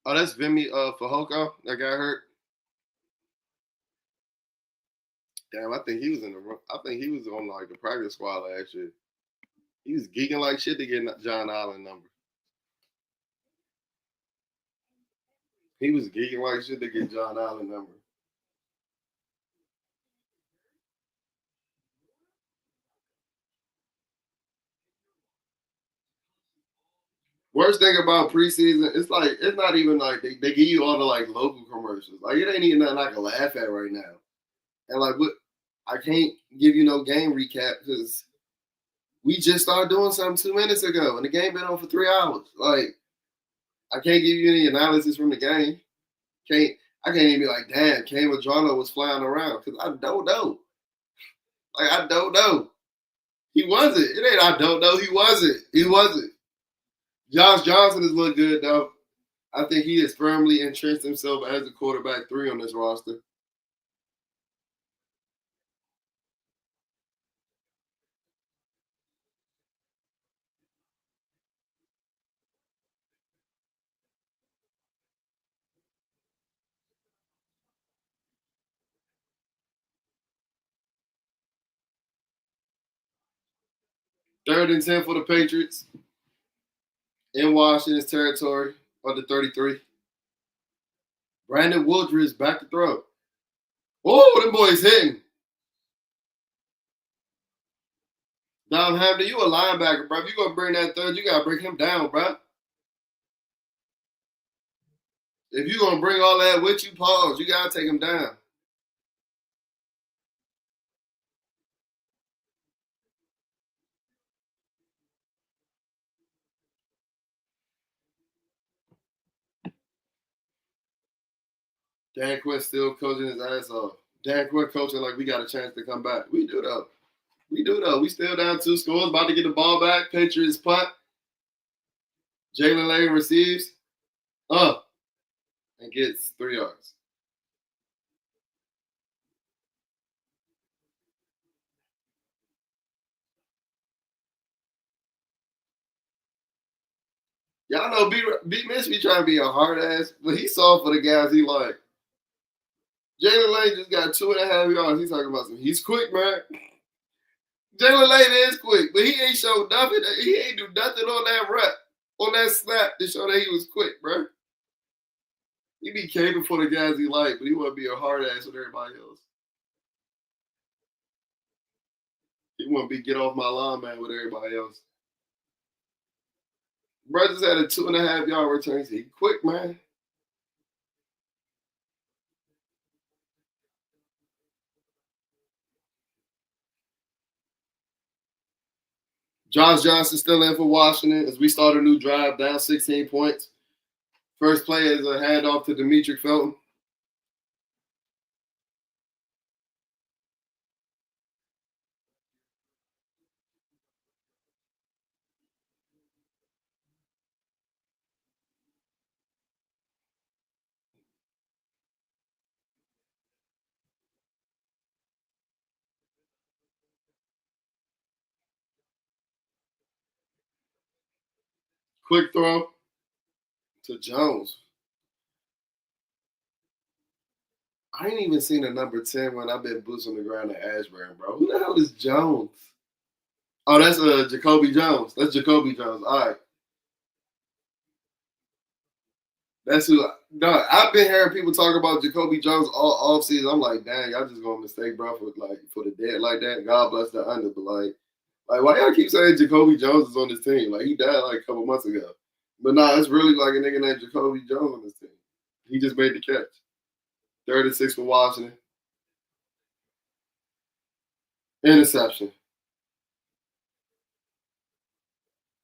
Oh, that's Vimy Fehoko that got hurt. Damn, I think he was on like the practice squad last year. He was geeking like shit to get John Allen number. He was geeking like shit to get John Allen number. Worst thing about preseason, it's not even like they give you all the like local commercials. Like it ain't even nothing I can laugh at right now. And like what I can't give you no game recap because we just started doing something 2 minutes ago and the game been on for 3 hours. Like I can't give you any analysis from the game. Can't I can't even be like, damn, Cam Madrano was flying around because I don't know. Like I don't know. He wasn't. It ain't I don't know. He wasn't. He wasn't. Josh Johnson has looked good though. I think he has firmly entrenched himself as a quarterback 3 on this roster. Third and 10 for the Patriots in Washington's territory on the 33. Brandon Woodridge back to throw. Oh, them boys hitting. Dom Hampton, you a linebacker, bro. If you gonna bring that third, you gotta bring him down, bro. If you gonna bring all that with you, pause. You gotta take him down. Dan Quinn still coaching his ass off. Dan Quinn coaching like we got a chance to come back. We do though. We still down 2 scores. About to get the ball back. Patriots punt. Jalen Lane receives. And gets 3 yards. Y'all know B Mitch be trying to be a hard ass, but he saw for the guys he like. Jalen Lane just got 2.5 yards. He's talking about some. He's quick, man. Jalen Lane is quick, but he ain't showed nothing. He ain't do nothing on that rep, on that snap to show that he was quick, bro. He be caping for the guys he like, but he want to be a hard ass with everybody else. He want to be get off my line, man, with everybody else. Bro just had a 2.5 yard return. He quick, man. Josh Johnson still in for Washington as we start a new drive, down 16 points. First play is a handoff to Demetric Felton. Quick throw to Jones. I ain't even seen a number 10 when I've been boots on the ground at Ashburn, bro. Who the hell is Jones? Oh, that's Jacoby Jones. That's Jacoby Jones. All right. That's who. No, I've been hearing people talk about Jacoby Jones all offseason. I'm like, dang, y'all just going to mistake, bro, for the dead like that. God bless the under. But, like why y'all keep saying Jacoby Jones is on this team? Like, he died like a couple months ago. But, nah, it's really like a nigga named Jacoby Jones on this team. He just made the catch. 36 for Washington. Interception.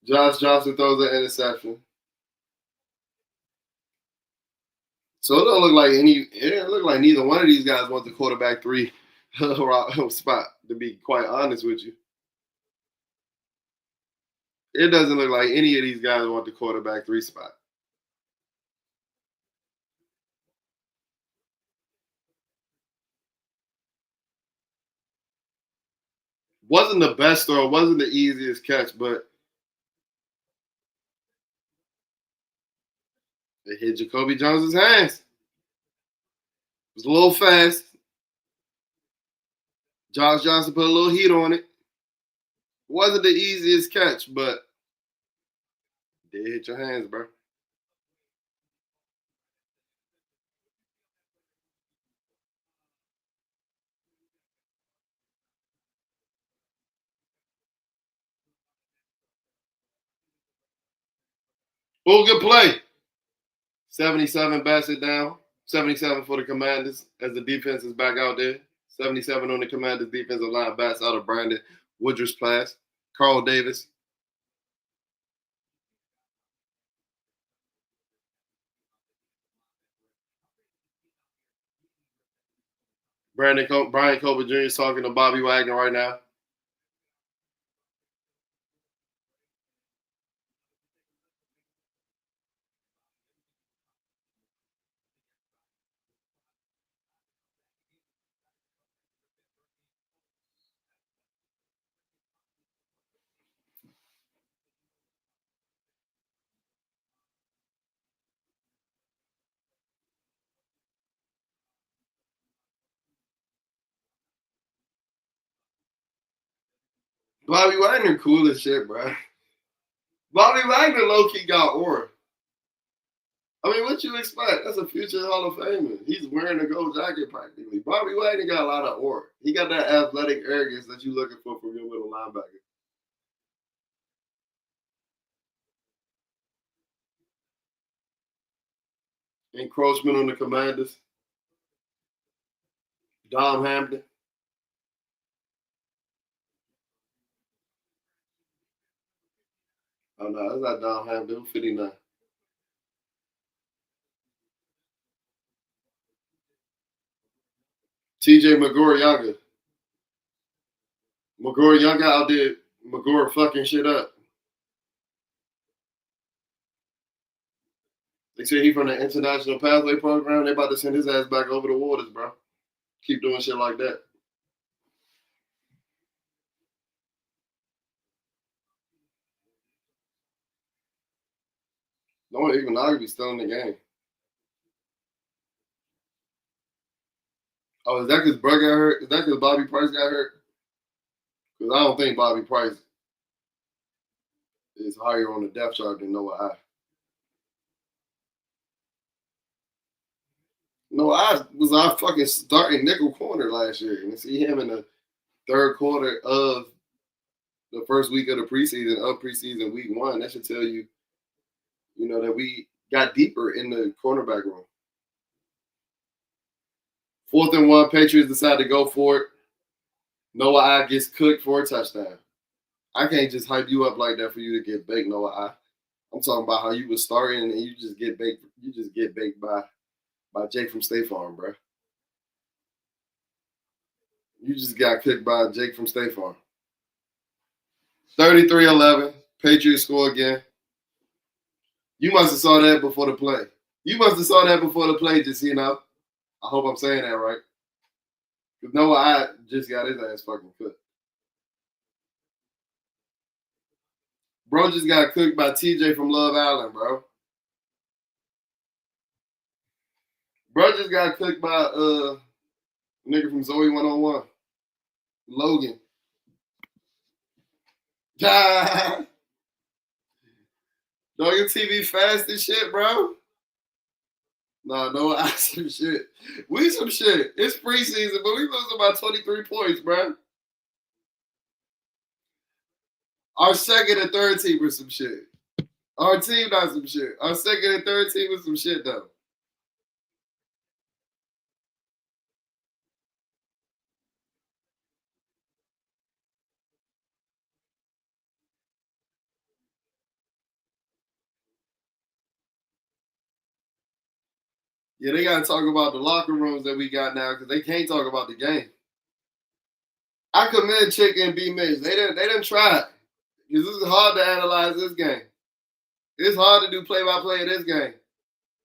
Josh Johnson throws an interception. So it don't look like neither one of these guys want the quarterback 3 spot, to be quite honest with you. It doesn't look like any of these guys want the quarterback 3 spot. Wasn't the best throw, wasn't the easiest catch, but it hit Jacoby Jones' hands. It was a little fast. Josh Johnson put a little heat on it. It wasn't the easiest catch, but it did hit your hands, bro. Oh, good play. 77 bats it down. 77 for the Commanders as the defense is back out there. 77 on the Commanders defensive line, bats out of Brandon Woodruff's pass. Carl Davis. Brian Colbert Jr. is talking to Bobby Wagner right now. Bobby Wagner cool as shit, bro. Bobby Wagner low-key got aura. I mean, what you expect? That's a future Hall of Famer. He's wearing a gold jacket practically. Bobby White ain't got a lot of aura. He got that athletic arrogance that you're looking for from your middle linebacker. Encroachment on the Commanders. Dom Hampton. Oh, no, that's not Dom Hampton. 59. TJ McGorry-Younger. McGorry-Younger outdid McGorry fucking shit up. They say he from the International Pathway Program. They about to send his ass back over the waters, bro. Keep doing shit like that. No, even now be still in the game. Oh, is that because Bro got hurt? Is that because Bobby Price got hurt? Because I don't think Bobby Price is higher on the depth chart than Noah I. Noah I was our fucking starting nickel corner last year. And to see him in the third quarter of the first week of the preseason, week 1, that should tell you, that we got deeper in the cornerback room. 4th and 1, Patriots decide to go for it. Noah I gets cooked for a touchdown. I can't just hype you up like that for you to get baked, Noah I. I'm talking about how you was starting and you just get baked. You just get baked by Jake from State Farm, bro. You just got cooked by Jake from State Farm. 33-11. Patriots score again. You must have saw that before the play. Just, I hope I'm saying that right. Because Noah I just got his ass fucking cooked. Bro just got cooked by TJ from Love Island, bro. Bro just got cooked by nigga from Zoe 101. Logan. Dog, your TV fast as shit, bro. No, I some shit. We some shit. It's preseason, but we losing by 23 points, bro. Our second and third team was some shit. Our team not some shit. Our second and third team was some shit, though. Yeah, they got to talk about the locker rooms that we got now because they can't talk about the game. I commend Chick and B Mitch. They didn't try because this is hard to analyze this game. It's hard to do play-by-play in this game.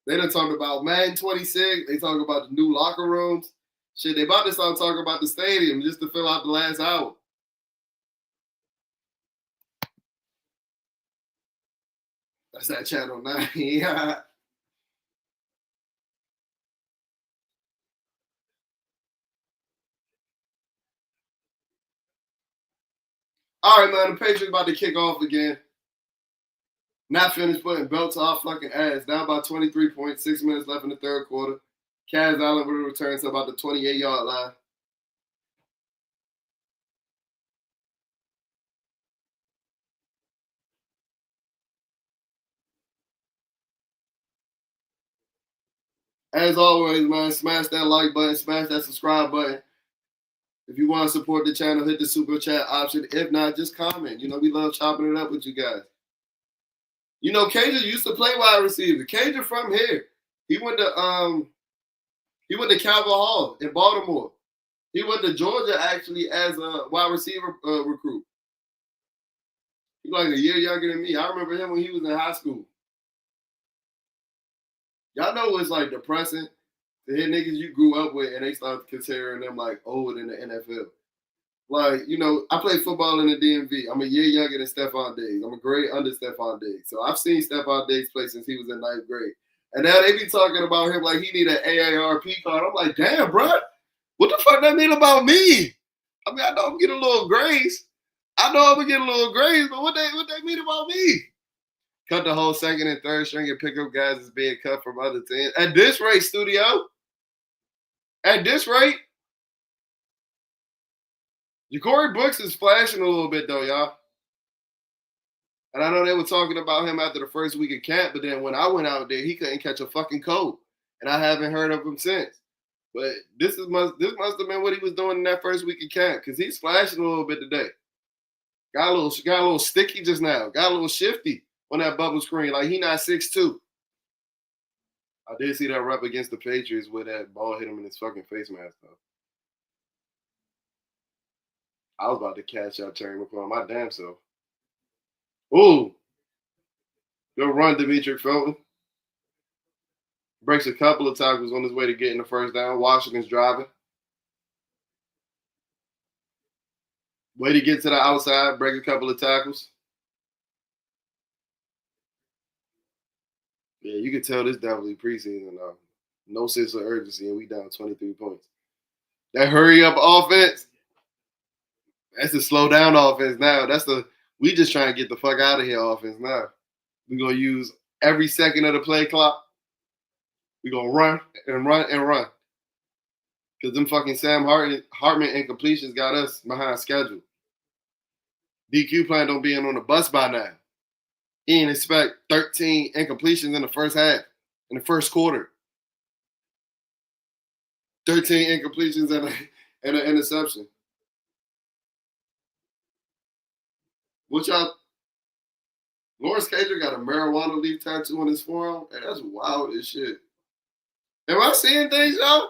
They done talked about Madden 26. They talk about the new locker rooms. Shit, they about to start talking about the stadium just to fill out the last hour. That's that Channel 9. Yeah. All right, man. The Patriots about to kick off again. Not finished putting belts off fucking ass. Down by 23 points. 6 minutes left in the third quarter. Kaz Allen will return to about the 28-yard line. As always, man, smash that like button, smash that subscribe button. If you want to support the channel, hit the super chat option. If not, just comment. We love chopping it up with you guys. Cager used to play wide receiver. Cager from here. He went to Calvin Hall in Baltimore. He went to Georgia actually as a wide receiver recruit. He's like a year younger than me. I remember him when he was in high school. Y'all know it's like depressing to hear niggas you grew up with and they start considering them like old in the NFL. Like, I played football in the DMV. I'm a year younger than Stephon Diggs. I'm a grade under Stephon Diggs. So I've seen Stephon Diggs play since he was in 9th grade. And now they be talking about him like he need an AARP card. I'm like, damn, bro. What the fuck that mean about me? I mean, I know I'm getting a little grace. But what they mean about me? cut the whole second and third string and pick up guys that's being cut from other teams. At this rate, studio, at this rate, Ja'Cory Brooks is flashing a little bit, though, y'all. And I know they were talking about him after the first week of camp, but then when I went out there, he couldn't catch a fucking cold. And I haven't heard of him since. But this must have been what he was doing in that first week of camp, because he's flashing a little bit today. Got a little sticky just now. Got a little shifty on that bubble screen. Like he not 6'2". I did see that rep against the Patriots where that ball hit him in his fucking face mask, though. I was about to catch out Terry McLaurin, my damn self. Ooh. Good run, Demetric Felton. Breaks a couple of tackles on his way to getting the first down. Washington's driving. Way to get to the outside, break a couple of tackles. Yeah, you can tell this definitely preseason now. No sense of urgency, and we down 23 points. That hurry up offense, that's the slow down offense now. We just trying to get the fuck out of here offense now. We're going to use every second of the play clock. We're going to run and run and run. Because them fucking Sam Hartman incompletions got us behind schedule. DQ planned on being on the bus by now. He didn't expect 13 incompletions in the first half, in the first quarter. 13 incompletions and an interception. Lawrence Cager got a marijuana leaf tattoo on his forearm? Hey, that's wild as shit. Am I seeing things, y'all?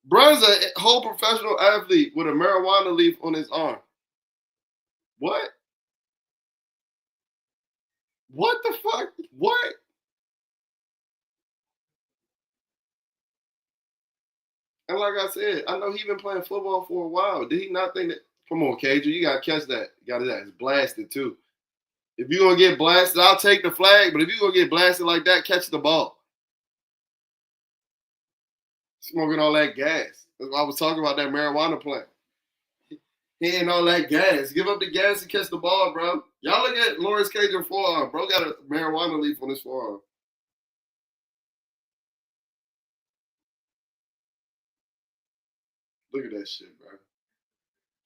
Bruh's a whole professional athlete with a marijuana leaf on his arm. What? What the fuck? What? And like I said, I know he's been playing football for a while. Did he not think that? Come on, Cager, you got to catch that. You got to that. It's blasted, too. If you're going to get blasted, I'll take the flag. But if you're going to get blasted like that, catch the ball. Smoking all that gas. I was talking about that marijuana plant. He ain't all that gas. Give up the gas and catch the ball, bro. Y'all look at Lawrence Cager's forearm. Bro got a marijuana leaf on his forearm. Look at that shit, bro.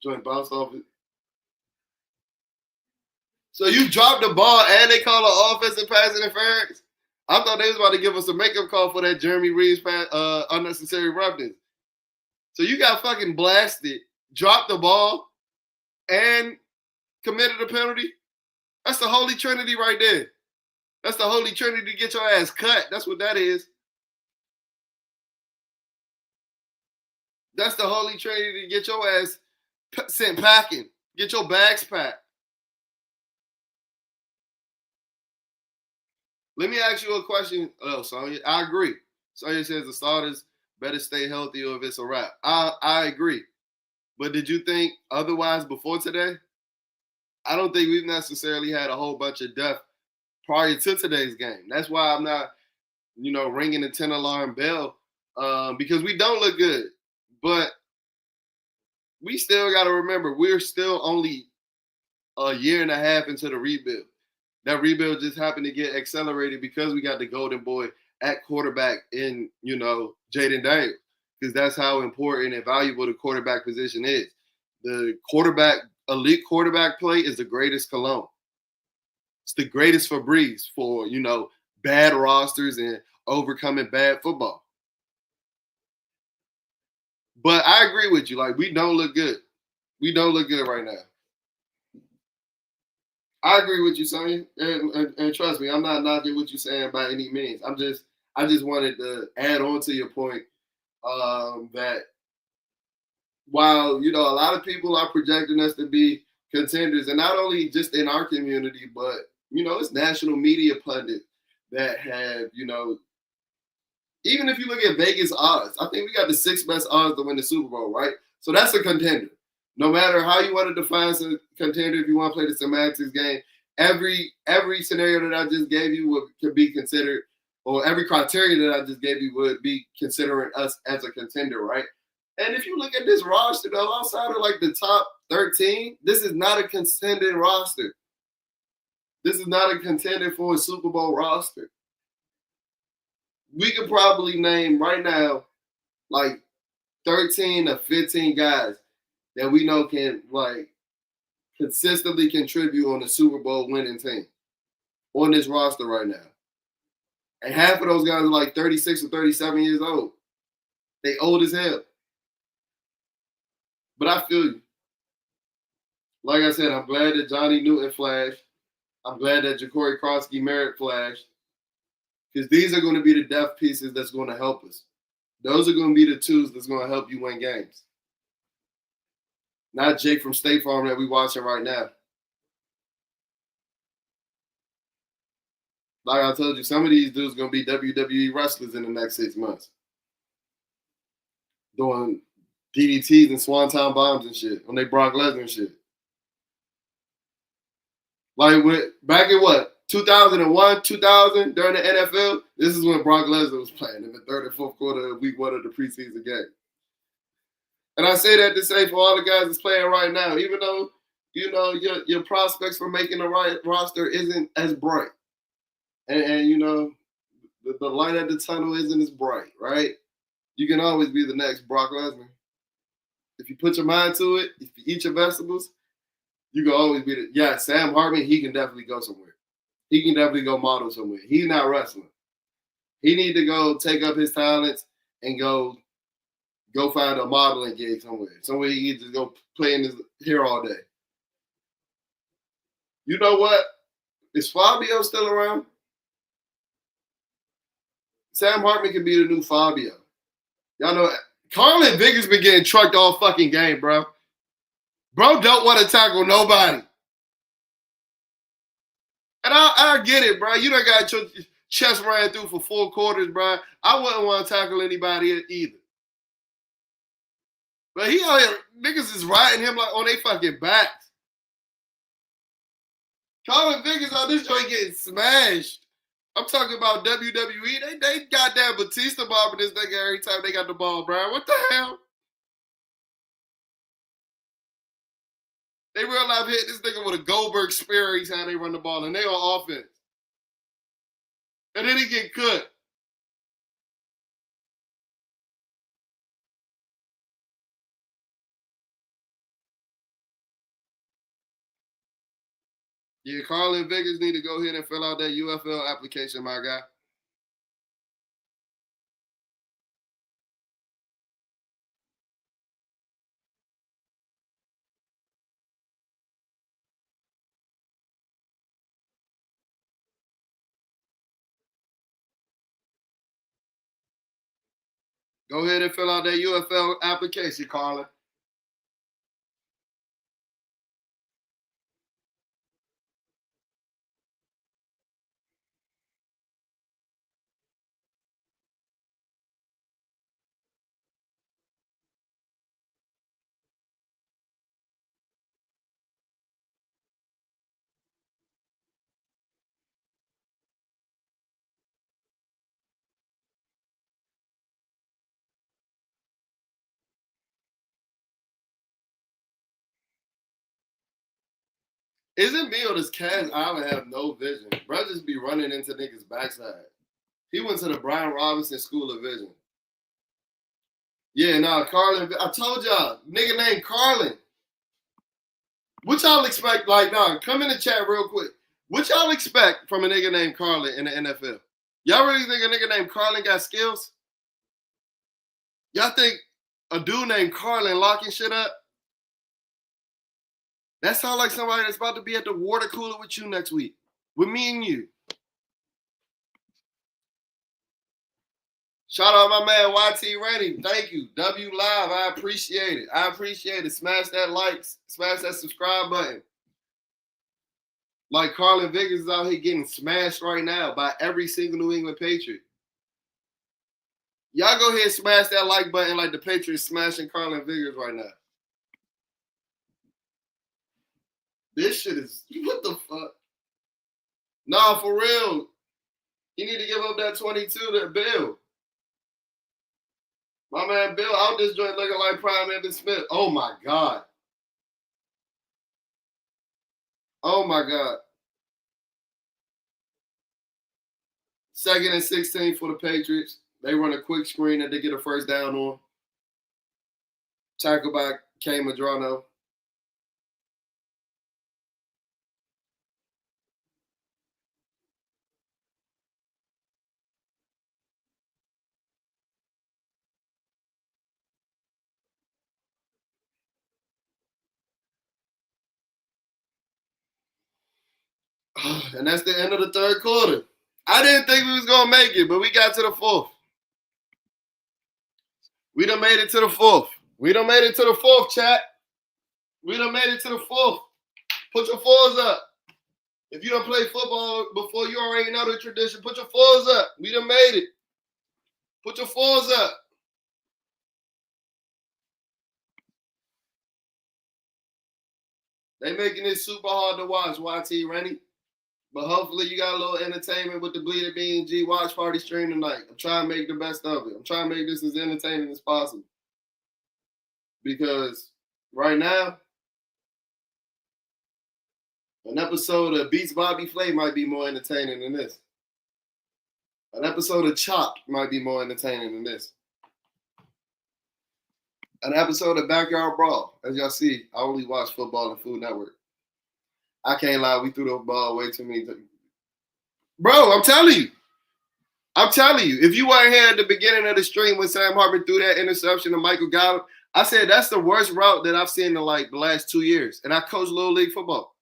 Joint bounced off it. So you dropped the ball and they call an offensive pass interference? I thought they was about to give us a makeup call for that Jeremy Reeves unnecessary roughness. So you got fucking blasted, dropped the ball, and committed a penalty? That's the Holy Trinity right there. That's the Holy Trinity to get your ass cut. That's what that is. That's the Holy Trinity to get your ass sent packing. Get your bags packed. Let me ask you a question. Oh, Sonya, I agree. Sonya says the starters better stay healthy or if it's a wrap. I agree. But did you think otherwise before today? I don't think we've necessarily had a whole bunch of depth prior to today's game. That's why I'm not, ringing the 10-alarm bell because we don't look good. But we still got to remember we're still only a year and a half into the rebuild. That rebuild just happened to get accelerated because we got the golden boy at quarterback in, Jaden Daniels, because that's how important and valuable the quarterback position is. The elite quarterback play is the greatest cologne. It's the greatest Febreze for, bad rosters and overcoming bad football. But I agree with you. Like, we don't look good. We don't look good right now. I agree with you, Sonya, and trust me, I'm not knocking what you're saying by any means. I just wanted to add on to your point that while a lot of people are projecting us to be contenders, and not only just in our community, but it's national media pundits that have even if you look at Vegas odds, I think we got the 6th best odds to win the Super Bowl, right? So that's a contender. No matter how you want to define a contender, if you want to play the semantics game, every scenario that I just gave you could be considered, or every criteria that I just gave you would be considering us as a contender, right? And if you look at this roster, though, outside of like the top 13, this is not a contending roster. This is not a contender for a Super Bowl roster. We could probably name right now like 13 to 15 guys that we know can like consistently contribute on the Super Bowl winning team on this roster right now. And half of those guys are like 36 or 37 years old. They old as hell. But I feel you. Like I said, I'm glad that Johnny Newton flashed. I'm glad that Ja'Cory Krosky Merritt flashed. Because these are going to be the depth pieces that's going to help us. Those are going to be the twos that's going to help you win games. Not Jake from State Farm that we're watching right now. Like I told you, some of these dudes are going to be WWE wrestlers in the next 6 months. Doing DDTs and swanton bombs and shit on they Brock Lesnar and shit. Like back in what? 2001, 2000, during the NFL, this is when Brock Lesnar was playing in the third and fourth quarter of week 1 of the preseason game. And I say that to say for all the guys that's playing right now, even though, you know, your prospects for making the right roster isn't as bright. And you know, the light at the tunnel isn't as bright, right? You can always be the next Brock Lesnar. If you put your mind to it, if you eat your vegetables, you can always be the, yeah, Sam Hartman, he can definitely go somewhere. He can definitely go model somewhere. He's not wrestling. He need to go take up his talents and go find a modeling gig somewhere. Somewhere he can just go play in his hair all day. You know what? Is Fabio still around? Sam Hartman could be the new Fabio. Y'all know Carlin Vickers been getting trucked all fucking game, bro. Bro don't want to tackle nobody. And I get it, bro. You done got your chest ran through for 4 quarters, bro. I wouldn't want to tackle anybody either. But he out here, niggas is riding him like on their fucking backs. Colin Vickers on this joint getting smashed. I'm talking about WWE. They goddamn Batista bombing this nigga every time they got the ball, bro. What the hell? They real life hit this nigga with a Goldberg spear every time they run the ball, and they on offense. And then he get cut. Yeah, Carlin Vickers need to go ahead and fill out that UFL application, my guy. Go ahead and fill out that UFL application, Carlin. Is it me or does Kaz Allen have no vision? Bro just be running into niggas' backside. He went to the Brian Robinson School of Vision. Yeah, nah, Carlin. I told y'all, nigga named Carlin. What y'all expect? Like, nah, come in the chat real quick. What y'all expect from a nigga named Carlin in the NFL? Y'all really think a nigga named Carlin got skills? Y'all think a dude named Carlin locking shit up? That sounds like somebody that's about to be at the water cooler with you next week. With me and you. Shout out my man YT Rainey. Thank you. W Live. I appreciate it. I appreciate it. Smash that like, smash that subscribe button. Like Carlin Vickers is out here getting smashed right now by every single New England Patriot. Y'all go ahead and smash that like button like the Patriots smashing Carlin Vickers right now. This shit is, what the fuck? Nah, for real. You need to give up that 22 to Bill. My man Bill out this joint looking like Prime Evan Smith. Oh my God. Oh my God. 2nd and 16 for the Patriots. They run a quick screen that they get a first down on. Tackle by K. Madrano. And that's the end of the third quarter. I didn't think we was going to make it, but we got to the fourth. We done made it to the fourth. We done made it to the fourth, chat. We done made it to the fourth. Put your fours up. If you don't play football before, you already know the tradition. Put your fours up. We done made it. Put your fours up. They making it super hard to watch, YT Rennie. But hopefully you got a little entertainment with the Bleeding Bean G Watch Party stream tonight. I'm trying to make the best of it. I'm trying to make this as entertaining as possible. Because right now, an episode of Beats Bobby Flay might be more entertaining than this. An episode of Chopped might be more entertaining than this. An episode of Backyard Brawl. As y'all see, I only watch football and Food Network. I can't lie, we threw the ball way too many times. Bro, I'm telling you. If you weren't here at the beginning of the stream when Sam Hartman threw that interception to Michael Gallup, I said that's the worst route that I've seen in like the last 2 years. And I coach Little League football.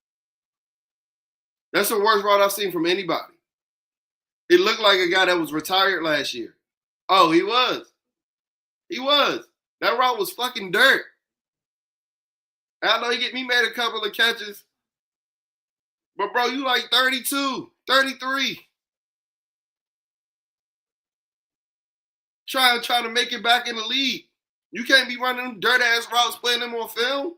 That's the worst route I've seen from anybody. It looked like a guy that was retired last year. Oh, he was. That route was fucking dirt. I know he made a couple of catches. But, bro, you like 32, 33. Trying to make it back in the league. You can't be running them dirt-ass routes, playing them on film.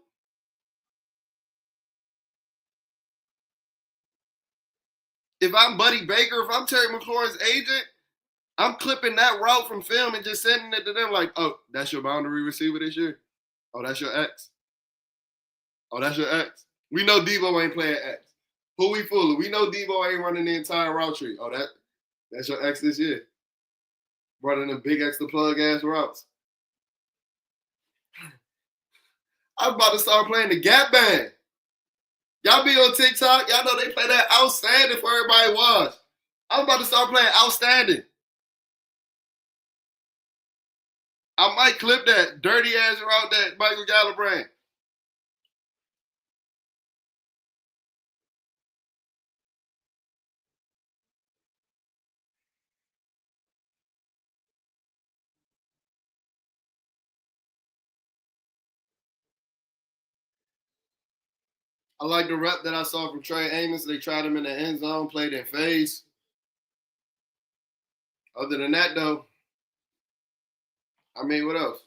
If I'm Buddy Baker, if I'm Terry McLaurin's agent, I'm clipping that route from film and just sending it to them like, oh, that's your boundary receiver this year? Oh, that's your X? Oh, that's your X? We know Debo ain't playing X. Who we fooling? We know Debo ain't running the entire route tree. Oh, that's your X this year. Running the big X to plug ass routes. I'm about to start playing the gap band. Y'all be on TikTok. Y'all know they play that outstanding for everybody to watch. I'm about to start playing outstanding. I might clip that dirty ass route that Michael Gallup ran. I like the rep that I saw from Trey Amos. They tried him in the end zone, played in phase. Other than that, though, I mean, what else?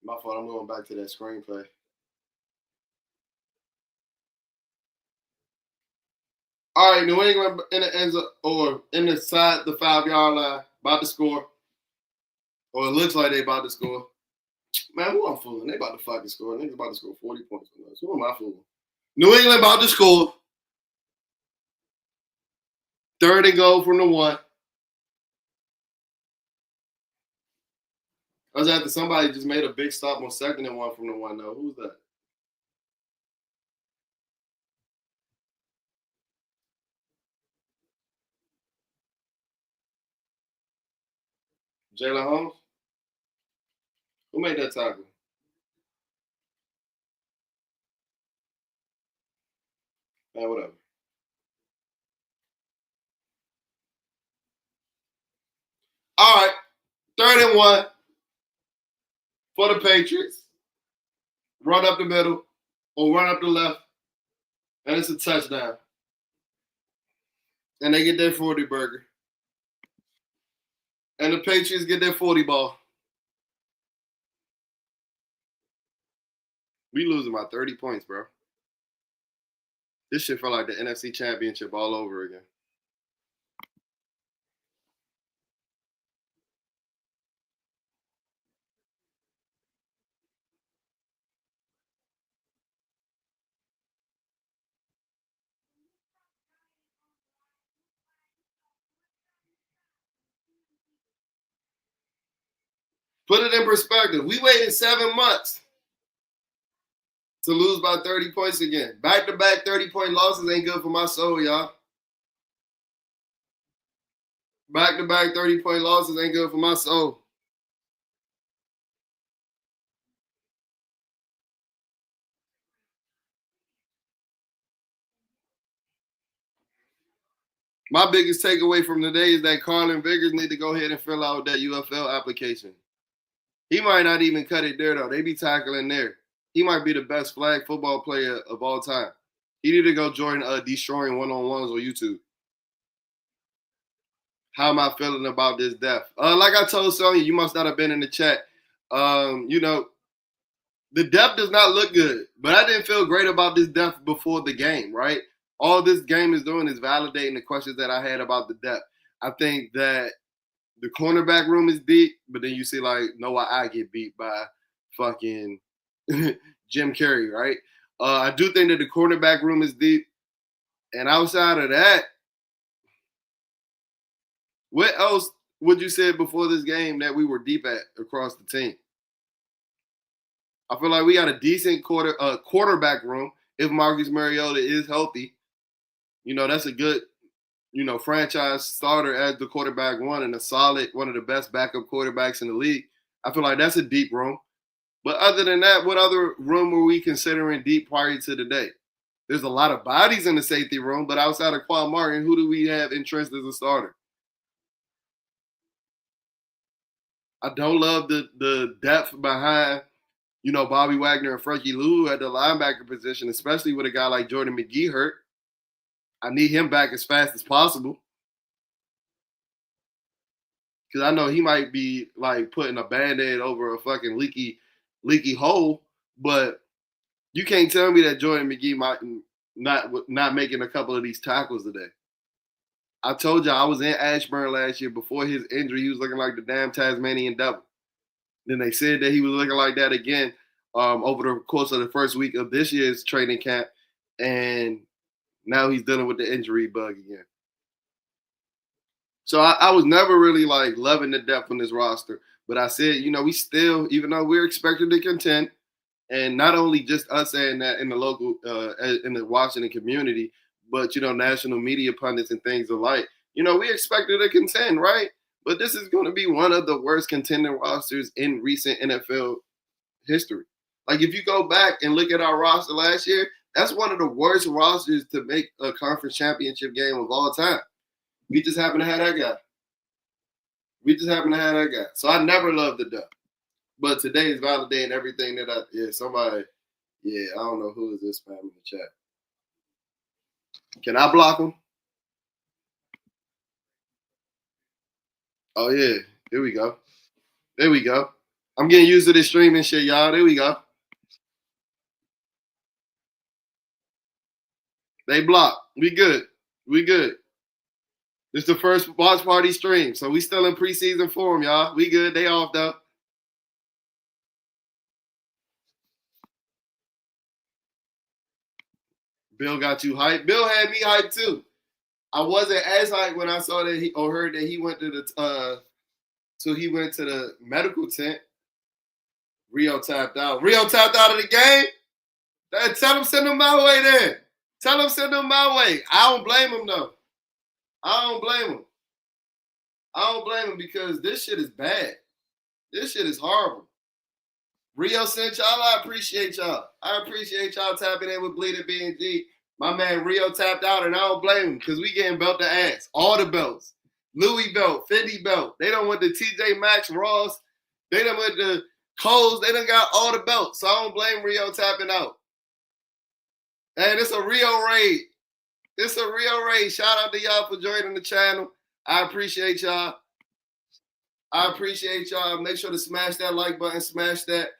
My fault. I'm going back to that screenplay. All right, New England in the end zone or in the 5-yard line, about to score. Or it looks like they about to score. Man, who I'm fooling? They about to fucking score. Niggas about to score 40 points on us. Who am I fooling? New England about to score. 3rd and goal from the 1. I was after somebody just made a big stop on 2nd and 1 from the 1, though. Who's that? Jalen Holmes? Who made that tackle? Man, whatever. All right. 3rd and 1 for the Patriots. Run up the middle or run up the left. And it's a touchdown. And they get their 40 burger. And the Patriots get their 40 ball. We losing by 30 points, bro. This shit felt like the NFC Championship all over again. Put it in perspective. We waited 7 months to lose by 30 points again. Back-to-back 30-point losses ain't good for my soul, y'all. Back-to-back 30-point losses ain't good for my soul. My biggest takeaway from today is that Carlin Vickers need to go ahead and fill out that UFL application. He might not even cut it there, though. They be tackling there. He might be the best flag football player of all time. He need to go join Destroying One-on-Ones on YouTube. How am I feeling about this depth? Like I told Sonya, you must not have been in the chat. The depth does not look good, but I didn't feel great about this depth before the game, right? All this game is doing is validating the questions that I had about the depth. I think that the cornerback room is deep, but then you see, like, Noah I get beat by fucking Jim Carrey, right? I do think that the cornerback room is deep. And outside of that, what else would you say before this game that we were deep at across the team? I feel like we got a decent quarterback room if Marcus Mariota is healthy. That's a good, franchise starter as the quarterback one and a solid, one of the best backup quarterbacks in the league. I feel like that's a deep room. But other than that, what other room were we considering deep prior to today? There's a lot of bodies in the safety room, but outside of Quan Martin, who do we have interest as a starter? I don't love the depth behind, Bobby Wagner and Frankie Lou at the linebacker position, especially with a guy like Jordan McGee hurt. I need him back as fast as possible. Because I know he might be like putting a Band-Aid over a fucking leaky hole, but you can't tell me that Jordan McGee might not making a couple of these tackles today. I told you I was in Ashburn last year before his injury. He was looking like the damn Tasmanian devil. Then they said that he was looking like that again over the course of the first week of this year's training camp, and now he's dealing with the injury bug again. So I was never really like loving the depth on this roster. But I said, we still, even though we're expected to contend, and not only just us saying that in the local, in the Washington community, but, national media pundits and things alike, we expected to contend, right? But this is going to be one of the worst contending rosters in recent NFL history. Like, if you go back and look at our roster last year, that's one of the worst rosters to make a conference championship game of all time. We just happen to have that guy. So I never loved the depth. But today is validating everything that I don't know who is this spam in the chat. Can I block him? Oh, yeah. Here we go. There we go. I'm getting used to this streaming shit, y'all. There we go. They blocked. We good. It's the first watch party stream, so we still in preseason form, y'all. We good. They off, though. Bill got you hyped. Bill had me hyped, too. I wasn't as hyped when I saw that he or heard that he went to the medical tent. Rio tapped out. Rio tapped out of the game? Tell him send him my way then. Tell him send him my way. I don't blame him, though. I don't blame him because this shit is bad. This shit is horrible. Rio sent y'all. I appreciate y'all. I appreciate y'all tapping in with Bleeding B&G. My man Rio tapped out, and I don't blame him because we getting belt to ass. All the belts. Louis belt, Fendi belt. They done went to TJ Maxx, Ross. They done went to Kohl's. They done got all the belts. So I don't blame Rio tapping out. And it's a Rio raid. It's a Rio raid. Shout out to y'all for joining the channel. I appreciate y'all. Make sure to smash that like button, smash that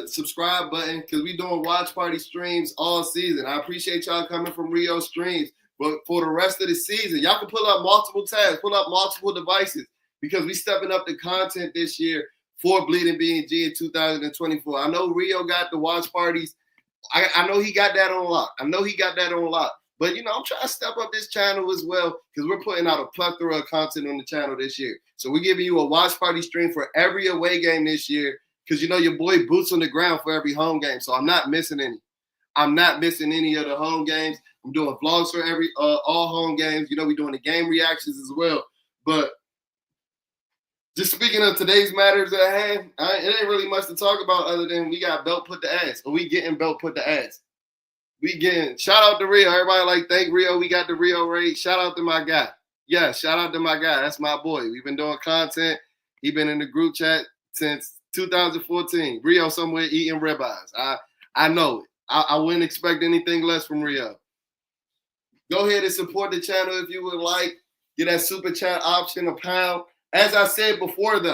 subscribe button because we doing watch party streams all season. I appreciate y'all coming from Rio streams. But for the rest of the season, y'all can pull up multiple tabs, pull up multiple devices because we stepping up the content this year for Bleeding B&G in 2024. I know Rio got the watch parties. I know he got that on lock. But, I'm trying to step up this channel as well because we're putting out a plethora of content on the channel this year. So we're giving you a watch party stream for every away game this year because, your boy boots on the ground for every home game. So I'm not missing any. I'm not missing any of the home games. I'm doing vlogs for all home games. We're doing the game reactions as well. But just speaking of today's matters at hand, it ain't really much to talk about other than we got belt put to ass, or we getting belt put to ass. We getting, shout out to Rio. Everybody thank Rio. We got the Rio raid. Shout out to my guy. Yeah, shout out to my guy. That's my boy. We've been doing content. He been in the group chat since 2014. Rio somewhere eating ribeyes. I know it. I wouldn't expect anything less from Rio. Go ahead and support the channel if you would like. Get that super chat option, £1. As I said before, if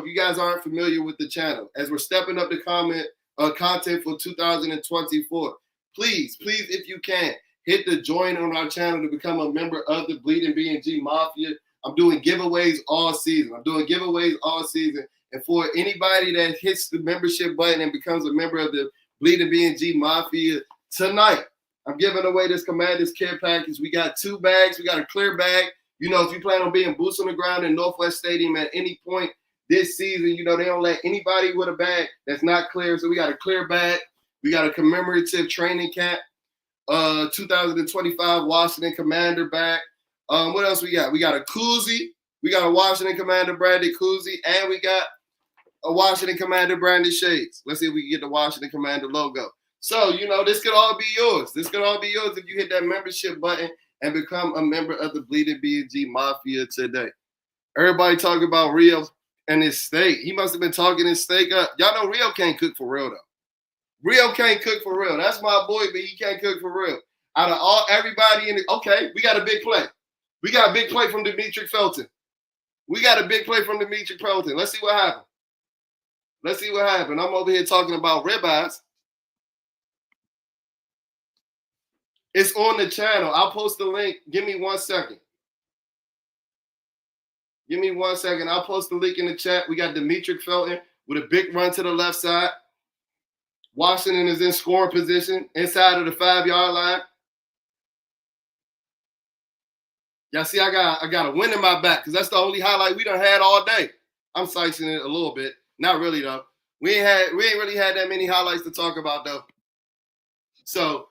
you guys aren't familiar with the channel, as we're stepping up the content for 2024, please, if you can, hit the join on our channel to become a member of the Bleeding B&G Mafia. I'm doing giveaways all season. And for anybody that hits the membership button and becomes a member of the Bleeding B&G Mafia tonight, I'm giving away this Commanders Care Package. We got 2 bags. We got a clear bag. If you plan on being boots on the ground in Northwest Stadium at any point this season, they don't let anybody with a bag that's not clear. So we got a clear bag. We got a commemorative training camp, 2025 Washington Commander bag. What else we got? We got a koozie. We got a Washington Commander branded koozie, and we got a Washington Commander branded shades. Let's see if we can get the Washington Commander logo. So, this could all be yours. This could all be yours if you hit that membership button and become a member of the Bleeding B&G Mafia today. Everybody talking about Rio and his steak. He must have been talking his steak up. Y'all know Rio can't cook for real, though. Rio can't cook for real. That's my boy, but he can't cook for real. Out of everybody in the, okay, we got a big play. We got a big play from Demetri Felton. Let's see what happened. I'm over here talking about ribeyes. It's on the channel. I'll post the link. Give me 1 second. I'll post the link in the chat. We got Demetri Felton with a big run to the left side. Washington is in scoring position inside of the 5-yard line. Y'all see, I got a win in my back because that's the only highlight we done had all day. I'm slicing it a little bit. Not really, though. We ain't really had that many highlights to talk about, though. So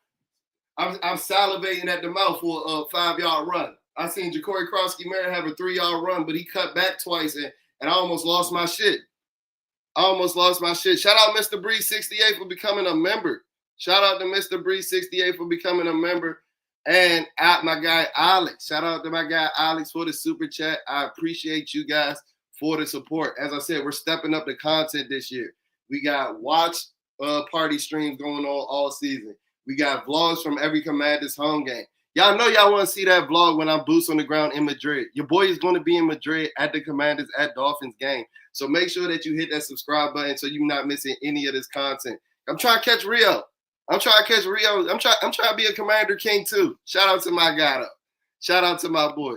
I'm salivating at the mouth for a 5-yard run. I seen Ja'Cory Krosky-Merritt have a 3-yard run, but he cut back twice, and I almost lost my shit. Shout out Mr. Breeze 68 for becoming a member. And my guy Alex. Shout out to my guy Alex for the super chat. I appreciate you guys for the support. As I said, we're stepping up the content this year. We got watch party streams going on all season. We got vlogs from every Commanders home game. Y'all know y'all want to see that vlog when I'm boots on the ground in Madrid. Your boy is going to be in Madrid at the Commanders at Dolphins game. So make sure that you hit that subscribe button so you're not missing any of this content. I'm trying to catch Rio. I'm trying to be a Commander King too. Shout out to my guy though. Shout out to my boy.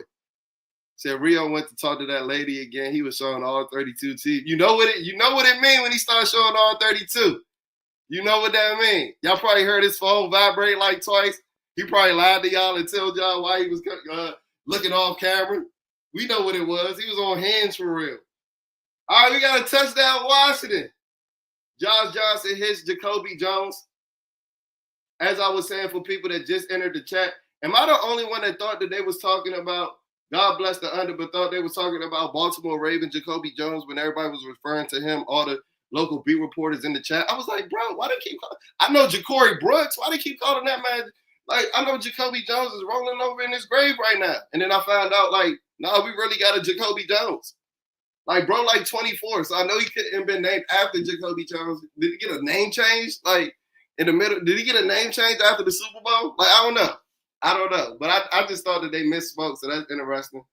Said Rio went to talk to that lady again. He was showing all 32 teeth. You know what it mean when he starts showing all 32. You know what that mean. Y'all probably heard his phone vibrate like twice. He probably lied to y'all and told y'all why he was looking off camera. We know what it was. He was on hands for real. All right, we got a touchdown Washington. Josh Johnson hits Jacoby Jones. As I was saying for people that just entered the chat, am I the only one that thought that they was talking about, God bless the under, but thought they was talking about Baltimore Ravens Jacoby Jones when everybody was referring to him, all the local beat reporters in the chat? I was like, bro, why they keep calling? I know Ja'Cory Brooks. Why they keep calling that man? Like, I know Jacoby Jones is rolling over in his grave right now. And then I found out, like, no, we really got a Jacoby Jones. Like, bro, like 24. So I know he couldn't have been named after Jacoby Jones. Did he get a name change? Like, in the middle, did he get a name change after the Super Bowl? Like, I don't know. But I just thought that they misspoke, so that's interesting.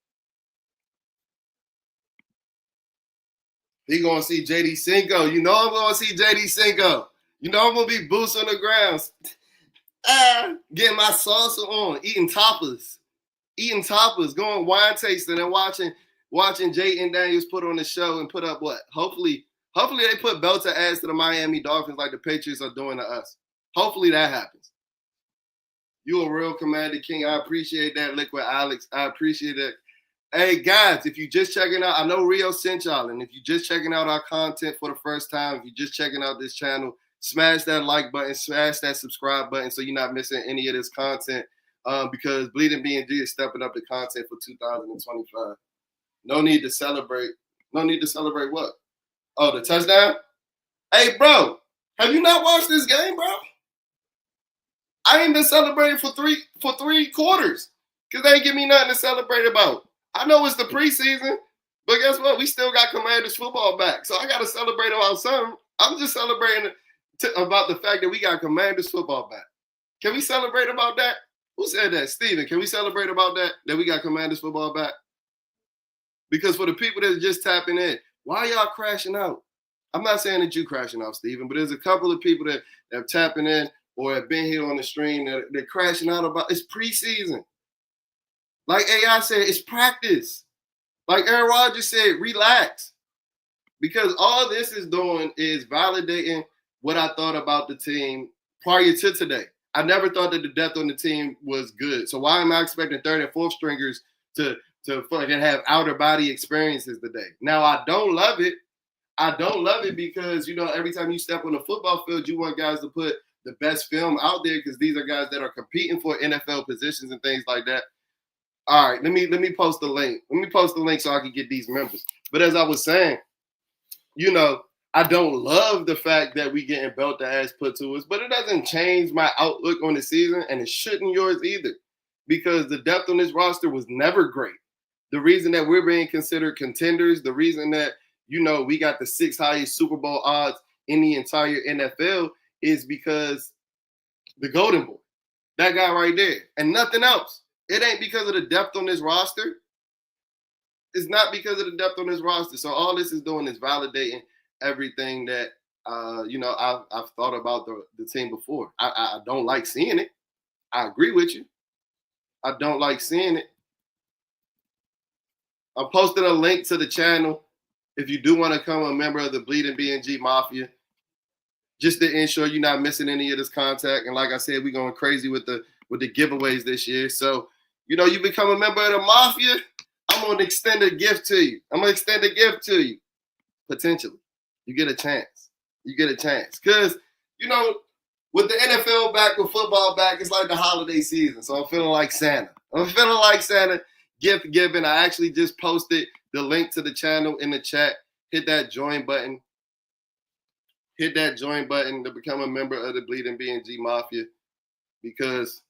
He going to see J.D. Cinco. You know I'm going to see J.D. Cinco. You know I'm going to be boots on the ground. Getting my salsa on, eating tapas, going wine tasting and watching Jayden Daniels put on the show and put up what? Hopefully they put belt to ass to the Miami Dolphins like the Patriots are doing to us. Hopefully that happens. You a real Commander King. I appreciate that, Liquid Alex. I appreciate it. Hey, guys, if you just checking out, I know Rio sent y'all, and if you just checking out our content for the first time, if you just checking out this channel, smash that like button, smash that subscribe button so you're not missing any of this content because Bleeding B&G is stepping up the content for 2025. No need to celebrate. No need to celebrate what? Oh, the touchdown? Hey, bro, have you not watched this game, bro? I ain't been celebrating for three quarters because they ain't give me nothing to celebrate about. I know it's the preseason, but guess what? We still got Commanders football back, so I got to celebrate about something. I'm just celebrating about the fact that we got Commanders football back. Can we celebrate about that? Who said that? Steven, can we celebrate about that we got Commanders football back? Because for the people that are just tapping in, why y'all crashing out? I'm not saying that you crashing out, Steven, but there's a couple of people that are tapping in or have been here on the stream that they're crashing out about it's preseason. Like AI said, it's practice. Like Aaron Rodgers said, relax. Because all this is doing is validating what I thought about the team prior to today. I never thought that the depth on the team was good. So why am I expecting third and fourth stringers to fucking have outer body experiences today? Now, I don't love it. I don't love it because, every time you step on the football field, you want guys to put the best film out there because these are guys that are competing for NFL positions and things like that. All right, let me post the link. Let me post the link so I can get these members. But as I was saying, I don't love the fact that we getting belt the ass put to us, but it doesn't change my outlook on the season, and it shouldn't yours either, because the depth on this roster was never great. The reason that we're being considered contenders, the reason that, we got the 6th highest Super Bowl odds in the entire NFL is because the Golden Boy, that guy right there, and nothing else. It ain't because of the depth on this roster. It's not because of the depth on this roster. So all this is doing is validating everything that, I've thought about the team before. I don't like seeing it. I agree with you. I don't like seeing it. I posted a link to the channel if you do want to become a member of the Bleeding B&G Mafia, just to ensure you're not missing any of this content. And like I said, we're going crazy with the giveaways this year. So, you become a member of the Mafia, I'm going to extend a gift to you. Potentially. You get a chance. Because, with the NFL back, with football back, it's like the holiday season. So I'm feeling like Santa. Gift giving. I actually just posted the link to the channel in the chat. Hit that join button. To become a member of the Bleeding B&G Mafia, because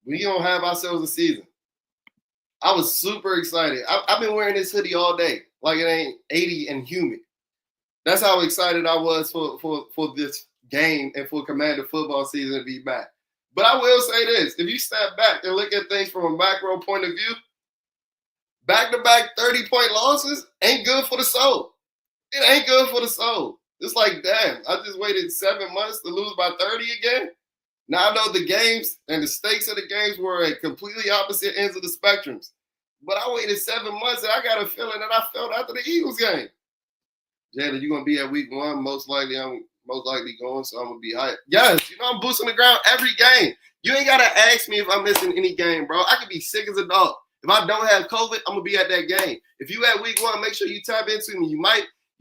we gonna have ourselves a season. I was super excited. I've been wearing this hoodie all day, like it ain't 80 and humid. That's how excited I was for this game and for Commander football season to be back. But I will say this: if you step back and look at things from a macro point of view, back-to-back 30-point losses ain't good for the soul. It ain't good for the soul. It's like, damn, I just waited 7 months to lose by 30 again. Now I know the games and the stakes of the games were at completely opposite ends of the spectrums. But I waited 7 months and I got a feeling that I felt after the Eagles game. Jada, you're going to be at week 1. Most likely going, so I'm going to be hyped. Yes, I'm boosting the ground every game. You ain't got to ask me if I'm missing any game, bro. I could be sick as a dog. If I don't have COVID, I'm going to be at that game. If you at week 1, make sure you tap into me. You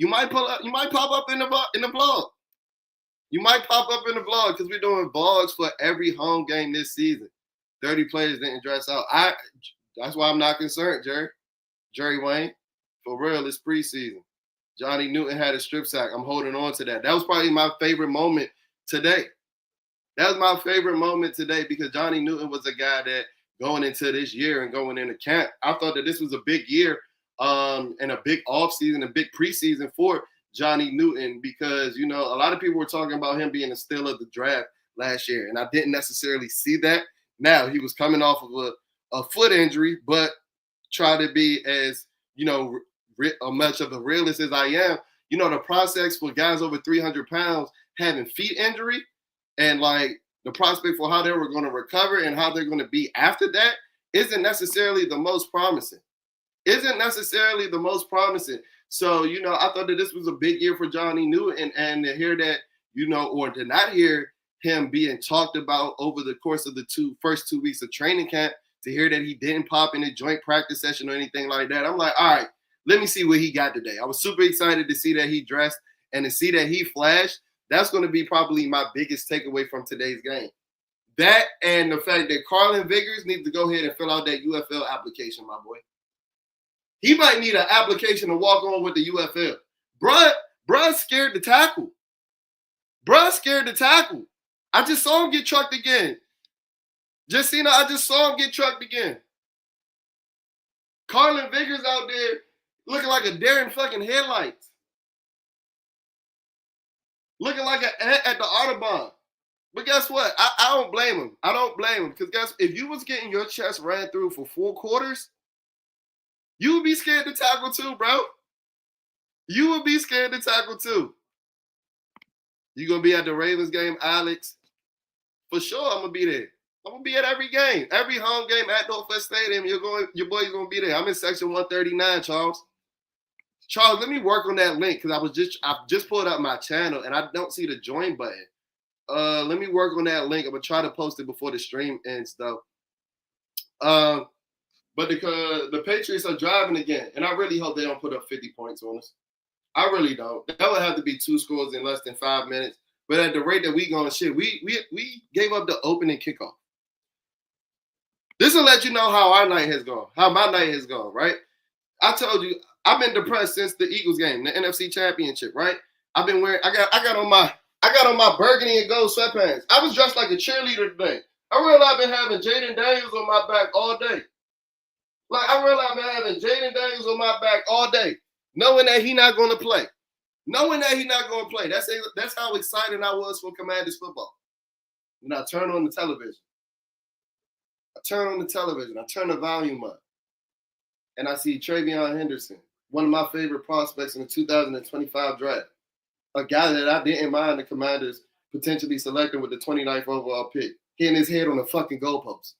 might pop up in the vlog. You might pop up in the vlog because we're doing vlogs for every home game this season. 30 players didn't dress out. That's why I'm not concerned, Jerry Wayne. For real, it's preseason. Johnny Newton had a strip sack. I'm holding on to that. That was probably my favorite moment today. Because Johnny Newton was a guy that going into this year and going into camp, I thought that this was a big year and a big offseason, a big preseason for Johnny Newton, because, a lot of people were talking about him being a steal of the draft last year, and I didn't necessarily see that. Now, he was coming off of a foot injury, but try to be as, much of a realist as I am. The process for guys over 300 pounds having feet injury and, the prospect for how they were going to recover and how they're going to be after that isn't necessarily the most promising. So, I thought that this was a big year for Johnny Newton, and to hear that, or to not hear him being talked about over the course of the first 2 weeks of training camp, to hear that he didn't pop in a joint practice session or anything like that. I'm like, all right, let me see what he got today. I was super excited to see that he dressed and to see that he flashed. That's going to be probably my biggest takeaway from today's game. That and the fact that Carlin Vickers needs to go ahead and fill out that UFL application, my boy. He might need an application to walk on with the UFL. Bruh's scared to tackle. Bruh's scared to tackle. I just saw him get trucked again. I just saw him get trucked again. Carlin Vickers out there looking like a Darren fucking headlights. Looking like at the Autobahn. But guess what? I don't blame him. I don't blame him. Because if you was getting your chest ran through for 4 quarters, you would be scared to tackle too, bro. You would be scared to tackle too. You going to be at the Ravens game, Alex? For sure, I'm going to be there. I'm going to be at every game. Every home game at Northwest Stadium, your boy's going to be there. I'm in section 139, Charles. Charles, let me work on that link because I just pulled up my channel and I don't see the join button. Let me work on that link. I'm going to try to post it before the stream ends, though. But the Patriots are driving again, and I really hope they don't put up 50 points on us. I really don't. That would have to be 2 scores in less than 5 minutes. But at the rate that we going, we gave up the opening kickoff. This will let you know how our night has gone, how my night has gone, right? I told you, I've been depressed since the Eagles game, the NFC Championship, right? I've been wearing, I got on my burgundy and gold sweatpants. I was dressed like a cheerleader today. I realized I've been having Jaden Daniels on my back all day. I realized I've been having Jaden Daniels on my back all day, knowing that he's not going to play. That's how excited I was for Commanders football. When I turn on the television. I turn the volume up, and I see Travion Henderson, one of my favorite prospects in the 2025 draft, a guy that I didn't mind the Commanders potentially selecting with the 29th overall pick, hitting his head on the fucking goalpost.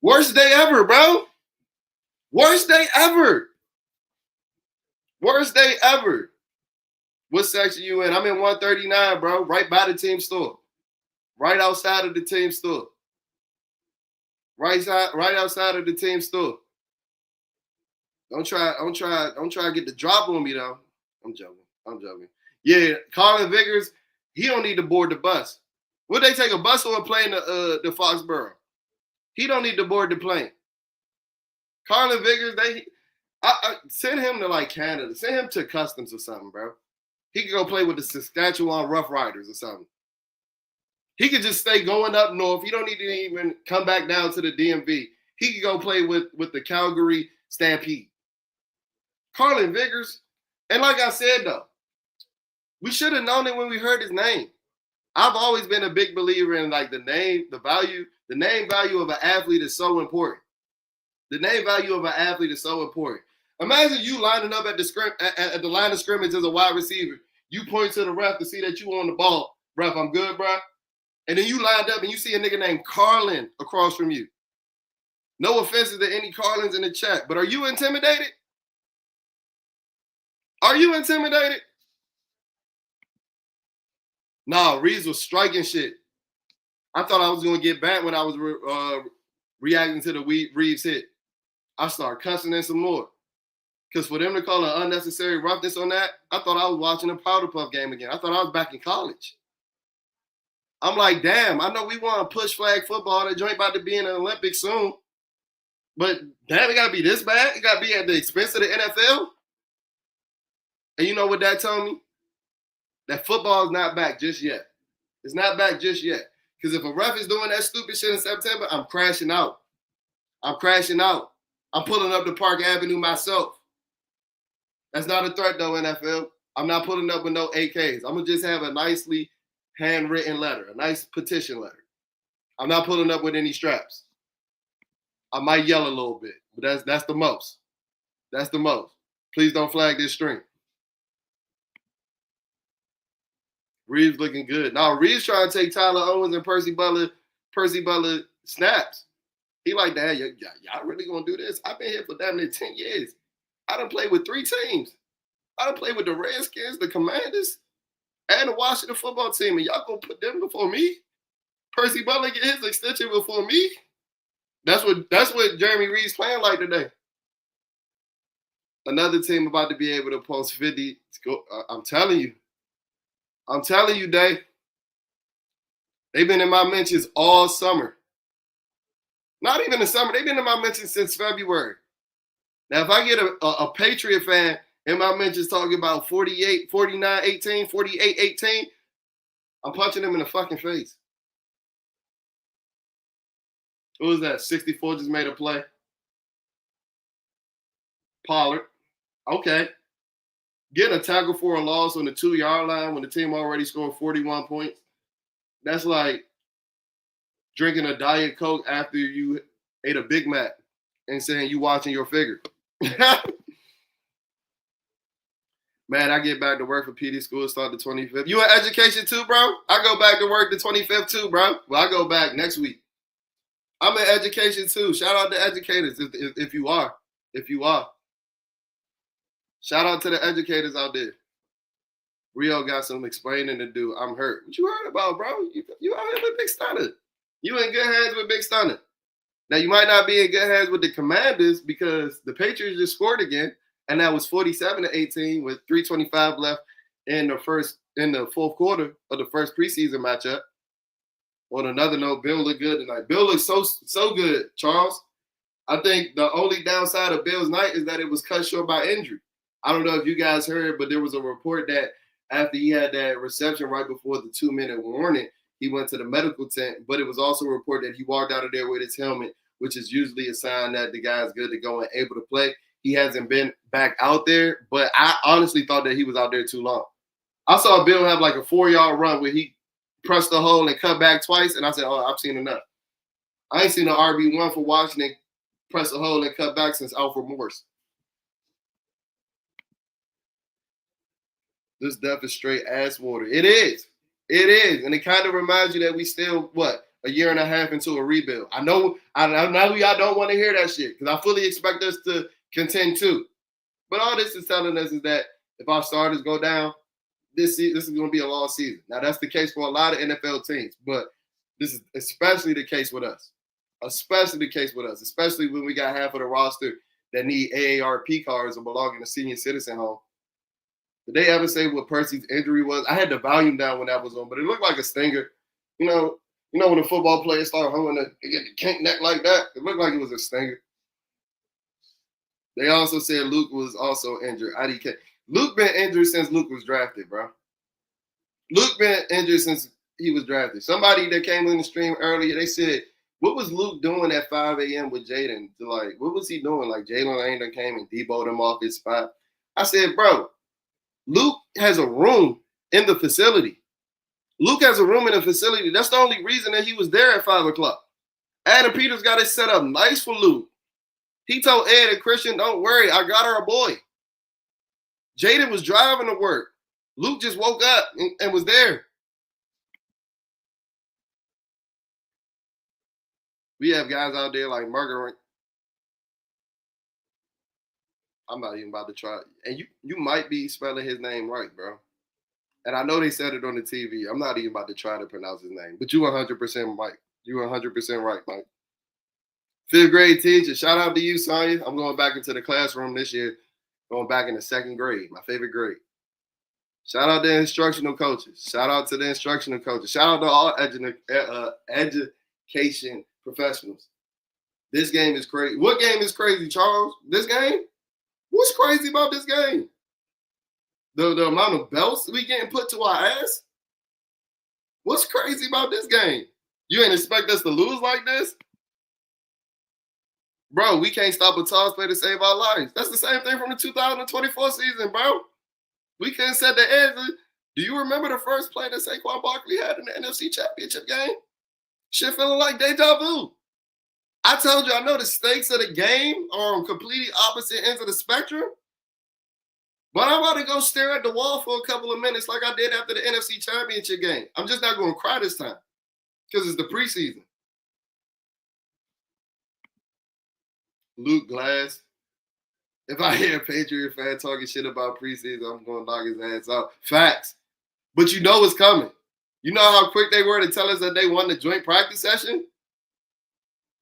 Worst day ever, bro. Worst day ever. What section you in? I'm in 139, bro, right by the team store, right outside of the team store. Right outside of the team store. Don't try to get the drop on me though. I'm joking. Yeah, Carlin Vickers, he don't need to board the bus. Would they take a bus or a plane to Foxborough? He don't need to board the plane. Carlin Vickers, I send him to like Canada. Send him to Customs or something, bro. He could go play with the Saskatchewan Rough Riders or something. He could just stay going up north. He don't need to even come back down to the DMV. He could go play with the Calgary Stampede. Carlin Vickers, and like I said, though, we should have known it when we heard his name. I've always been a big believer in like the name value of an athlete is so important. The name value of an athlete is so important. Imagine you lining up at the line of scrimmage as a wide receiver. You point to the ref to see that you on the ball. Ref, I'm good, bro. And then you lined up and you see a nigga named Carlin across from you. No offenses to any Carlins in the chat, but are you intimidated? No, Reeves was striking shit. I thought I was going to get back when I was reacting to the Reeves hit. I started cussing in some more. Because for them to call an unnecessary roughness on that, I thought I was watching a Powder Puff game again. I thought I was back in college. I'm like, damn, I know we want to push flag football. That joint about to be in the Olympics soon. But damn, it got to be this bad? It got to be at the expense of the NFL? And you know what that told me? That football is not back just yet. It's not back just yet. Because if a ref is doing that stupid shit in September, I'm crashing out. I'm pulling up to Park Avenue myself. That's not a threat, though, NFL. I'm not pulling up with no AKs. I'm going to just have a nicely handwritten letter, a nice petition letter. I'm not pulling up with any straps. I might yell a little bit, but that's the most. That's the most. Please don't flag this stream. Reeves looking good. Now Reeves trying to take Tyler Owens and Percy Butler snaps. He like, damn, y'all really gonna do this? I've been here for damn near 10 years. I done played with 3 teams. I done played with the Redskins, the Commanders, and the Washington football team, and y'all gonna put them before me? Percy Butler get his extension before me? That's what Jeremy Reed's playing like today. Another team about to be able to post 50. I'm telling you, Dave. They've been in my mentions all summer. Not even the summer. They've been in my mentions since February. Now, if I get a Patriot fan in my mentions talking about 48, 49, 18, 48, 18, I'm punching them in the fucking face. Who was that? 64 just made a play. Pollard. Okay. Getting a tackle for a loss on the 2-yard line when the team already scored 41 points. That's like drinking a Diet Coke after you ate a Big Mac and saying you watching your figure. Man, I get back to work for PD school, start the 25th. You in education too, bro? I go back to work the 25th too, bro. Well, I go back next week. I'm in education too. Shout out to educators if you are. If you are. Shout out to the educators out there. Rio got some explaining to do. I'm hurt. What you heard about, bro? You out here with Big Stunner. You in good hands with Big Stunner. Now, you might not be in good hands with the Commanders because the Patriots just scored again, and that was 47-18 with 3:25 left in the fourth quarter of the first preseason matchup. On another note, Bill looked good tonight. Bill looks so good, Charles. I think the only downside of Bill's night is that it was cut short by injury. I don't know if you guys heard, but there was a report that after he had that reception right before the 2-minute warning, he went to the medical tent. But it was also a report that he walked out of there with his helmet, which is usually a sign that the guy's good to go and able to play. He hasn't been back out there, but I honestly thought that he was out there too long. I saw Bill have like a 4-yard run where he pressed the hole and cut back twice, and I said, oh, I've seen enough. I ain't seen an RB1 for Washington press a hole and cut back since Alfred Morris. This death is straight ass water. It is. It is. And it kind of reminds you that we still, a year and a half into a rebuild. I know y'all don't want to hear that shit because I fully expect us to contend too. But all this is telling us is that if our starters go down, this is going to be a lost season. Now, that's the case for a lot of NFL teams, but this is especially the case with us. Especially when we got half of the roster that need AARP cards or belong in a senior citizen home. Did they ever say what Percy's injury was? I had the volume down when that was on, but it looked like a stinger. You know when a football player start holding they get the kink neck like that? It looked like it was a stinger. They also said Luke was also injured. IDK. Luke been injured since Luke was drafted, bro. Luke been injured since he was drafted. Somebody that came in the stream earlier, they said, what was Luke doing at 5 a.m. with Jaden? What was he doing? Like, Jalen Lane that came and deboed him off his spot. I said, bro, Luke has a room in the facility. Luke has a room in the facility. That's the only reason that he was there at 5 o'clock. Adam Peters got it set up nice for Luke. He told Ed and Christian, don't worry, I got her a boy. Jaden was driving to work. Luke just woke up and was there. We have guys out there like Margaret. I'm not even about to try. And you might be spelling his name right, bro. And I know they said it on the TV. I'm not even about to try to pronounce his name. But you 100% right. You 100% right, Mike. 5th grade teacher. Shout out to you, Sonya. I'm going back into the classroom this year. Going back in the 2nd grade, my favorite grade. Shout out to instructional coaches. Shout out to the instructional coaches. Shout out to all education professionals. This game is crazy. What game is crazy, Charles? This game? What's crazy about this game? The amount of belts we getting put to our ass? What's crazy about this game? You ain't expect us to lose like this? Bro, we can't stop a toss play to save our lives. That's the same thing from the 2024 season, bro. We couldn't set the edge. Do you remember the first play that Saquon Barkley had in the NFC Championship game? Shit feeling like deja vu. I told you, I know the stakes of the game are on completely opposite ends of the spectrum, but I'm about to go stare at the wall for a couple of minutes like I did after the NFC Championship game. I'm just not going to cry this time because it's the preseason. Luke Glass. If I hear a Patriot fan talking shit about preseason, I'm going to knock his ass out. Facts. but you know it's coming. You know how quick they were to tell us that they won the joint practice session?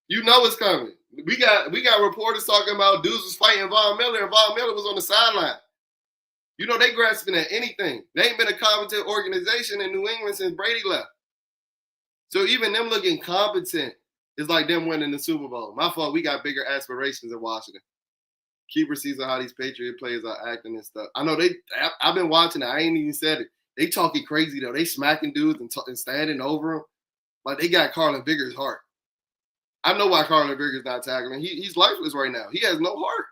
You know it's coming. We got reporters talking about dudes was fighting Von Miller, and Von Miller was on the sideline. You know they grasping at anything. They ain't been a competent organization in New England since Brady left. So even them looking competent is like them winning the Super Bowl. My fault. We got bigger aspirations in Washington. Keep season how these Patriot players are acting and stuff. I know I've been watching it. I ain't even said it. They talking crazy though. They smacking dudes and standing over them. Like they got Carlin Vigor's heart. I know why Carlin Vigor's not tackling. He's lifeless right now. He has no heart.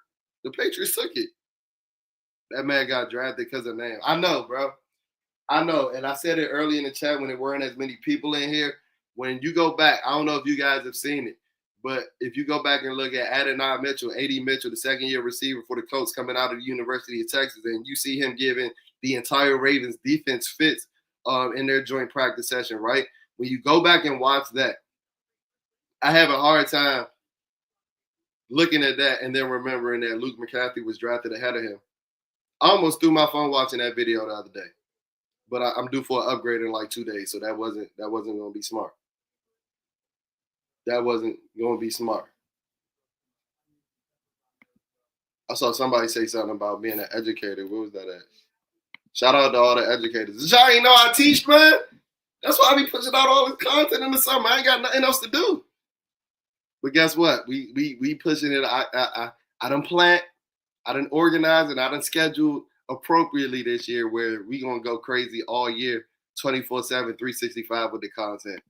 The Patriots took it. That man got drafted because of name. I know, bro. I know. And I said it early in the chat when there weren't as many people in here. When you go back, I don't know if you guys have seen it, but if you go back and look at Adonai Mitchell, A.D. Mitchell, the second-year receiver for the Colts coming out of the University of Texas, and you see him giving the entire Ravens defense fits in their joint practice session, right? When you go back and watch that, I have a hard time looking at that and then remembering that Luke McCaffrey was drafted ahead of him. I almost threw my phone watching that video the other day, but I'm due for an upgrade in like 2 days, so that wasn't going to be smart. That wasn't going to be smart. I saw somebody say something about being an educator. Where was that at? Shout out to all the educators. Y'all ain't know I teach, man. That's why I be pushing out all this content in the summer. I ain't got nothing else to do. But guess what? We pushing it. I done plant, I done organize, and I done schedule appropriately this year where we going to go crazy all year, 24/7, 365 with the content.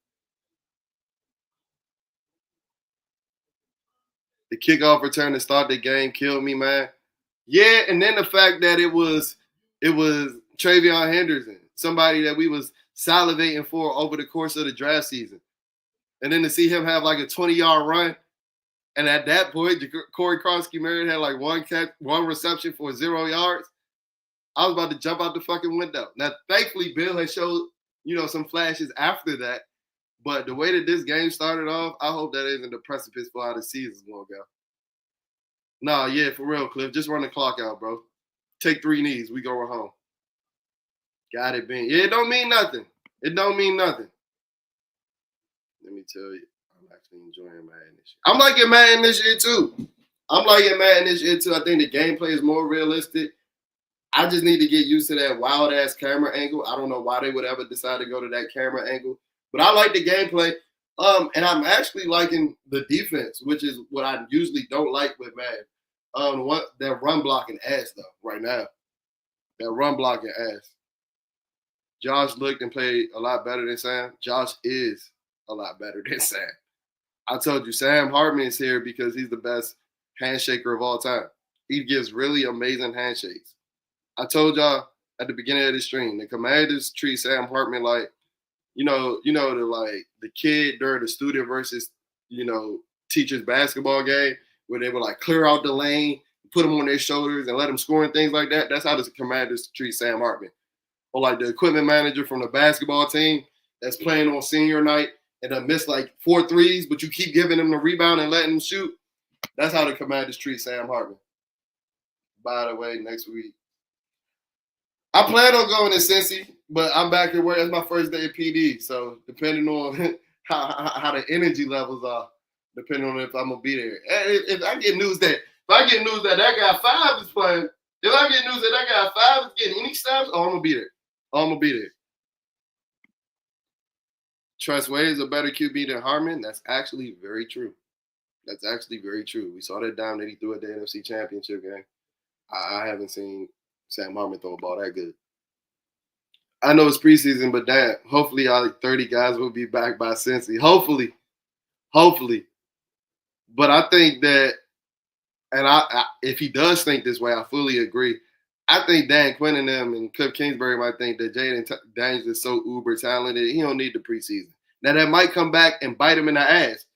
The kickoff return to start the game killed me, man. Yeah, and then the fact that it was Travion Henderson, somebody that we was salivating for over the course of the draft season. And then to see him have like a 20-yard run, and at that point, Corey Krosky-Merritt had like one reception for 0 yards. I was about to jump out the fucking window. Now, thankfully, Bill had showed, some flashes after that. But the way that this game started off, I hope that isn't the precipice for how the season's going to go. Nah, yeah, for real, Cliff. Just run the clock out, bro. Take 3 knees. We going home. Got it, Ben. Yeah, it don't mean nothing. It don't mean nothing. Let me tell you, I'm actually enjoying Madden this year. I'm liking Madden this year, too. I think the gameplay is more realistic. I just need to get used to that wild-ass camera angle. I don't know why they would ever decide to go to that camera angle. But I like the gameplay. And I'm actually liking the defense, which is what I usually don't like with Madden. That run blocking ass, though, right now. That run blocking ass. Josh looked and played a lot better than Sam. Josh is a lot better than Sam. I told you, Sam Hartman is here because he's the best handshaker of all time. He gives really amazing handshakes. I told y'all at the beginning of the stream, the Commanders treat Sam Hartman like, the kid during the student versus, teacher's basketball game where they would like clear out the lane, put him on their shoulders and let him score and things like that. That's how the Commanders treat Sam Hartman. Or like the equipment manager from the basketball team that's playing on senior night and then missed like 4 threes, but you keep giving him the rebound and letting him shoot. That's how the Commanders treat Sam Hartman. By the way, next week, I plan on going to Cincy, but I'm back at work. It's my first day at PD. So depending on how the energy levels are, depending on if I'm gonna be there. If I get news that that guy 5 is playing, if I get news that guy 5 is getting any snaps, I'm gonna be there. Trust Wade is a better QB than Hartman. That's actually very true. We saw that dime that he threw at the NFC Championship game. I haven't seen Sam Hartman throw a ball that good. I know it's preseason, but damn, hopefully all 30 guys will be back by Cincy. Hopefully. But I think that, and if he does think this way, I fully agree. I think Dan Quinn and them and Cliff Kingsbury might think that Jaden Daniels is so uber talented, he don't need the preseason. Now, that might come back and bite him in the ass,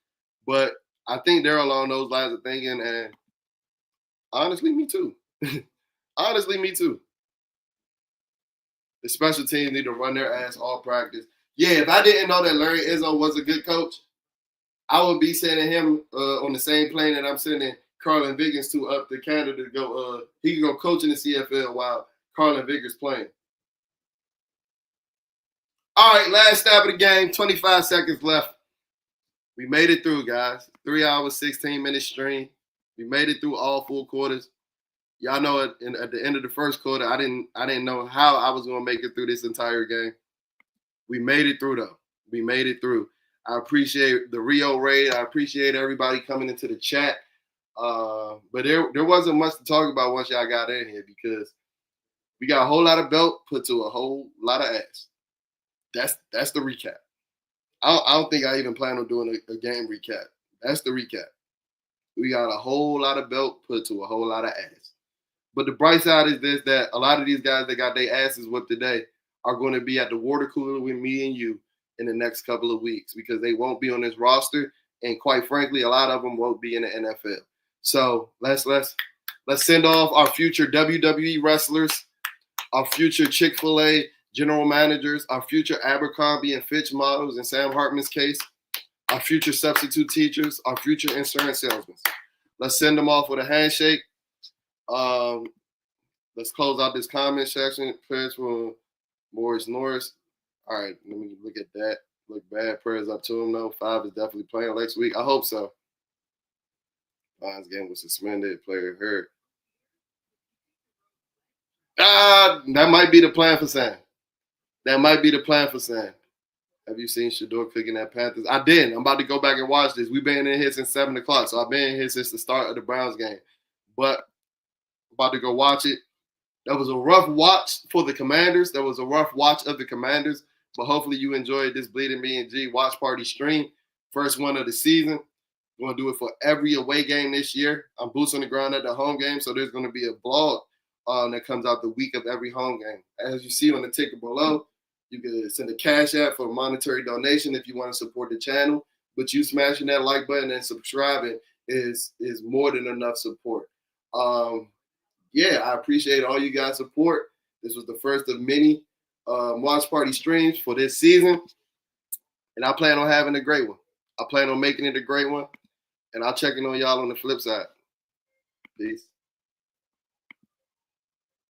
but I think they're along those lines of thinking, and honestly, me too. The special teams need to run their ass all practice. Yeah, if I didn't know that Larry Izzo was a good coach, I would be sending him on the same plane that I'm sending Carlin Vickers to up to Canada to go. He can go coach in the CFL while Carlin Vickers playing. All right, last stab of the game. 25 seconds left. We made it through, guys. 3 hours, 16-minute stream. We made it through all 4 quarters. Y'all know at the end of the first quarter, I didn't know how I was going to make it through this entire game. We made it through, though. We made it through. I appreciate the Rio raid. I appreciate everybody coming into the chat. But there wasn't much to talk about once y'all got in here because we got a whole lot of belt put to a whole lot of ass. That's the recap. I don't think I even plan on doing a game recap. That's the recap. We got a whole lot of belt put to a whole lot of ass. But the bright side is this, that a lot of these guys that got their asses whipped today are going to be at the water cooler with me and you in the next couple of weeks because they won't be on this roster. And quite frankly, a lot of them won't be in the NFL. So let's send off our future WWE wrestlers, our future Chick-fil-A general managers, our future Abercrombie and Fitch models in Sam Hartman's case, our future substitute teachers, our future insurance salesmen. Let's send them off with a handshake. Let's close out this comment section. Prayers for Morris Norris. All right, let me look at that. Look bad. Prayers up to him, though. 5 is definitely playing next week. I hope so. Lions game was suspended. Player hurt. That might be the plan for Sam. That might be the plan for Sam. Have you seen Shador cooking at Panthers? I didn't. I'm about to go back and watch this. We've been in here since 7 o'clock, so I've been in here since the start of the Browns game. But I'm about to go watch it. That was a rough watch for the Commanders. That was a rough watch of the Commanders. But hopefully you enjoyed this Bleeding Me and G watch party stream. First one of the season. We're going to do it for every away game this year. I'm boots on the ground at the home game, so there's going to be a blog that comes out the week of every home game. As you see on the ticker below, you can send a cash app for a monetary donation if you want to support the channel. But you smashing that like button and subscribing is more than enough support. Yeah, I appreciate all you guys' support. This was the first of many watch party streams for this season. And I plan on having a great one. I plan on making it a great one. And I'll check in on y'all on the flip side. Peace.